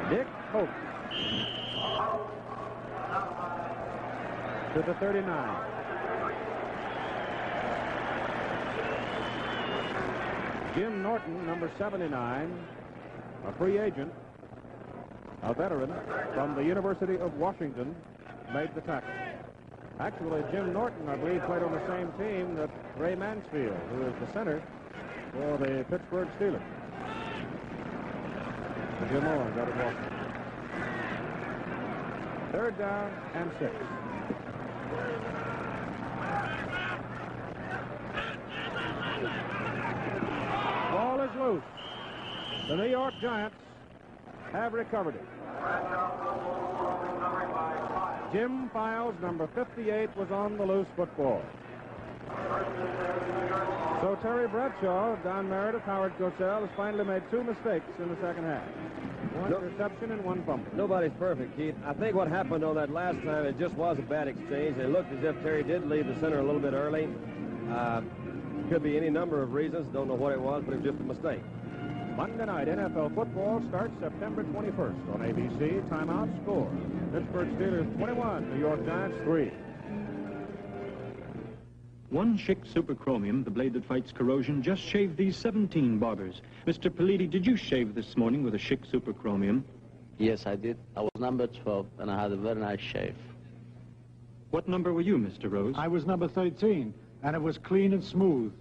Dick Hope to the 39. Jim Norton, number 79, a free agent, a veteran from the University of Washington, made the tackle. Actually, Jim Norton, I believe, played on the same team that Ray Mansfield, who is the center for the Pittsburgh Steelers. Jim Owens out of Washington. Third down and 6. Ball is loose. The New York Giants have recovered it. Jim Files, number 58, was on the loose football. So Terry Bradshaw, Don Meredith, Howard Cosell has finally made 2 mistakes in the second half. 1 interception and 1 fumble. Nobody's perfect, Keith. I think what happened on that last time, it just was a bad exchange. It looked as if Terry did leave the center a little bit early. Could be any number of reasons. Don't know what it was, but it was just a mistake. Monday night NFL football starts September 21st on ABC. Timeout score. Pittsburgh Steelers 21, New York Giants 3. One Schick Superchromium, the blade that fights corrosion, just shaved these 17 barbers. Mr. Politi, did you shave this morning with a Schick Superchromium? Yes, I did. I was number 12, and I had a very nice shave. What number were you, Mr. Rose? I was number 13, and it was clean and smooth.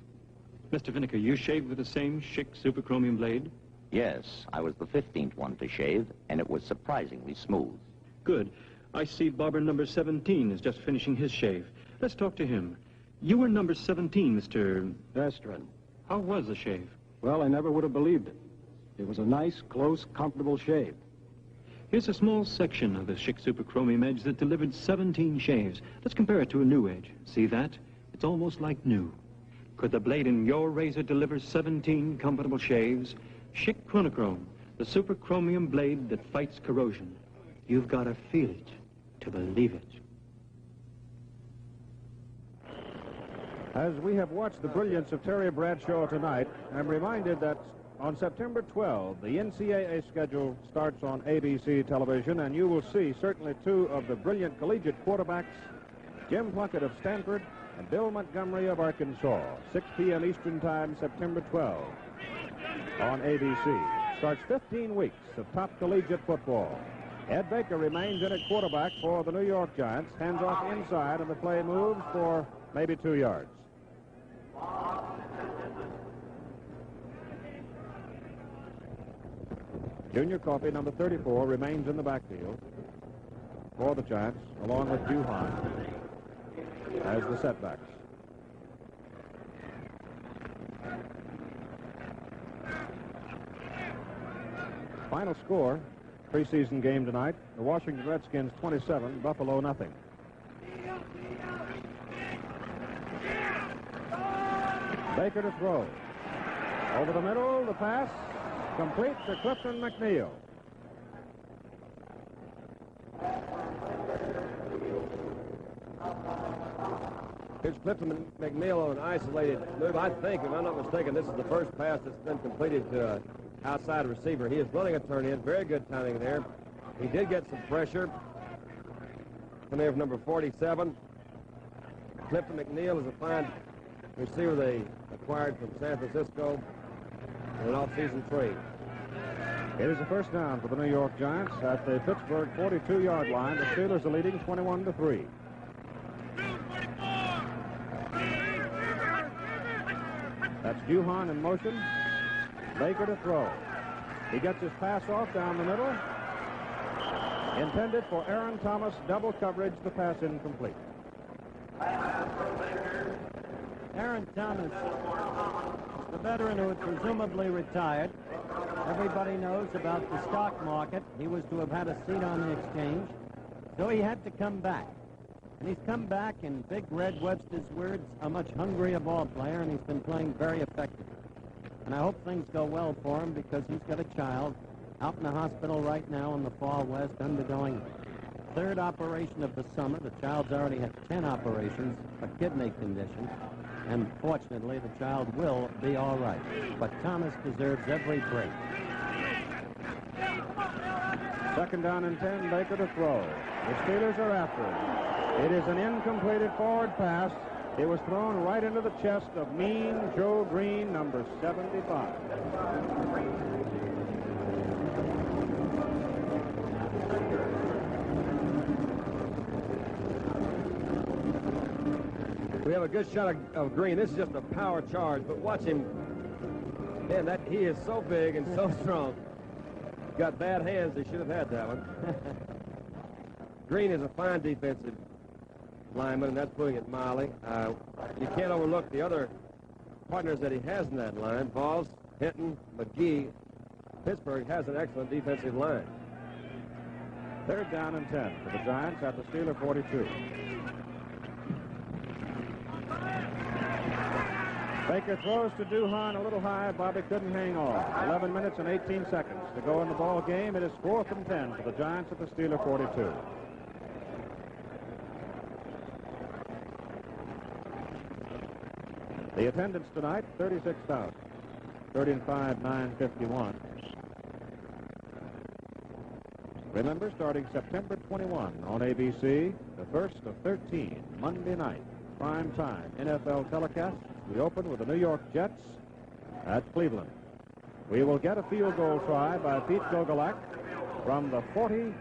Mr. Vinegar, you shaved with the same Schick Superchromium blade? Yes, I was the 15th one to shave, and it was surprisingly smooth. Good. I see barber number 17 is just finishing his shave. Let's talk to him. You were number 17, Mr. Estrin. How was the shave? Well, I never would have believed it. It was a nice, close, comfortable shave. Here's a small section of the Schick Superchromium edge that delivered 17 shaves. Let's compare it to a new edge. See that? It's almost like new. Could the blade in your razor deliver 17 comfortable shaves? Schick Chronochrome, the superchromium blade that fights corrosion. You've got to feel it to believe it. As we have watched the brilliance of Terry Bradshaw tonight, I'm reminded that on September 12, the NCAA schedule starts on ABC television, and you will see certainly 2 of the brilliant collegiate quarterbacks, Jim Plunkett of Stanford and Bill Montgomery of Arkansas. 6 p.m. Eastern Time, September 12, on ABC. Starts 15 weeks of top collegiate football. Ed Baker remains in at quarterback for the New York Giants. Hands off inside, and the play moves for maybe 2 yards. Junior Coffey, number 34, remains in the backfield for the Giants, along with Hugh Hahn as the setbacks. Final score, preseason game tonight, the Washington Redskins 27, Buffalo nothing. Baker to throw. Over the middle, the pass complete to Clifton McNeil. Here's Clifton McNeil on an isolated move. I think, if I'm not mistaken, this is the first pass that's been completed to an outside receiver. He is running a turn-in. Very good timing there. He did get some pressure. Coming in from number 47. Clifton McNeil is a fine receiver they acquired from San Francisco in an off-season trade. It is a first down for the New York Giants at the Pittsburgh 42-yard line. The Steelers are leading 21-3. That's Duhan in motion. Baker to throw. He gets his pass off down the middle. Intended for Aaron Thomas. Double coverage. The pass incomplete. Aaron Thomas, the veteran who had presumably retired. Everybody knows about the stock market. He was to have had a seat on the exchange, so he had to come back. And he's come back, in Big Red Webster's words, a much hungrier ball player, and he's been playing very effectively. And I hope things go well for him, because he's got a child out in the hospital right now in the Far West undergoing third operation of the summer. The child's already had 10 operations, a kidney condition. And fortunately, the child will be all right. But Thomas deserves every break. Second down and 10, Baker to throw. The Steelers are after him. It is an incompleted forward pass. It was thrown right into the chest of Mean Joe Green, number 75. We have a good shot of Green. This is just a power charge, but watch him. Man, he is so big and so strong. Got bad hands. They should have had that one. Green is a fine defensive lineman, and that's putting it mildly. You can't overlook the other partners that he has in that line. Voss, Hinton, McGee, Pittsburgh has an excellent defensive line. 3rd down and 10 for the Giants at the Steeler 42. Baker throws to Duhan a little high. Bobby couldn't hang on. 11 minutes and 18 seconds to go in the ball game. It is 4th and 10 for the Giants at the Steeler 42. The attendance tonight, 36,000. 35,951. Remember, starting September 21 on ABC, the first of 13 Monday night prime time NFL telecasts. We open with the New York Jets at Cleveland. We will get a field goal try by Pete Gogolak from the 40,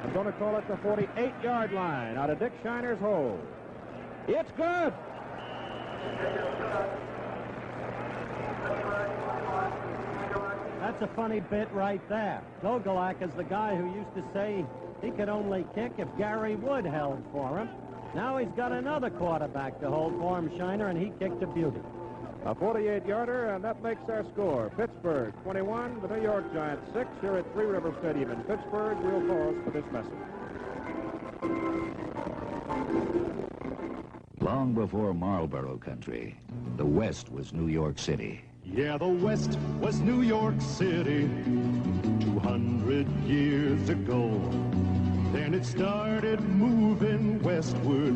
I'm going to call it the 48-yard line out of Dick Shiner's hole. It's good. That's a funny bit right there. Gogolak is the guy who used to say he could only kick if Gary Wood held for him. Now he's got another quarterback to hold for him, Shiner, and he kicked a beauty. A 48-yarder, and that makes our score. Pittsburgh 21, the New York Giants 6 here at Three River Stadium in Pittsburgh. We'll pause for this message. Long before Marlboro country, the West was New York City. Yeah, the West was New York City 200 years ago. Then it started moving westward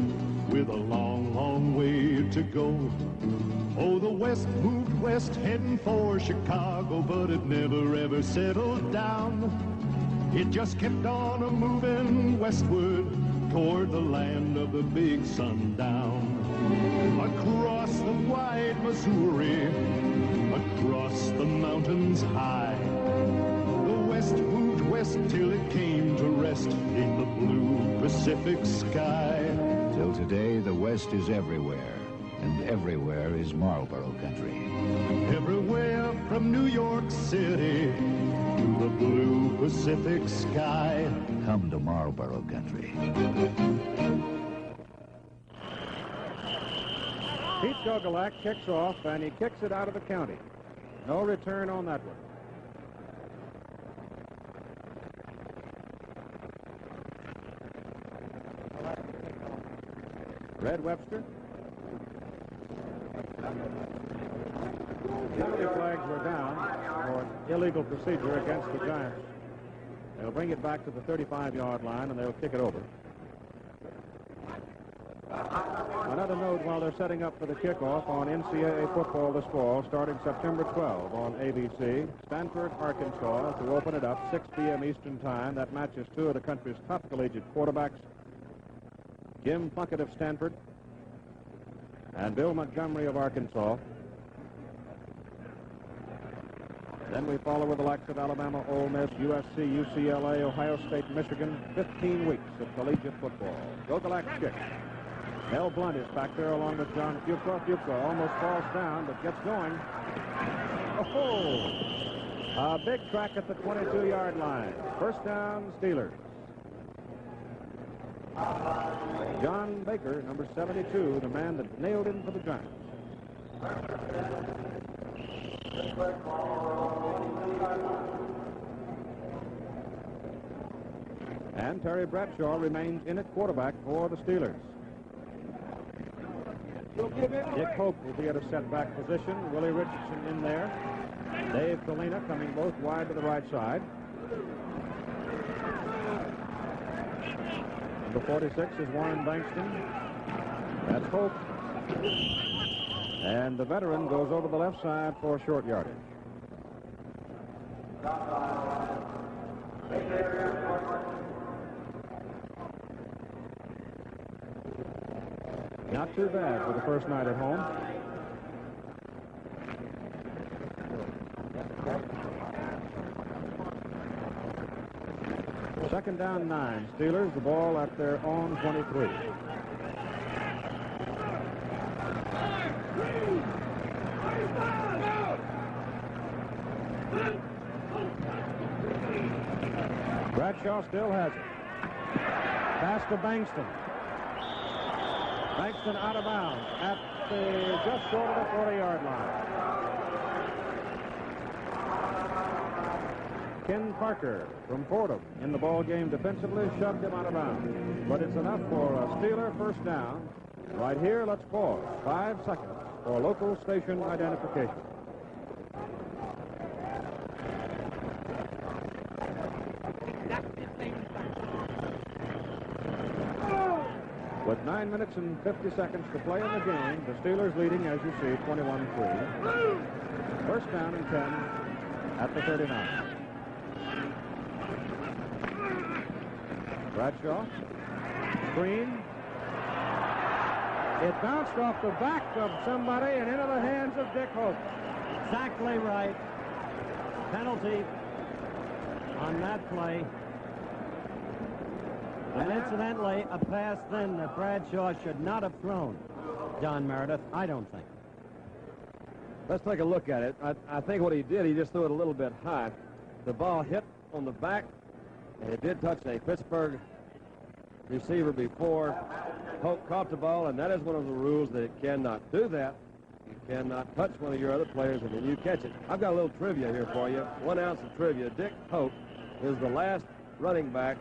with a long, long way to go. Oh, the West moved west heading for Chicago, but it never ever settled down. It just kept on moving westward toward the land of the big sundown. Across the wide Missouri, across the mountains high, the West moved west till it came to rest in the blue Pacific sky. Till today, the West is everywhere, and everywhere is Marlboro country. Everywhere from New York City to the blue Pacific sky. Come to Marlboro country. Pete Gogolak kicks off, and he kicks it out of the county. No return on that one. Red Webster. Penalty flags were down for illegal procedure against the Giants. They'll bring it back to the 35-yard line, and they'll kick it over. Another note while they're setting up for the kickoff on NCAA football this fall, starting September 12 on ABC, Stanford, Arkansas, to open it up, 6 p.m. Eastern Time. That matches two of the country's top collegiate quarterbacks, Jim Plunkett of Stanford and Bill Montgomery of Arkansas. Then we follow with the likes of Alabama, Ole Miss, USC, UCLA, Ohio State, Michigan. 15 weeks of collegiate football. Gogolak kick. Mel Blunt is back there along with John Fuqua. Fuqua almost falls down, but gets going. Oh! A big track at the 22-yard line. First down, Steelers. John Baker, number 72, the man that nailed him for the Giants. And Terry Bradshaw remains in at quarterback for the Steelers. Dick Hope will be at a setback position. Willie Richardson in there. Dave Colina coming both wide to the right side. Number 46 is Warren Bankston. That's Hope. And the veteran goes over the left side for short yardage. Not too bad for the first night at home. Second down 9. Steelers, the ball at their own 23. Bradshaw still has it. Pass to Bankston. Bankston out of bounds at just short of the 40-yard line. Ken Parker from Fordham in the ball game defensively, shoved him out of bounds. But it's enough for a Steeler first down. Right here, let's pause 5 seconds for local station identification. With 9 minutes and 50 seconds to play in the game, the Steelers leading, as you see, 21-3. First down and 10 at the 39. Bradshaw, screen. It bounced off the back of somebody and into the hands of Dick Hope. Exactly right. Penalty on that play. And incidentally, a pass then that Bradshaw should not have thrown. Don Meredith, I don't think. Let's take a look at it. I think what he did, he just threw it a little bit high. The ball hit on the back, and it did touch a Pittsburgh receiver before Hope caught the ball, and that is one of the rules that it cannot do that. You cannot touch one of your other players, and then you catch it. I've got a little trivia here for you. 1 ounce of trivia. Dick Hope is the last running back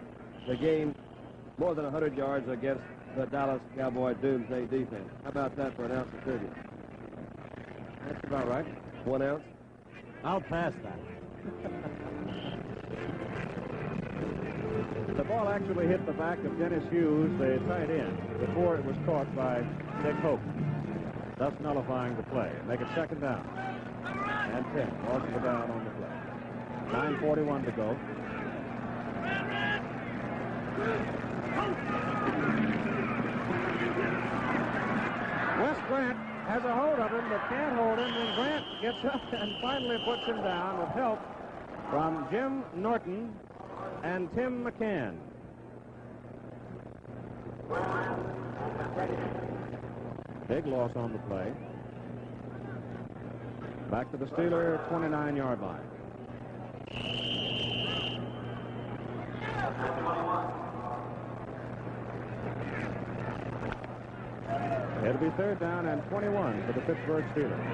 to gain more than 100 yards against the Dallas Cowboy Doomsday defense. How about that for an ounce of trivia? That's about right. 1 ounce? I'll pass that. The ball actually hit the back of Dennis Hughes, the tight end, before it was caught by Dick Hope, thus nullifying the play. Make it second down. And 10. Washington down on the play. 9:41 to go. Wes Grant has a hold of him, but can't hold him, and Grant gets up and finally puts him down with help from Jim Norton and Tim McCann. Big loss on the play. Back to the Steeler 29-yard line. It'll be third down and 21 for the Pittsburgh Steelers.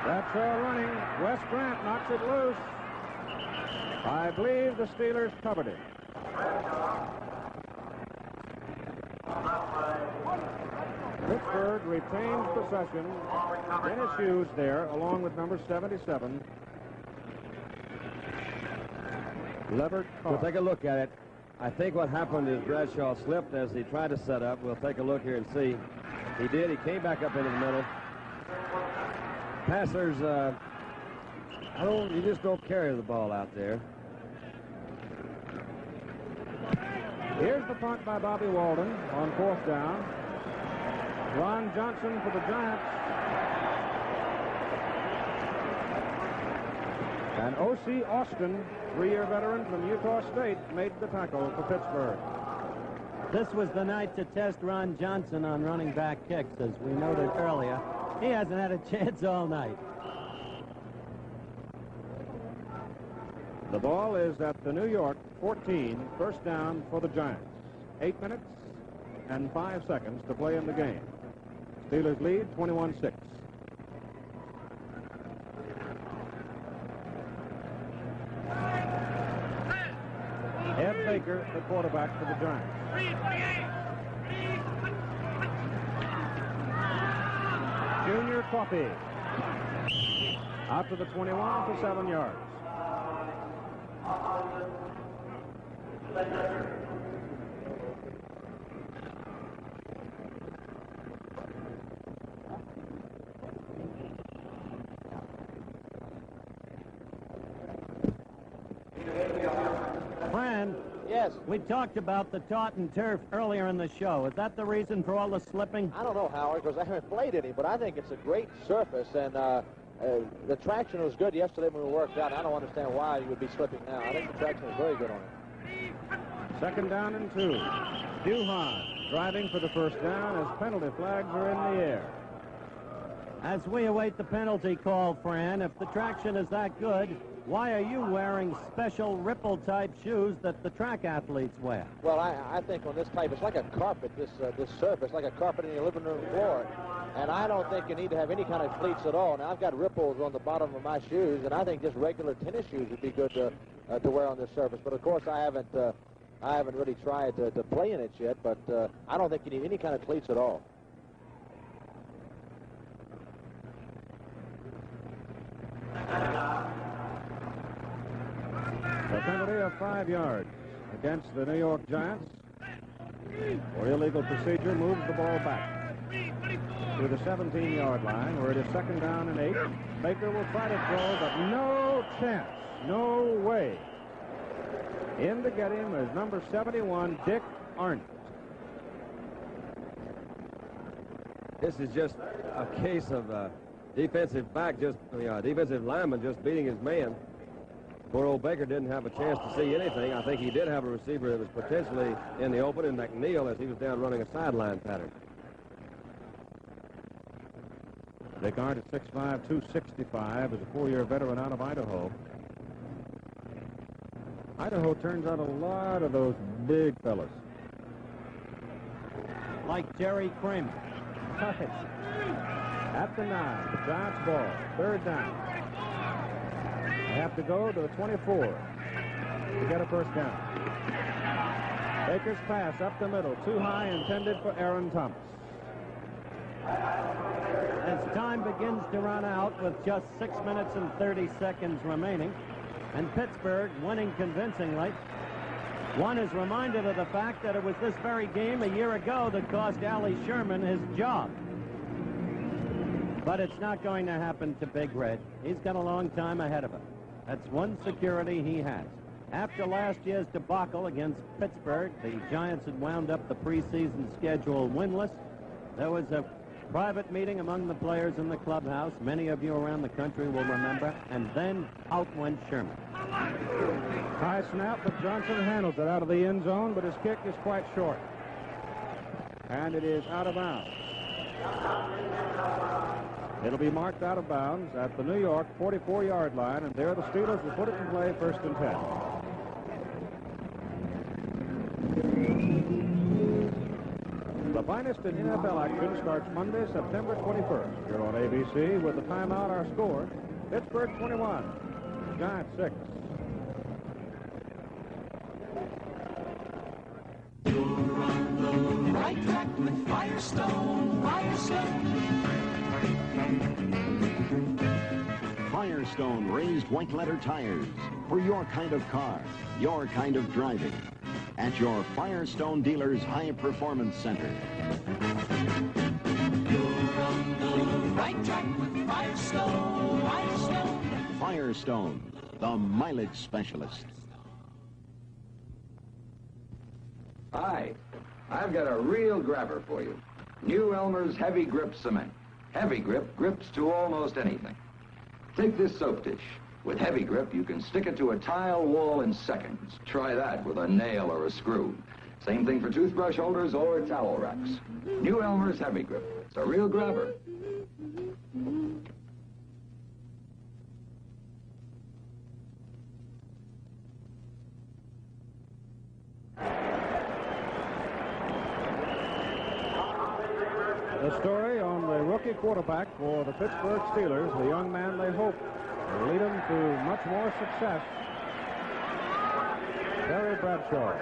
That's all running. Wes Grant knocks it loose. I believe the Steelers covered it. Pittsburgh retains possession. Dennis Hughes there, along with number 77, Leverett Carr. We'll take a look at it. I think what happened is Bradshaw slipped as he tried to set up. We'll take a look here and see. He did. He came back up into the middle. Passers, you just don't carry the ball out there. Here's the punt by Bobby Walden on fourth down. Ron Johnson for the Giants. And O.C. Austin, 3-year veteran from Utah State, made the tackle for Pittsburgh. This was the night to test Ron Johnson on running back kicks, as we noted earlier. He hasn't had a chance all night. The ball is at the New York 14, first down for the Giants. 8 minutes and 5 seconds to play in the game. Steelers lead 21-6. Ed Baker, the quarterback for the Giants. Junior Coffey out to the 21 for 7 yards. Fran, yes. We talked about the Taunton turf earlier in the show. Is that the reason for all the slipping? I don't know, Howard, because I haven't played any, but I think it's a great surface, and the traction was good yesterday when we worked out. I don't understand why you would be slipping now. I think the traction is very good on it. Second down and 2. Duhan driving for the first down as penalty flags are in the air. As we await the penalty call, Fran, if the traction is that good, why are you wearing special ripple-type shoes that the track athletes wear? Well, I think on this type, it's like a carpet, this surface, like a carpet in your living room floor. And I don't think you need to have any kind of cleats at all. Now, I've got ripples on the bottom of my shoes, and I think just regular tennis shoes would be good to wear on this surface. But, of course, I haven't really tried to play in it yet, but I don't think you need any kind of cleats at all. A penalty of 5 yards against the New York Giants. For illegal procedure, moves the ball back to the 17-yard line, where it is 2nd down and 8. Baker will try to throw, but no chance, no way. In to get him is number 71, Dick Arndt. This is just a case of defensive lineman just beating his man. Poor old Baker didn't have a chance to see anything. I think he did have a receiver that was potentially in the open in McNeil as he was down running a sideline pattern. Dick Arndt at 6'5", 265, is a 4-year veteran out of Idaho. Idaho turns out a lot of those big fellas. Like Jerry Kramer. At the 9, the Giants ball, 3rd down. They have to go to the 24 to get a first down. Baker's pass up the middle, too high, intended for Aaron Thomas. As time begins to run out with just 6 minutes and 30 seconds remaining, and Pittsburgh winning convincingly, one is reminded of the fact that it was this very game a year ago that cost Allie Sherman his job. But it's not going to happen to Big Red. He's got a long time ahead of him. That's one security he has. After last year's debacle against Pittsburgh, the Giants had wound up the preseason schedule winless. There was a private meeting among the players in the clubhouse. Many of you around the country will remember. And then out went Sherman. High snap, but Johnson handles it out of the end zone, but his kick is quite short. And it is out of bounds. It'll be marked out of bounds at the New York 44-yard line, and there the Steelers will put it in play, 1st and 10. The finest in NFL action starts Monday, September 21st. Here on ABC with the timeout, our score, Pittsburgh 21, Giants 6. You're on the right track with Firestone, Firestone. Firestone raised white letter tires for your kind of car, your kind of driving. At your Firestone dealer's High Performance Center. You're on the right track with Firestone, Firestone. Firestone, the mileage specialist. Hi, I've got a real grabber for you. New Elmer's Heavy Grip Cement. Heavy Grip grips to almost anything. Take this soap dish. With Heavy Grip, you can stick it to a tile wall in seconds. Try that with a nail or a screw. Same thing for toothbrush holders or towel racks. New Elmer's Heavy Grip. It's a real grabber. The story on the rookie quarterback for the Pittsburgh Steelers, the young man they hope will lead them to much more success. Terry Bradshaw.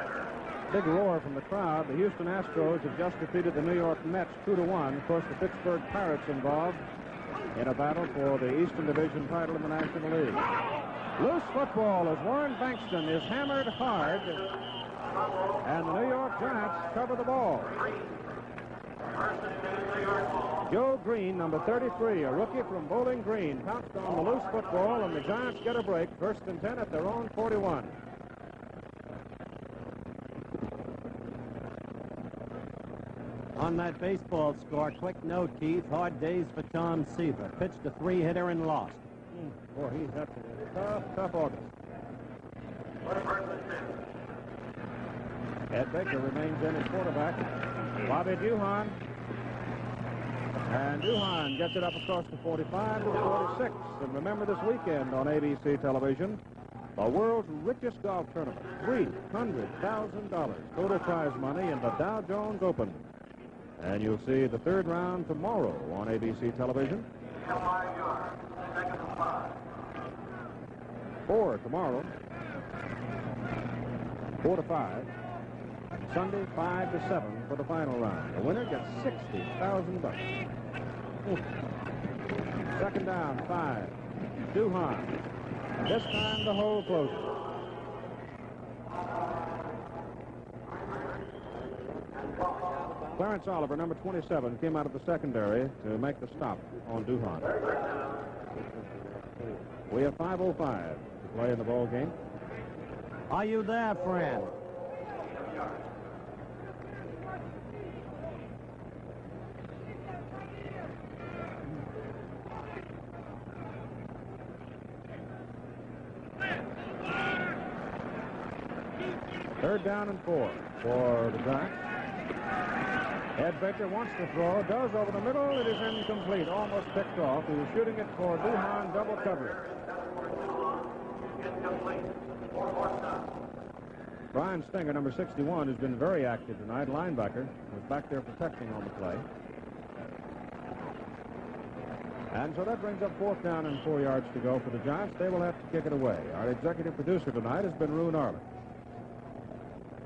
Big roar from the crowd. The Houston Astros have just defeated the New York Mets 2-1. Of course, the Pittsburgh Pirates involved in a battle for the Eastern Division title in the National League. Loose football as Warren Bankston is hammered hard, and the New York Giants cover the ball. Joe Green, number 33, a rookie from Bowling Green, pounced on the loose football, and the Giants get a break, 1st and 10 at their own 41. On that baseball score, quick note, Keith, hard days for Tom Seaver. Pitched a 3-hitter and lost. Boy, he's had a tough August. Ed Baker remains in as quarterback. Bobby Duhan. And Duhan gets it up across the 45 to the 46. And remember this weekend on ABC television, the world's richest golf tournament, $300,000 total prize money in the Dow Jones Open. And you'll see the third round tomorrow on ABC television. 4 tomorrow, 4 to 5. Sunday, 5 to 7 for the final round. The winner gets $60,000. Second down, 5. Duhan. This time the hole closes. Clarence Oliver, number 27, came out of the secondary to make the stop on Duhan. We have 5:05 to play in the ball game. Are you there, friend? Third down and 4 for the Giants. Ed Baker wants to throw, does over the middle. It is incomplete, almost picked off. He was shooting it for Duhan, double coverage. Brian Stenger, number 61, has been very active tonight. Linebacker was back there protecting on the play. And so that brings up 4th down and 4 yards to go for the Giants. They will have to kick it away. Our executive producer tonight has been Rune Arlen.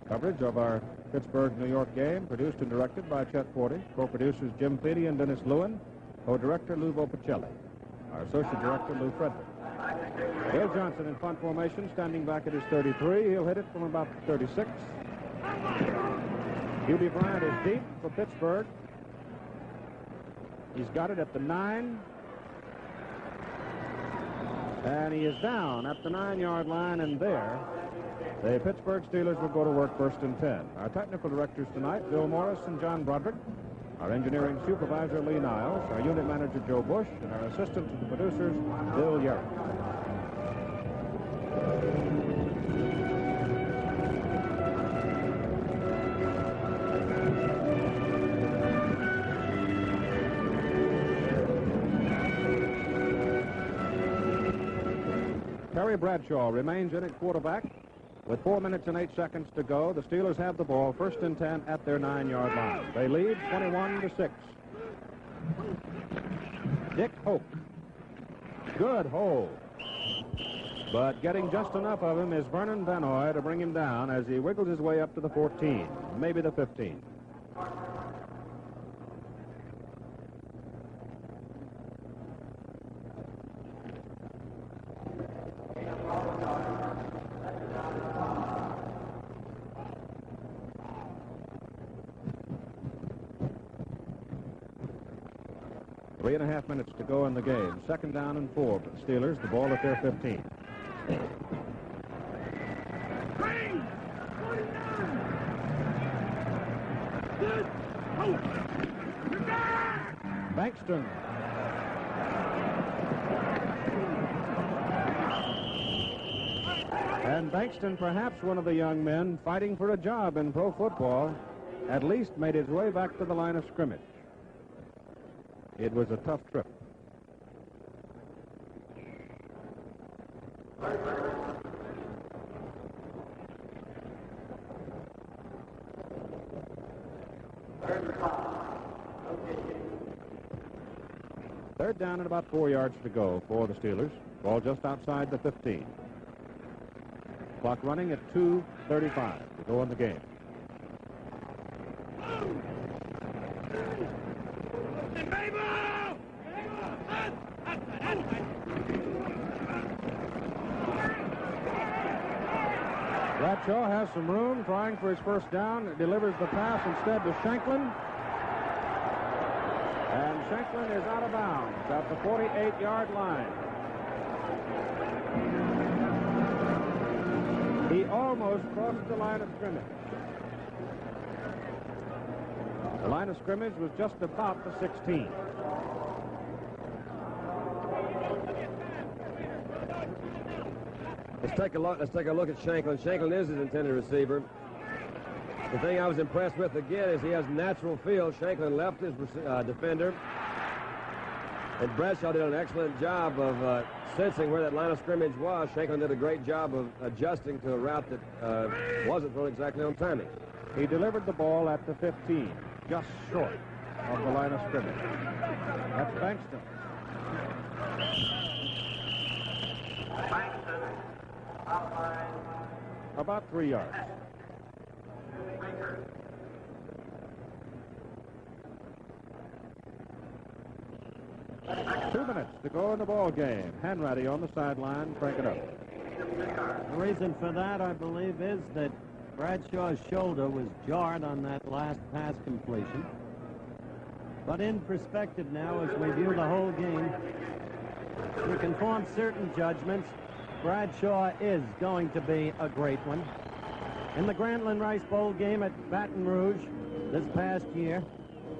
Coverage of our Pittsburgh, New York game, produced and directed by Chet Forty. Co-producers Jim Feedy and Dennis Lewin. Co-director Luvo Pacelli. Our associate director Lou Frederick. Bill Johnson in punt formation, standing back at his 33. He'll hit it from about 36. Hubie Bryant is deep for Pittsburgh. He's got it at the 9. And he is down at the 9-yard line, and there the Pittsburgh Steelers will go to work 1st and 10. Our technical directors tonight, Bill Morris and John Broderick. Our engineering supervisor, Lee Niles. Our unit manager, Joe Bush. And our assistant to the producers, Bill Yerrick. Terry Bradshaw remains in at quarterback. With 4 minutes and 8 seconds to go, the Steelers have the ball 1st and 10 at their 9-yard line. They lead 21-6. Dick Hoke. Good hole. But getting just enough of him is Vernon Vanoy to bring him down as he wiggles his way up to the 14, maybe the 15. Three and a half minutes to go in the game. 2nd down and 4 for the Steelers. The ball at their 15. Bankston. And Bankston, perhaps one of the young men fighting for a job in pro football, at least made his way back to the line of scrimmage. It was a tough trip. Third down and about 4 yards to go for the Steelers. Ball just outside the 15. Clock running at 2:35 to go in the game. Bradshaw has some room, trying for his 1st down. Delivers the pass instead to Shanklin. And Shanklin is out of bounds at the 48-yard line. He almost crossed the line of scrimmage. The line of scrimmage was just about the 16. Let's take a look at Shanklin. Shanklin is his intended receiver. The thing I was impressed with again is he has natural feel. Shanklin left his defender. And Bradshaw did an excellent job of sensing where that line of scrimmage was. Shanklin did a great job of adjusting to a route that wasn't thrown exactly on timing. He delivered the ball at the 15, just short of the line of scrimmage. That's Bankston. About 3 yards. Two minutes to go in the ball game. Hanratty on the sideline, crank it up. The reason for that, I believe, is that Bradshaw's shoulder was jarred on that last pass completion. But in perspective now, as we view the whole game, we can form certain judgments. Bradshaw is going to be a great one. In the Grantland Rice Bowl game at Baton Rouge this past year,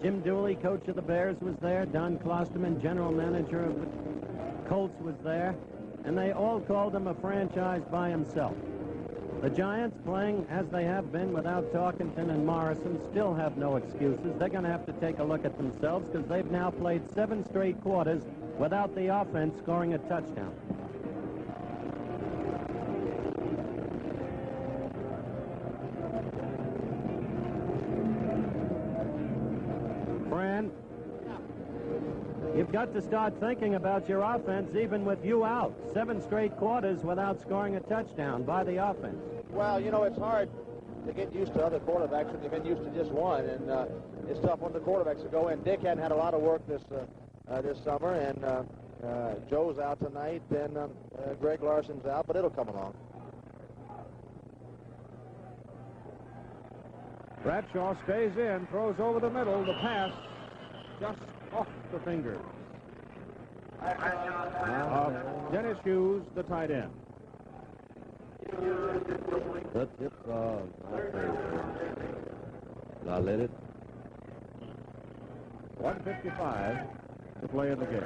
Jim Dooley, coach of the Bears, was there. Don Klosterman, general manager of the Colts, was there. And they all called him a franchise by himself. The Giants, playing as they have been without Tarkenton and Morrison, still have no excuses. They're going to have to take a look at themselves because they've now played 7 straight quarters without the offense scoring a touchdown. Fran, you've got to start thinking about your offense even with you out. 7 straight quarters without scoring a touchdown by the offense. Well, you know, it's hard to get used to other quarterbacks when you've been used to just one, and it's tough when the quarterbacks go in. Dick hadn't had a lot of work this summer, and Joe's out tonight, and Greg Larson's out, but it'll come along. Bradshaw stays in, throws over the middle. The pass just off the fingers of Dennis Hughes, the tight end. That's it. I let it. 1:55 to play in the game.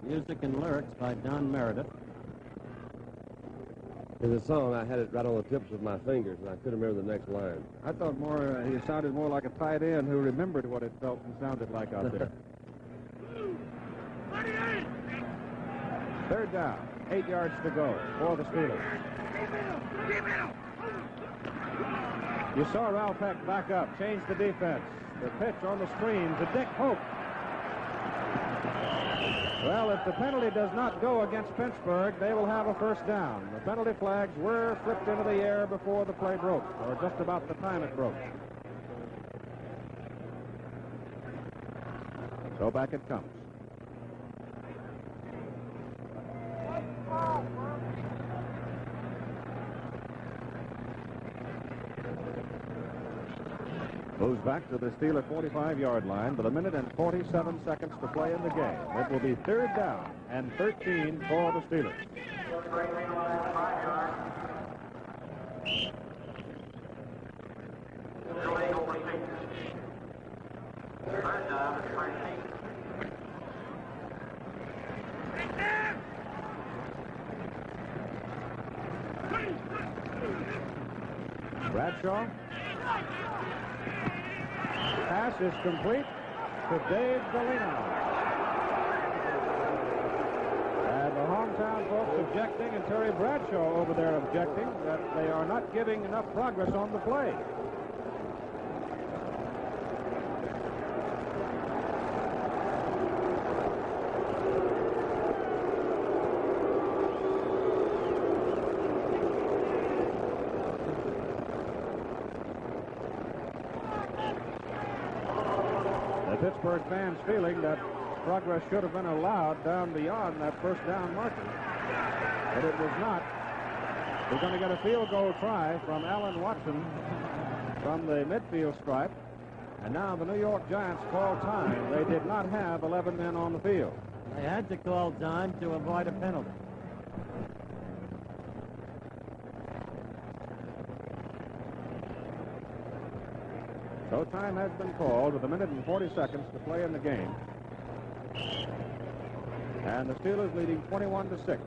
Music and lyrics by Don Meredith. There's a song, I had it right on the tips of my fingers, and I couldn't remember the next line. I thought he sounded more like a tight end who remembered what it felt and sounded like out there. Third down, 8 yards to go for the Steelers. You saw Ralph Heck back up, change the defense. The pitch on the screen to Dick Hope. Well, if the penalty does not go against Pittsburgh, they will have a first down. The penalty flags were flipped into the air before the play broke, or just about the time it broke. So back it comes. Moves back to the Steeler 45-yard line with 1 minute and 47 seconds to play in the game. It will be third down and 13 for the Steelers. Bradshaw. Pass is complete to Dave Galino. And the hometown folks objecting, and Terry Bradshaw over there objecting that they are not giving enough progress on the play. Pittsburgh fans feeling that progress should have been allowed down beyond that first down marker. But it was not. We're going to get a field goal try from Alan Watson from the midfield stripe. And now the New York Giants call time. They did not have 11 men on the field. They had to call time to avoid a penalty. So time has been called with 1 minute and 40 seconds to play in the game. And the Steelers leading 21-6.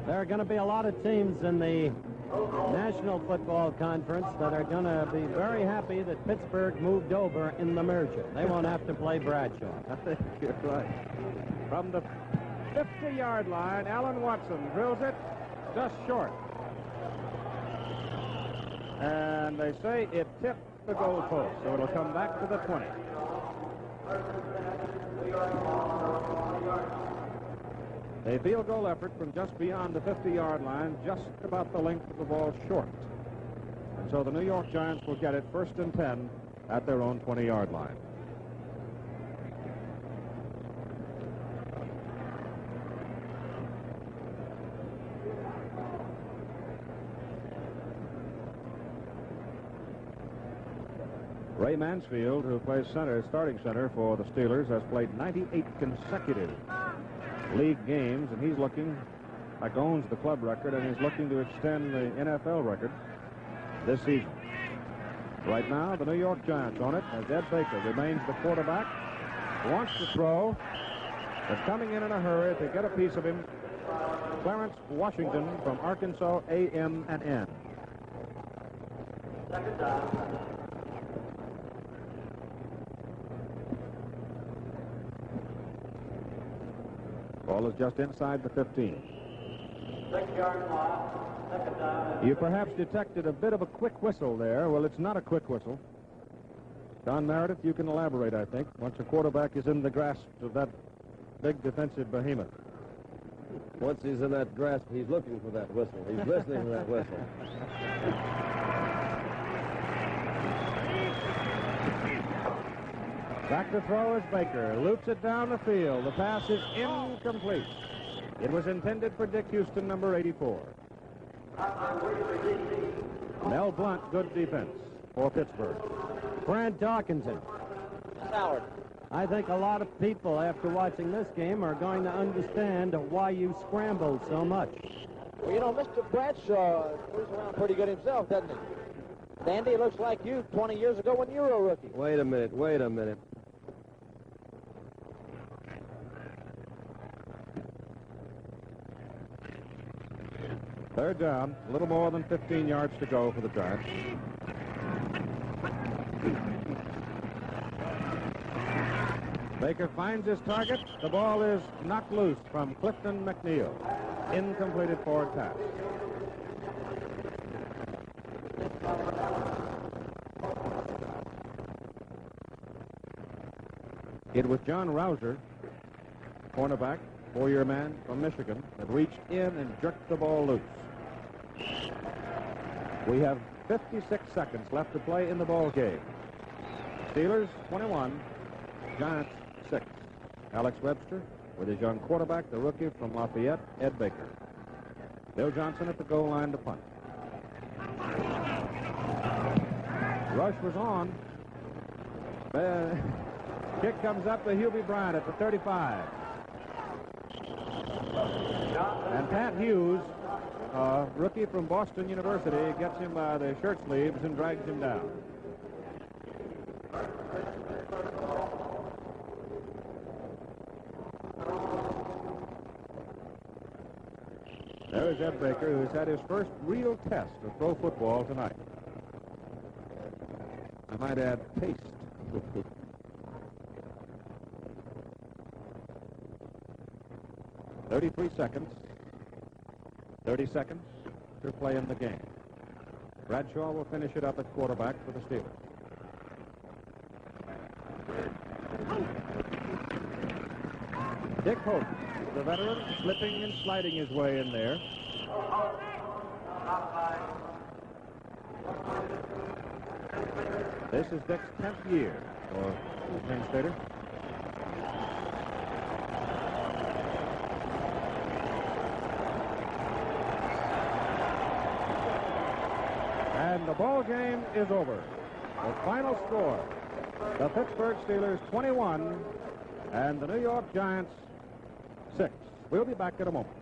There are going to be a lot of teams in the National Football Conference that are going to be very happy that Pittsburgh moved over in the merger. They won't have to play Bradshaw. I think you're right. From the 50-yard line, Alan Watson drills it just short. And they say it tipped the goalpost, so it'll come back to the 20. A field goal effort from just beyond the 50-yard line, just about the length of the ball short. And so the New York Giants will get it 1st and 10 at their own 20-yard line. Ray Mansfield, who plays starting center for the Steelers, has played 98 consecutive league games, and he's looking like owns the club record and is looking to extend the NFL record this season. Right now, the New York Giants on it as Ed Baker remains the quarterback, wants to throw, is coming in a hurry to get a piece of him. Clarence Washington from Arkansas A&M. Second down. Ball is just inside the 15. 6-yard line. Second down. You perhaps detected a bit of a quick whistle there. Well, it's not a quick whistle. Don Meredith, you can elaborate, I think, once a quarterback is in the grasp of that big defensive behemoth. Once he's in that grasp, he's looking for that whistle. He's listening for that whistle. Back to throw is Baker. Loops it down the field. The pass is incomplete. It was intended for Dick Houston, number 84. Mel Blunt, good defense for Pittsburgh. Brad Dawkinson. Howard. I think a lot of people, after watching this game, are going to understand why you scrambled so much. Well, you know, Mr. Bradshaw moves around pretty good himself, doesn't he? Dandy, it looks like you 20 years ago when you were a rookie. Wait a minute, wait a minute. Third down, a little more than 15 yards to go for the Giants. Baker finds his target. The ball is knocked loose from Clifton McNeil. Incompleted forward pass. It was John Rouser, cornerback, 4-year man from Michigan, that reached in and jerked the ball loose. We have 56 seconds left to play in the ball game. Steelers 21, Giants 6. Alex Webster with his young quarterback, the rookie from Lafayette, Ed Baker. Bill Johnson at the goal line to punt. Rush was on. Kick comes up to Hubie Bryant at the 35. And Pat Hughes, rookie from Boston University, gets him by the shirt sleeves and drags him down. There is Ed Baker, who's had his first real test of pro football tonight. I might add, taste. 33 seconds. 30 seconds to play in the game. Bradshaw will finish it up at quarterback for the Steelers. Dick Hope, the veteran, slipping and sliding his way in there. This is Dick's 10th year for Penn Stater. And the ball game is over. The final score, the Pittsburgh Steelers 21 and the New York Giants 6. We'll be back in a moment.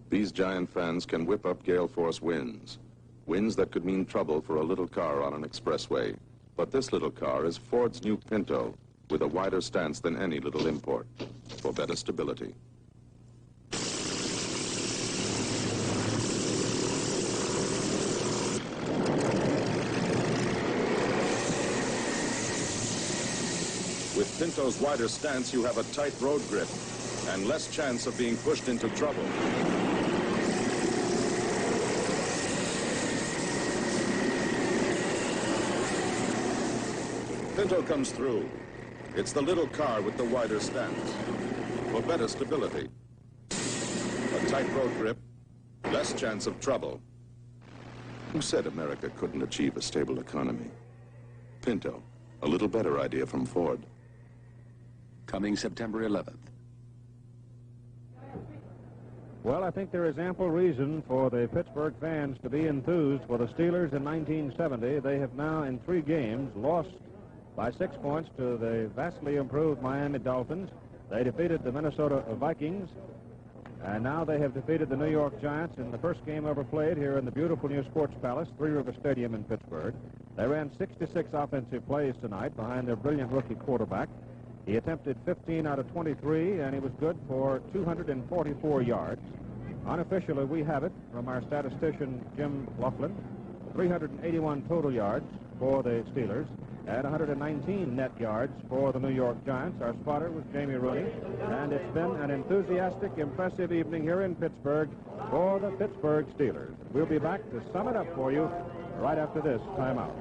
These Giant fans can whip up gale force winds. Winds that could mean trouble for a little car on an expressway. But this little car is Ford's new Pinto. with a wider stance than any little import, for better stability. With Pinto's wider stance, you have a tight road grip and less chance of being pushed into trouble. Pinto comes through. It's the little car with the wider stance, for better stability. A tight road grip, less chance of trouble. Who said America couldn't achieve a stable economy? Pinto, a little better idea from Ford. Coming September 11th. Well, I think there is ample reason for the Pittsburgh fans to be enthused for the Steelers in 1970. They have now, in 3 games, lost by 6 points to the vastly improved Miami Dolphins. They defeated the Minnesota Vikings, and now they have defeated the New York Giants in the first game ever played here in the beautiful new Sports Palace, Three River Stadium in Pittsburgh. They ran 66 offensive plays tonight behind their brilliant rookie quarterback. He attempted 15 out of 23, and he was good for 244 yards. Unofficially, we have it from our statistician, Jim Laughlin, 381 total yards for the Steelers and 119 net yards for the New York Giants. Our spotter was Jamie Rooney, and it's been an enthusiastic, impressive evening here in Pittsburgh for the Pittsburgh Steelers. We'll be back to sum it up for you right after this timeout.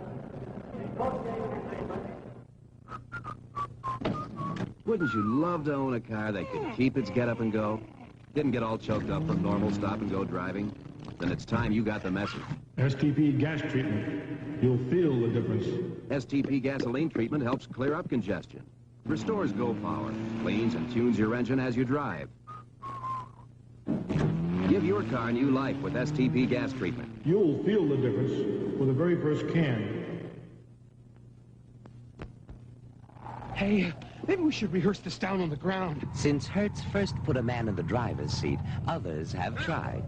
Wouldn't you love to own a car that could keep its get up and go? Didn't get all choked up from normal stop-and-go driving? Then it's time you got the message. STP gas treatment. You'll feel the difference. STP gasoline treatment helps clear up congestion, restores go power, cleans and tunes your engine as you drive. Give your car new life with STP gas treatment. You'll feel the difference with the very first can. Hey, maybe we should rehearse this down on the ground. Since Hertz first put a man in the driver's seat, others have tried.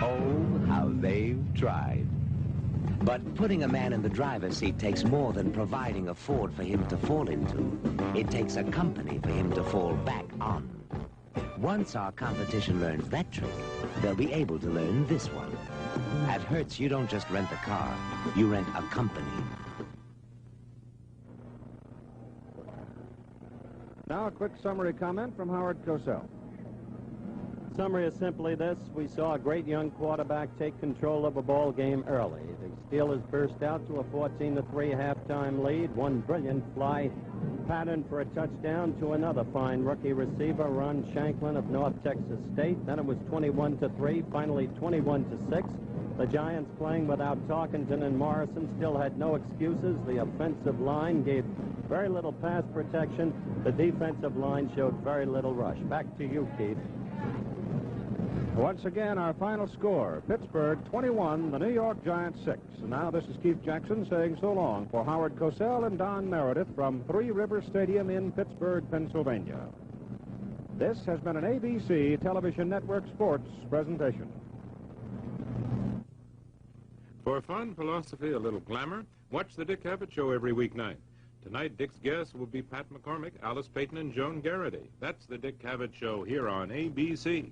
Oh, how they've tried. But putting a man in the driver's seat takes more than providing a Ford for him to fall into. It takes a company for him to fall back on. Once our competition learns that trick, they'll be able to learn this one. At Hertz, you don't just rent a car, you rent a company. Now a quick summary comment from Howard Cosell. Summary is simply this: we saw a great young quarterback take control of a ball game early. The Steelers burst out to a 14-3 halftime lead. One brilliant fly pattern for a touchdown to another fine rookie receiver, Ron Shanklin of North Texas State. Then it was 21-3, finally 21-6. The Giants, playing without Tarkenton and Morrison, still had no excuses. The offensive line gave very little pass protection. The defensive line showed very little rush. Back to you, Keith. Once again, our final score, Pittsburgh 21, the New York Giants 6. And now this is Keith Jackson saying so long for Howard Cosell and Don Meredith from Three River Stadium in Pittsburgh, Pennsylvania. This has been an ABC Television Network Sports presentation. For fun, philosophy, a little glamour, watch the Dick Cavett Show every weeknight. Tonight, Dick's guests will be Pat McCormick, Alice Payton, and Joan Garrity. That's the Dick Cavett Show here on ABC.